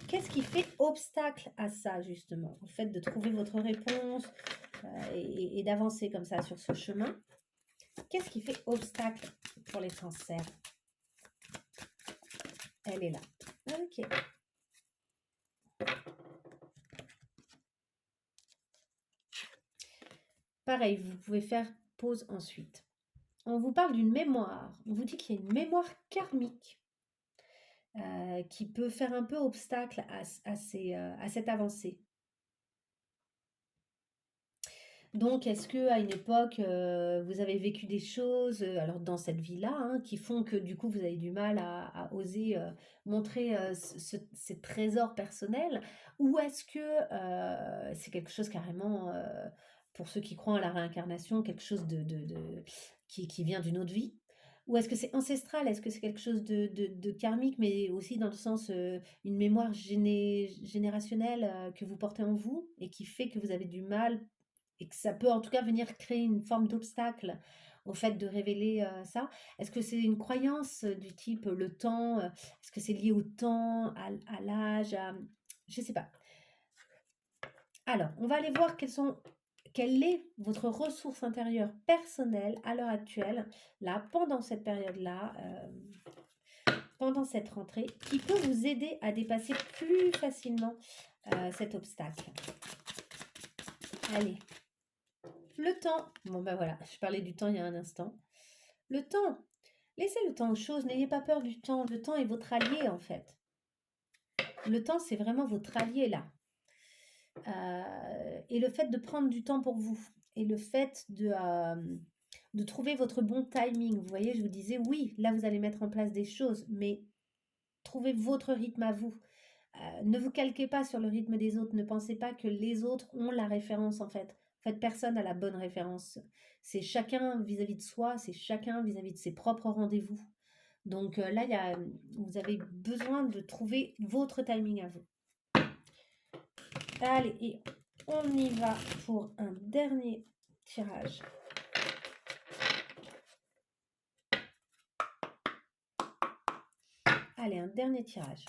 qu'est-ce qui fait obstacle à ça justement? Au fait de trouver votre réponse et d'avancer comme ça sur ce chemin. Qu'est-ce qui fait obstacle pour les cancers? Elle est là. Ok. Pareil, vous pouvez faire pause ensuite. On vous parle d'une mémoire. On vous dit qu'il y a une mémoire karmique qui peut faire un peu obstacle à cette avancée. Donc, est-ce que à une époque, vous avez vécu des choses, alors dans cette vie-là, hein, qui font que du coup vous avez du mal à oser montrer ces trésors personnels, ou est-ce que c'est quelque chose carrément, pour ceux qui croient à la réincarnation, quelque chose qui vient d'une autre vie? Ou est-ce que c'est ancestral? Est-ce que c'est quelque chose de karmique, mais aussi dans le sens, une mémoire générationnelle que vous portez en vous et qui fait que vous avez du mal et que ça peut en tout cas venir créer une forme d'obstacle au fait de révéler ça? Est-ce que c'est une croyance du type le temps? Est-ce que c'est lié au temps, à l'âge, je ne sais pas. Alors, on va aller voir quelle est votre ressource intérieure personnelle à l'heure actuelle, là, pendant cette période-là, pendant cette rentrée, qui peut vous aider à dépasser plus facilement cet obstacle. Allez, le temps. Bon, ben voilà, je parlais du temps il y a un instant. Le temps. Laissez le temps aux choses, n'ayez pas peur du temps. Le temps est votre allié en fait. Le temps, c'est vraiment votre allié là. Et le fait de prendre du temps pour vous, et le fait de trouver votre bon timing. Vous voyez, je vous disais, oui, là, vous allez mettre en place des choses, mais trouvez votre rythme à vous. Ne vous calquez pas sur le rythme des autres. Ne pensez pas que les autres ont la référence en fait. En fait, personne n'a la bonne référence. C'est chacun vis-à-vis de soi, c'est chacun vis-à-vis de ses propres rendez-vous. Donc là, vous avez besoin de trouver votre timing à vous. Allez, et on y va pour un dernier tirage. Allez, un dernier tirage.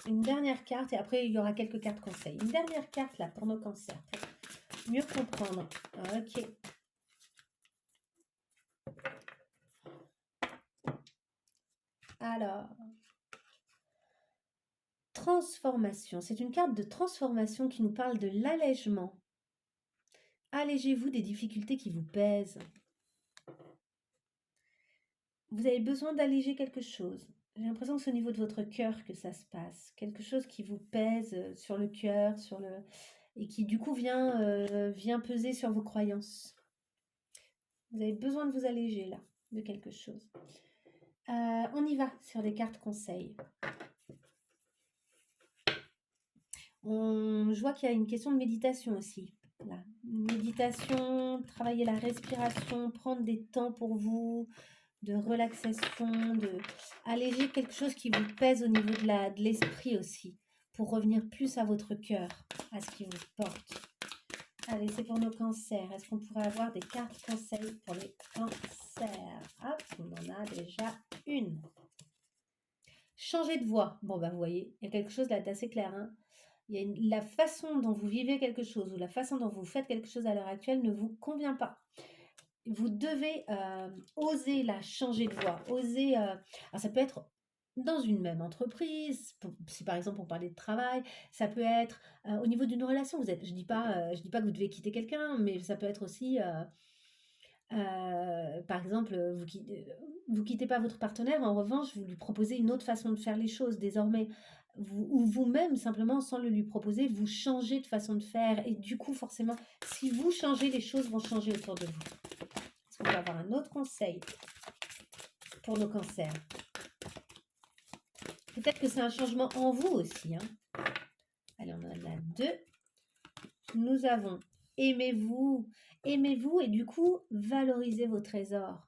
Une dernière carte et après il y aura quelques cartes conseils. Une dernière carte là pour nos cancers. Pour mieux comprendre. Ok. Alors, transformation. C'est une carte de transformation qui nous parle de l'allègement. Allégez-vous des difficultés qui vous pèsent. Vous avez besoin d'alléger quelque chose. J'ai l'impression que c'est au niveau de votre cœur que ça se passe. Quelque chose qui vous pèse sur le cœur, et qui du coup vient peser sur vos croyances. Vous avez besoin de vous alléger là, de quelque chose. On y va sur des cartes conseils. Je vois qu'il y a une question de méditation aussi. Là. Méditation, travailler la respiration, prendre des temps pour vous, de relaxation, de alléger quelque chose qui vous pèse au niveau de l'esprit aussi, pour revenir plus à votre cœur, à ce qui vous porte. Allez, c'est pour nos cancers. Est-ce qu'on pourrait avoir des cartes conseils pour les cancers? Hop, on en a déjà une. Changer de voie. Bon, bah, vous voyez, il y a quelque chose là d'assez clair. Hein. La façon dont vous vivez quelque chose ou la façon dont vous faites quelque chose à l'heure actuelle ne vous convient pas. Vous devez oser la changer de voie. Oser. Alors, ça peut être dans une même entreprise, si par exemple on parlait de travail, ça peut être au niveau d'une relation. Je dis pas que vous devez quitter quelqu'un, mais ça peut être aussi, par exemple, vous quittez pas votre partenaire, en revanche, vous lui proposez une autre façon de faire les choses désormais. ou vous-même simplement sans le lui proposer, vous changez de façon de faire et du coup forcément, si vous changez, les choses vont changer autour de vous. Est-ce qu'on peut avoir un autre conseil pour nos cancers? Peut-être que c'est un changement en vous aussi, hein. Allez, on en a deux. Nous avons aimez-vous, aimez-vous et du coup, valorisez vos trésors.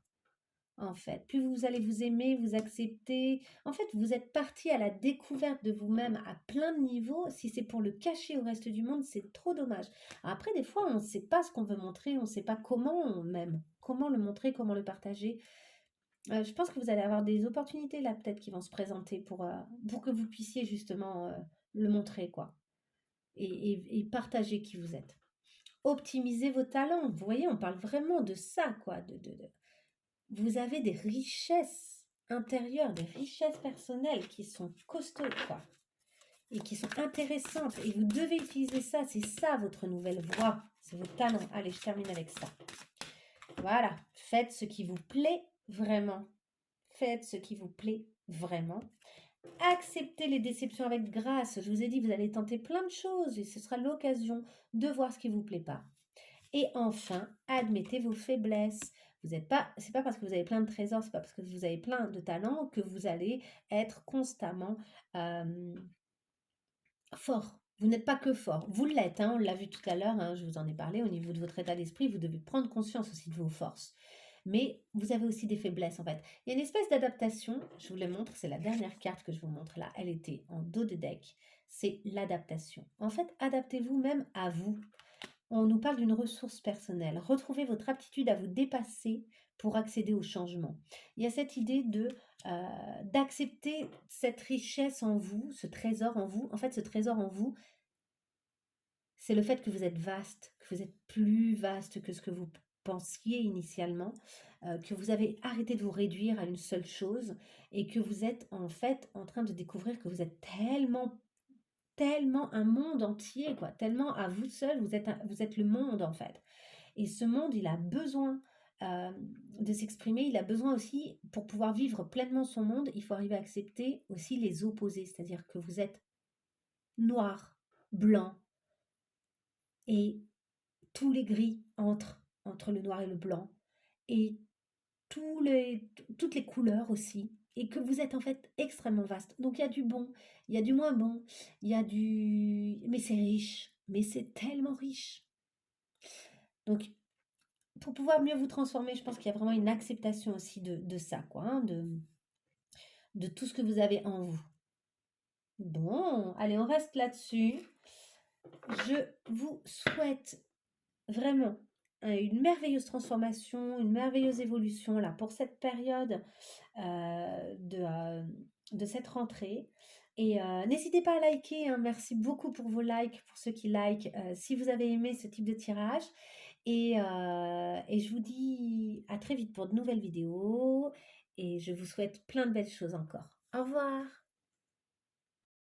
En fait, plus vous allez vous aimer, vous accepter. En fait, vous êtes parti à la découverte de vous-même à plein de niveaux. Si c'est pour le cacher au reste du monde, c'est trop dommage. Après, des fois, on ne sait pas ce qu'on veut montrer, on ne sait pas comment même, comment le montrer, comment le partager. Je pense que vous allez avoir des opportunités là, peut-être, qui vont se présenter pour que vous puissiez justement le montrer, quoi, et partager qui vous êtes. Optimisez vos talents. Vous voyez, on parle vraiment de ça, quoi, vous avez des richesses intérieures, des richesses personnelles qui sont costauds, quoi, et qui sont intéressantes. Et vous devez utiliser ça. C'est ça votre nouvelle voie. C'est vos talents. Allez, je termine avec ça. Voilà. Faites ce qui vous plaît vraiment. Faites ce qui vous plaît vraiment. Acceptez les déceptions avec grâce. Je vous ai dit, vous allez tenter plein de choses et ce sera l'occasion de voir ce qui ne vous plaît pas. Et enfin, admettez vos faiblesses. C'est pas parce que vous avez plein de trésors, c'est pas parce que vous avez plein de talents que vous allez être constamment fort. Vous n'êtes pas que fort. Vous l'êtes, hein, on l'a vu tout à l'heure, hein, je vous en ai parlé, au niveau de votre état d'esprit, vous devez prendre conscience aussi de vos forces. Mais vous avez aussi des faiblesses en fait. Il y a une espèce d'adaptation, je vous la montre, c'est la dernière carte que je vous montre là, elle était en dos de deck, c'est l'adaptation. En fait, adaptez-vous même à vous. On nous parle d'une ressource personnelle. Retrouvez votre aptitude à vous dépasser pour accéder au changement. Il y a cette idée d'accepter cette richesse en vous, ce trésor en vous. En fait, ce trésor en vous, c'est le fait que vous êtes vaste, que vous êtes plus vaste que ce que vous pensiez initialement, que vous avez arrêté de vous réduire à une seule chose et que vous êtes en fait en train de découvrir que vous êtes tellement un monde entier, quoi, tellement à vous seul, vous êtes le monde en fait. Et ce monde, il a besoin euh, de s'exprimer, il a besoin aussi, pour pouvoir vivre pleinement son monde, il faut arriver à accepter aussi les opposés, c'est-à-dire que vous êtes noir, blanc, et tous les gris entre le noir et le blanc, et toutes les couleurs aussi, et que vous êtes en fait extrêmement vaste. Donc il y a du bon, il y a du moins bon, il y a du... Mais c'est riche, mais c'est tellement riche. Donc pour pouvoir mieux vous transformer, je pense qu'il y a vraiment une acceptation aussi de ça, quoi, hein, de tout ce que vous avez en vous. Bon, allez, on reste là-dessus. Je vous souhaite vraiment une merveilleuse transformation, une merveilleuse évolution là pour cette période de cette rentrée. Et n'hésitez pas à liker, hein. Merci beaucoup pour vos likes, pour ceux qui likent, si vous avez aimé ce type de tirage. Et je vous dis à très vite pour de nouvelles vidéos et je vous souhaite plein de belles choses encore. Au revoir.